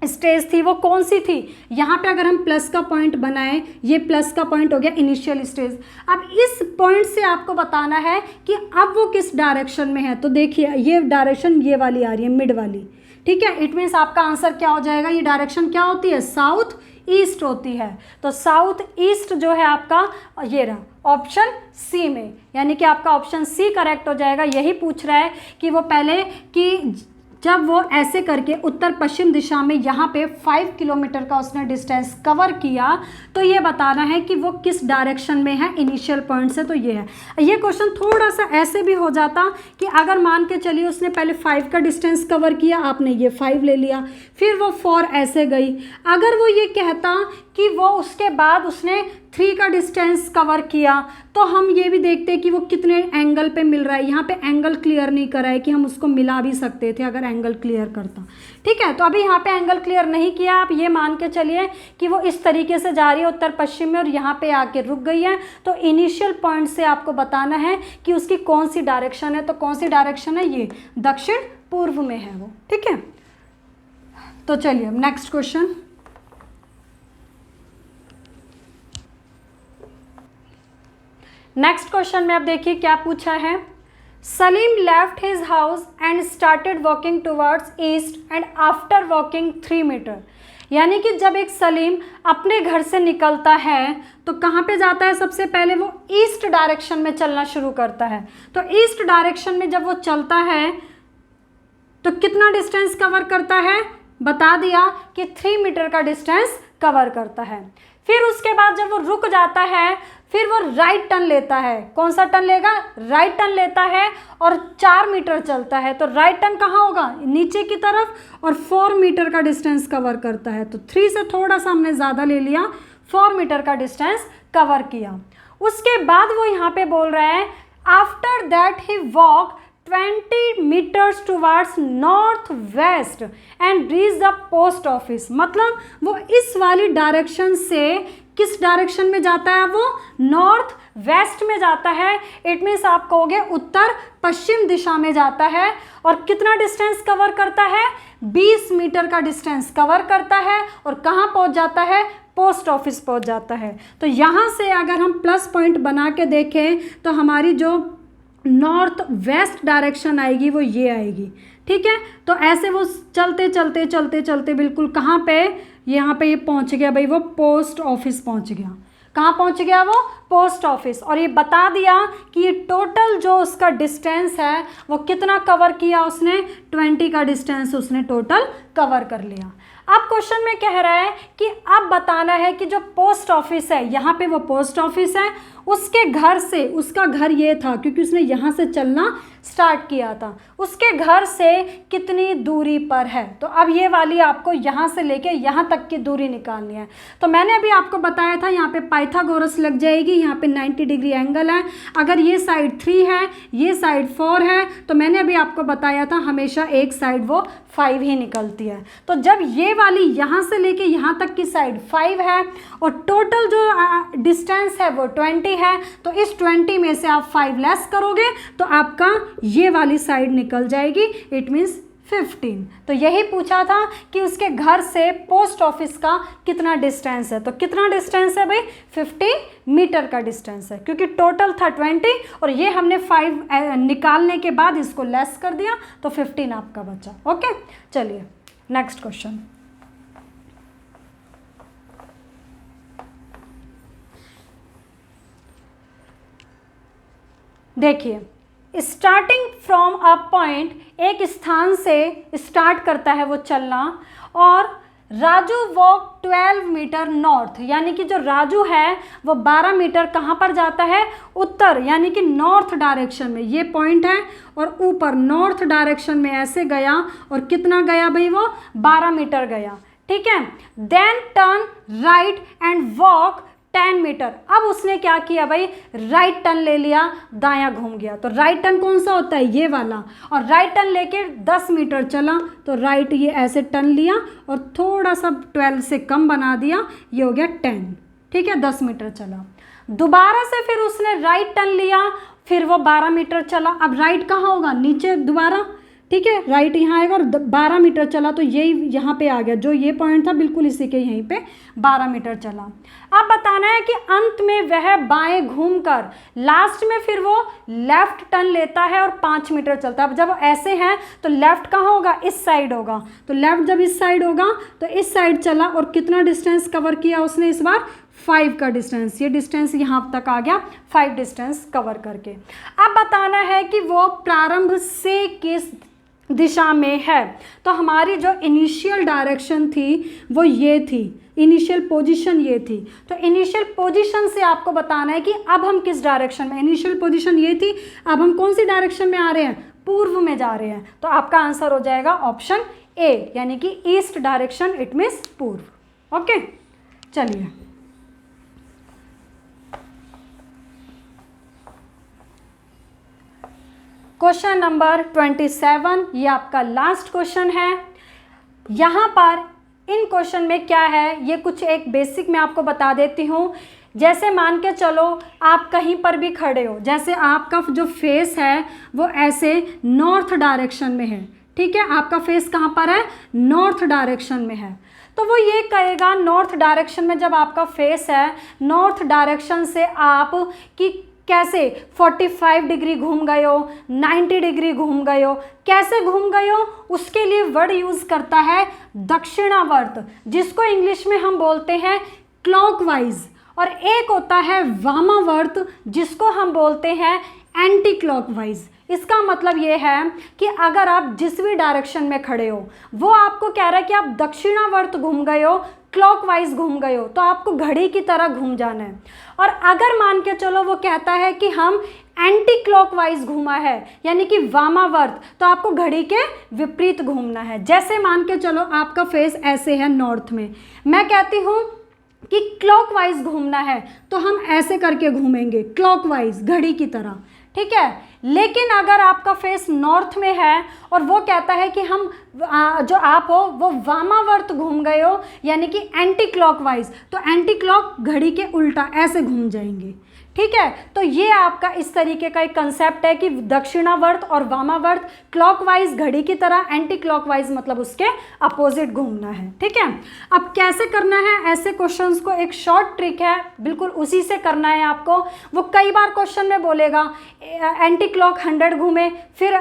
स्टेज थी वो कौन सी थी, यहाँ पे अगर हम प्लस का पॉइंट बनाएं, ये प्लस का पॉइंट हो गया इनिशियल स्टेज। अब इस पॉइंट से आपको बताना है कि अब वो किस डायरेक्शन में है। तो देखिए ये डायरेक्शन ये वाली आ रही है, मिड वाली, ठीक है। इट मीन्स आपका आंसर क्या हो जाएगा, ये डायरेक्शन क्या होती है, साउथ ईस्ट होती है। तो साउथ ईस्ट जो है आपका ये रहा ऑप्शन सी में, यानी कि आपका ऑप्शन सी करेक्ट हो जाएगा। यही पूछ रहा है कि वो पहले कि जब वो ऐसे करके उत्तर पश्चिम दिशा में यहाँ पे 5 किलोमीटर का उसने डिस्टेंस कवर किया, तो ये बताना है कि वो किस डायरेक्शन में है इनिशियल पॉइंट से। तो ये है, ये क्वेश्चन थोड़ा सा ऐसे भी हो जाता कि अगर मान के चलिए उसने पहले 5 का डिस्टेंस कवर किया, आपने ये 5 ले लिया, फिर वो 4 ऐसे गई। अगर वो ये कहता कि वो उसके बाद उसने 3 का डिस्टेंस कवर किया, तो हम ये भी देखते हैं कि वो कितने एंगल पे मिल रहा है। यहाँ पे एंगल क्लियर नहीं करा है कि हम उसको मिला भी सकते थे अगर एंगल क्लियर करता, ठीक है। तो अभी यहाँ पे एंगल क्लियर नहीं किया, आप ये मान के चलिए कि वो इस तरीके से जा रही है उत्तर पश्चिम में और यहाँ पे आके रुक गई है। तो इनिशियल पॉइंट से आपको बताना है कि उसकी कौन सी डायरेक्शन है। तो कौन सी डायरेक्शन है, ये दक्षिण पूर्व में है वो, ठीक है। तो चलिए अब नेक्स्ट क्वेश्चन। नेक्स्ट क्वेश्चन में आप देखिए क्या पूछा है। Salim left his house and started walking towards east and after walking 3 meter. यानी कि जब एक सलीम अपने घर से निकलता है तो कहाँ पे जाता है, सबसे पहले वो ईस्ट डायरेक्शन में चलना शुरू करता है। तो ईस्ट डायरेक्शन में जब वो चलता है तो कितना डिस्टेंस कवर करता है, बता दिया कि 3 मीटर का डिस्टेंस कवर करता है। फिर उसके बाद जब वो रुक जाता है, फिर वो राइट टर्न लेता है। कौन सा टर्न लेगा, राइट टर्न लेता है और 4 मीटर चलता है। तो राइट टर्न कहाँ होगा, नीचे की तरफ, और 4 मीटर का डिस्टेंस कवर करता है। तो 3 से थोड़ा सा हमने ज़्यादा ले लिया, 4 मीटर का डिस्टेंस कवर किया। उसके बाद वो यहाँ पे बोल रहा है after that he walk 20 meters towards north west and reach the post office. मतलब वो इस वाली डायरेक्शन से किस डायरेक्शन में जाता है, वो नॉर्थ वेस्ट में जाता है। इट मीन्स आप कहोगे उत्तर पश्चिम दिशा में जाता है। और कितना डिस्टेंस कवर करता है, 20 मीटर का डिस्टेंस कवर करता है। और कहाँ पहुँच जाता है, पोस्ट ऑफिस पहुँच जाता है। तो यहाँ से अगर हम प्लस पॉइंट बना के देखें तो हमारी जो नॉर्थ वेस्ट डायरेक्शन आएगी वो ये आएगी, ठीक है। तो ऐसे वो चलते चलते चलते चलते बिल्कुल कहाँ पे, यहाँ पे ये पहुँच गया भाई, वो पोस्ट ऑफिस पहुँच गया। कहाँ पहुँच गया वो, पोस्ट ऑफिस। और ये बता दिया कि ये टोटल जो उसका डिस्टेंस है वो कितना कवर किया उसने, 20 का डिस्टेंस उसने टोटल कवर कर लिया। अब क्वेश्चन में कह रहा है कि अब बताना है कि जो पोस्ट ऑफिस है, यहाँ पे वो पोस्ट ऑफिस है, उसके घर से, उसका घर ये था क्योंकि उसने यहाँ से चलना स्टार्ट किया था, उसके घर से कितनी दूरी पर है। तो अब ये वाली आपको यहाँ से लेके यहाँ तक की दूरी निकालनी है। तो मैंने अभी आपको बताया था यहाँ पे पाइथागोरस लग जाएगी, यहाँ पे 90 डिग्री एंगल है। अगर ये साइड 3 है, ये साइड 4 है, तो मैंने अभी आपको बताया था हमेशा एक साइड वो 5 ही निकलती है। तो जब ये वाली यहाँ से लेके यहाँ तक की साइड 5 है और टोटल जो डिस्टेंस है वो 20 है, तो इस 20 में से आप 5 लेस करोगे तो आपका ये वाली साइड निकल जाएगी। It means 15। तो यही पूछा था कि उसके घर से पोस्ट ऑफिस का कितना डिस्टेंस है। तो कितना डिस्टेंस है भाई, 15 मीटर का डिस्टेंस है, क्योंकि टोटल था 20 और ये हमने 5 निकालने के बाद इसको लेस कर दिया तो 15 आपका बचा। ओके, चलिए नेक्स्ट क्वेश्चन। देखिए, स्टार्टिंग फ्रॉम अ पॉइंट, एक स्थान से स्टार्ट करता है वो चलना, और राजू वॉक 12 मीटर नॉर्थ, यानी कि जो राजू है वो 12 मीटर कहाँ पर जाता है, उत्तर यानी कि नॉर्थ डायरेक्शन में। ये पॉइंट है और ऊपर नॉर्थ डायरेक्शन में ऐसे गया, और कितना गया भाई, वो 12 मीटर गया। ठीक है, then turn right and walk 10 meter. अब उसने क्या किया भाई, राइट टर्न ले लिया, दायां घूम गया। तो राइट टर्न कौन सा होता है, ये वाला, और राइट टर्न लेके 10 मीटर चला, तो राइट ये ऐसे टर्न लिया और थोड़ा सा 12 से कम बना दिया, ये हो गया 10। ठीक है, 10 मीटर चला। दोबारा से फिर उसने राइट टर्न लिया, फिर वो 12 मीटर चला। अब राइट कहाँ होगा, नीचे दोबारा। ठीक है, राइट यहाँ आएगा और 12 मीटर चला, तो यही यहाँ पे आ गया, जो ये पॉइंट था बिल्कुल इसी के यहीं पे 12 मीटर चला। अब बताना है कि अंत में वह बाएं घूमकर लास्ट में फिर वो लेफ्ट टर्न लेता है और 5 मीटर चलता है। अब जब ऐसे हैं तो लेफ्ट कहाँ होगा, इस साइड होगा, तो लेफ्ट जब इस साइड होगा तो इस साइड चला, और कितना डिस्टेंस कवर किया उसने इस बार, 5 का डिस्टेंस। ये डिस्टेंस यहाँ तक आ गया, 5 डिस्टेंस कवर करके। अब बताना है कि वो प्रारंभ से किस दिशा में है। तो हमारी जो इनिशियल डायरेक्शन थी वो ये थी, इनिशियल पोजीशन ये थी। तो इनिशियल पोजीशन से आपको बताना है कि अब हम किस डायरेक्शन में, इनिशियल पोजीशन ये थी, अब हम कौन सी डायरेक्शन में आ रहे हैं, पूर्व में जा रहे हैं। तो आपका आंसर हो जाएगा ऑप्शन ए, यानी कि ईस्ट डायरेक्शन, इट मीन्स पूर्व। ओके, चलिए क्वेश्चन नंबर 27, ये आपका लास्ट क्वेश्चन है। यहाँ पर इन क्वेश्चन में क्या है, ये कुछ एक बेसिक मैं आपको बता देती हूँ। जैसे मान के चलो आप कहीं पर भी खड़े हो, जैसे आपका जो फेस है वो ऐसे नॉर्थ डायरेक्शन में है। ठीक है, आपका फेस कहाँ पर है, नॉर्थ डायरेक्शन में है। तो वो ये कहेगा नॉर्थ डायरेक्शन में जब आपका फेस है, नॉर्थ डायरेक्शन से आप कि कैसे 45 डिग्री घूम गए हो, 90 डिग्री घूम गए हो, कैसे घूम गए हो, उसके लिए वर्ड यूज़ करता है दक्षिणावर्त, जिसको इंग्लिश में हम बोलते हैं क्लॉकवाइज, और एक होता है वामावर्त, जिसको हम बोलते हैं एंटी क्लॉकवाइज। इसका मतलब ये है कि अगर आप जिस भी डायरेक्शन में खड़े हो, वो आपको कह रहा है कि आप दक्षिणावर्त घूम गए हो, क्लॉकवाइज घूम गए हो, तो आपको घड़ी की तरह घूम जाना है। और अगर मान के चलो वो कहता है कि हम एंटी क्लॉकवाइज घूमा है, यानी कि वामावर्त, तो आपको घड़ी के विपरीत घूमना है। जैसे मान के चलो आपका फेस ऐसे है नॉर्थ में, मैं कहती हूँ कि क्लॉकवाइज घूमना है, तो हम ऐसे करके घूमेंगे क्लॉकवाइज, घड़ी की तरह। ठीक है, लेकिन अगर आपका फेस नॉर्थ में है और वो कहता है कि हम जो आप हो वो वामावर्त घूम गए हो, यानी कि एंटी क्लॉकवाइज, तो एंटी क्लॉक घड़ी के उल्टा ऐसे घूम जाएंगे। ठीक है, तो ये आपका इस तरीके का एक कंसेप्ट है कि दक्षिणावर्त और वामावर्त, क्लॉकवाइज घड़ी की तरह, एंटी क्लॉकवाइज मतलब उसके अपोजिट घूमना है। ठीक है, अब कैसे करना है ऐसे क्वेश्चंस को, एक शॉर्ट ट्रिक है, बिल्कुल उसी से करना है आपको। वो कई बार क्वेश्चन में बोलेगा एंटी क्लॉक 100 घूमे, फिर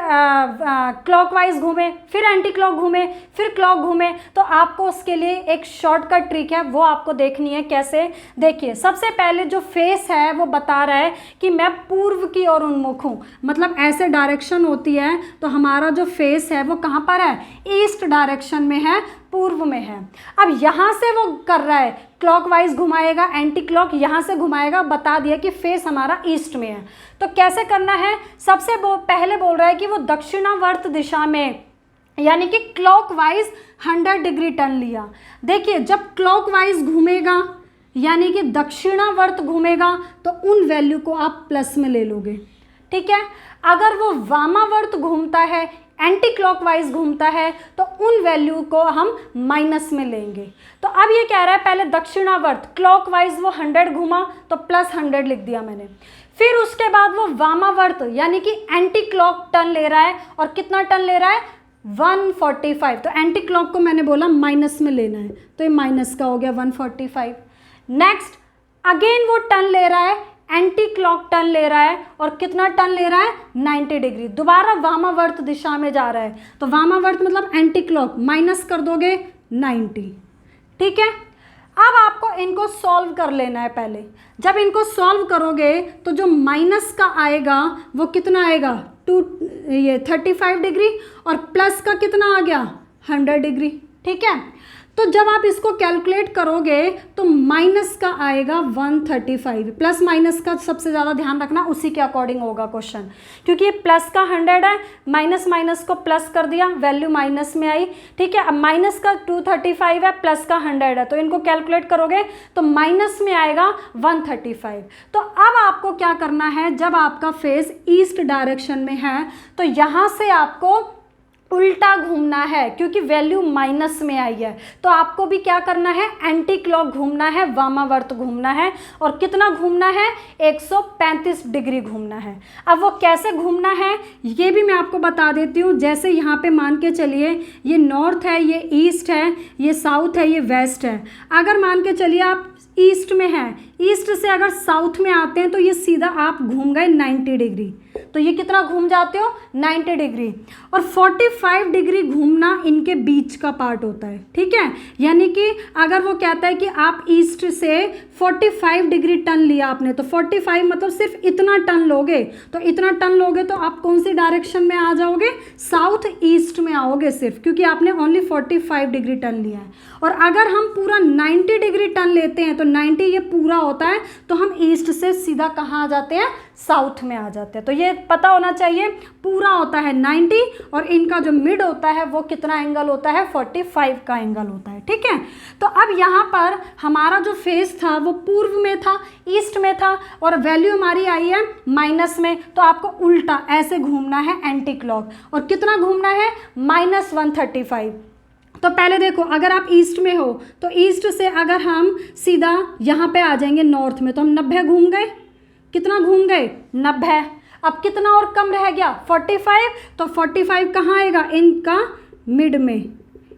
क्लॉकवाइज घूमे, फिर एंटी क्लॉक घूमे, फिर क्लॉक घूमे, तो आपको उसके लिए एक शॉर्टकट ट्रिक है, वो आपको देखनी है। कैसे, देखिए, सबसे पहले जो फेस है वो बता रहा है कि मैं पूर्व की ओर उन्मुख हूँ, मतलब ऐसे डायरेक्शन होती है, तो हमारा जो फेस है वो कहाँ पर है, ईस्ट डायरेक्शन में है, पूर्व में है। अब यहाँ से वो कर रहा है क्लॉकवाइज घुमाएगा, एंटी क्लॉक यहाँ से घुमाएगा, बता दिया कि फेस हमारा ईस्ट में है। तो कैसे करना है, सबसे पहले बोल रहा है कि वो दक्षिणावर्त दिशा में, यानी कि क्लॉकवाइज 100 डिग्री टर्न लिया। देखिए, जब क्लॉकवाइज घूमेगा यानी कि दक्षिणावर्त घूमेगा, तो उन वैल्यू को आप प्लस में ले लोगे। ठीक है, अगर वो वामावर्त घूमता है, एंटी क्लॉकवाइज घूमता है, तो उन वैल्यू को हम माइनस में लेंगे। तो अब ये कह रहा है पहले दक्षिणावर्त, क्लॉकवाइज वो 100 घूमा तो प्लस 100 लिख दिया मैंने। फिर उसके बाद वो वामावर्त यानी कि एंटी क्लॉक टर्न ले रहा है, और कितना टर्न ले रहा है, 145। तो एंटी क्लॉक को मैंने बोला माइनस में लेना है, तो ये माइनस का हो गया 145। नेक्स्ट, अगेन वो टर्न ले रहा है, एंटी क्लॉक टर्न ले रहा है, और कितना टर्न ले रहा है 90 डिग्री, दोबारा वामावर्त दिशा में जा रहा है। तो वामावर्त मतलब एंटी क्लॉक, माइनस कर दोगे 90, ठीक है। अब आपको इनको सॉल्व कर लेना है पहले। जब इनको सॉल्व करोगे तो जो माइनस का आएगा वो कितना आएगा 35 डिग्री, और प्लस का कितना आ गया 100 डिग्री, ठीक है। तो जब आप इसको कैलकुलेट करोगे तो माइनस का आएगा 135, प्लस माइनस का सबसे ज़्यादा ध्यान रखना, उसी के अकॉर्डिंग होगा क्वेश्चन, क्योंकि ये प्लस का 100 है, माइनस माइनस को प्लस कर दिया, वैल्यू माइनस में आई, ठीक है। अब माइनस का 235 है, प्लस का 100 है, तो इनको कैलकुलेट करोगे तो माइनस में आएगा 135। तो अब आपको क्या करना है, जब आपका फेस ईस्ट डायरेक्शन में है तो यहाँ से आपको उल्टा घूमना है, क्योंकि वैल्यू माइनस में आई है। तो आपको भी क्या करना है, एंटी क्लॉक घूमना है, वामावर्त घूमना है, और कितना घूमना है 135 डिग्री घूमना है। अब वो कैसे घूमना है ये भी मैं आपको बता देती हूँ। जैसे यहाँ पे मान के चलिए ये नॉर्थ है, ये ईस्ट है, ये साउथ है, ये वेस्ट है। अगर मान के चलिए आप ईस्ट में हैं, ईस्ट से अगर साउथ में आते हैं तो ये सीधा आप घूम गए 90 डिग्री, तो ये कितना घूम जाते हो 90 डिग्री, और 45 डिग्री घूमना इनके बीच का पार्ट होता है, ठीक है। यानी कि अगर वो कहता है कि आप ईस्ट से 45 डिग्री टर्न लिया आपने, तो 45 मतलब सिर्फ इतना टर्न लोगे, तो इतना टर्न लोगे तो आप कौन सी डायरेक्शन में आ जाओगे, साउथ ईस्ट में आओगे सिर्फ, क्योंकि आपने ओनली 45 डिग्री टर्न लिया है। और अगर हम पूरा 90 डिग्री टर्न लेते हैं तो 90 ये पूरा होता है, तो हम ईस्ट से सीधा कहाँ आ जाते हैं, साउथ में आ जाते हैं। तो ये पता होना चाहिए, पूरा होता है 90 और इनका जो मिड होता है वो कितना एंगल होता है 45 का एंगल होता है, ठीक है। तो अब यहाँ पर हमारा जो फेस था वो पूर्व में था, ईस्ट में था, और वैल्यू हमारी आई है माइनस में, तो आपको उल्टा ऐसे घूमना है एंटी क्लॉक, और कितना घूमना है -135। तो पहले देखो, अगर आप ईस्ट में हो तो ईस्ट से अगर हम सीधा यहाँ पे आ जाएंगे नॉर्थ में, तो हम 90 घूम गए, कितना घूम गए 90। अब कितना और कम रह गया 45, तो 45 कहाँ आएगा, इनका मिड में,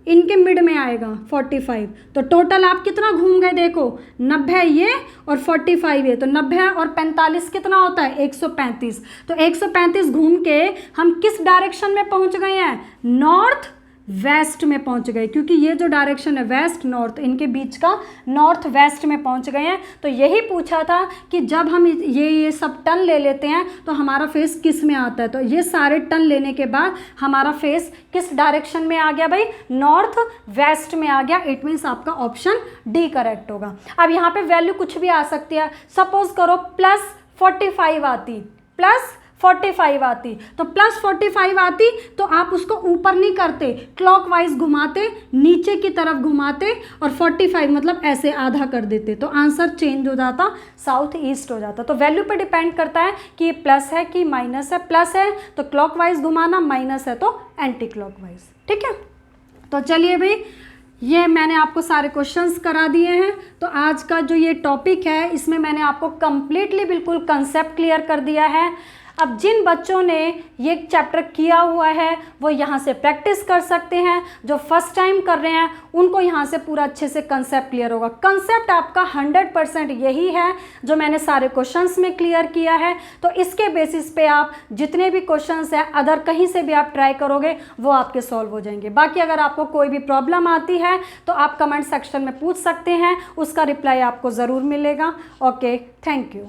इनके मिड में आएगा 45। तो टोटल आप कितना घूम गए, देखो 90 ये और 45 ये, तो 90 और 45 कितना होता है 135। तो 135 घूम के हम किस डायरेक्शन में पहुंच गए हैं, नॉर्थ वेस्ट में पहुंच गए, क्योंकि ये जो डायरेक्शन है वेस्ट नॉर्थ, इनके बीच का नॉर्थ वेस्ट में पहुंच गए हैं। तो यही पूछा था कि जब हम ये सब टर्न ले लेते हैं तो हमारा फेस किस में आता है। तो ये सारे टर्न लेने के बाद हमारा फेस किस डायरेक्शन में आ गया भाई, नॉर्थ वेस्ट में आ गया। इट मीन्स आपका ऑप्शन डी करेक्ट होगा। अब यहाँ पे वैल्यू कुछ भी आ सकती है, सपोज करो +45 आती, +45 आती, तो +45 आती तो आप उसको ऊपर नहीं करते, क्लॉकवाइज घुमाते, नीचे की तरफ घुमाते, और 45 मतलब ऐसे आधा कर देते, तो आंसर चेंज हो जाता, साउथ ईस्ट हो जाता। तो वैल्यू पे डिपेंड करता है कि ये प्लस है कि माइनस है। प्लस है तो क्लॉकवाइज घुमाना, माइनस है तो एंटी क्लॉकवाइज, ठीक है। तो चलिए भाई, ये मैंने आपको सारे क्वेश्चंस करा दिए हैं। तो आज का जो ये टॉपिक है इसमें मैंने आपको कंप्लीटली बिल्कुल कंसेप्ट क्लियर कर दिया है। अब जिन बच्चों ने ये चैप्टर किया हुआ है वो यहाँ से प्रैक्टिस कर सकते हैं, जो फर्स्ट टाइम कर रहे हैं उनको यहाँ से पूरा अच्छे से कंसेप्ट क्लियर होगा। कंसेप्ट आपका 100% यही है जो मैंने सारे क्वेश्चंस में क्लियर किया है। तो इसके बेसिस पे आप जितने भी क्वेश्चंस हैं अदर कहीं से भी आप ट्राई करोगे वो आपके सॉल्व हो जाएंगे। बाकी अगर आपको कोई भी प्रॉब्लम आती है तो आप कमेंट सेक्शन में पूछ सकते हैं, उसका रिप्लाई आपको ज़रूर मिलेगा। Okay, thank you.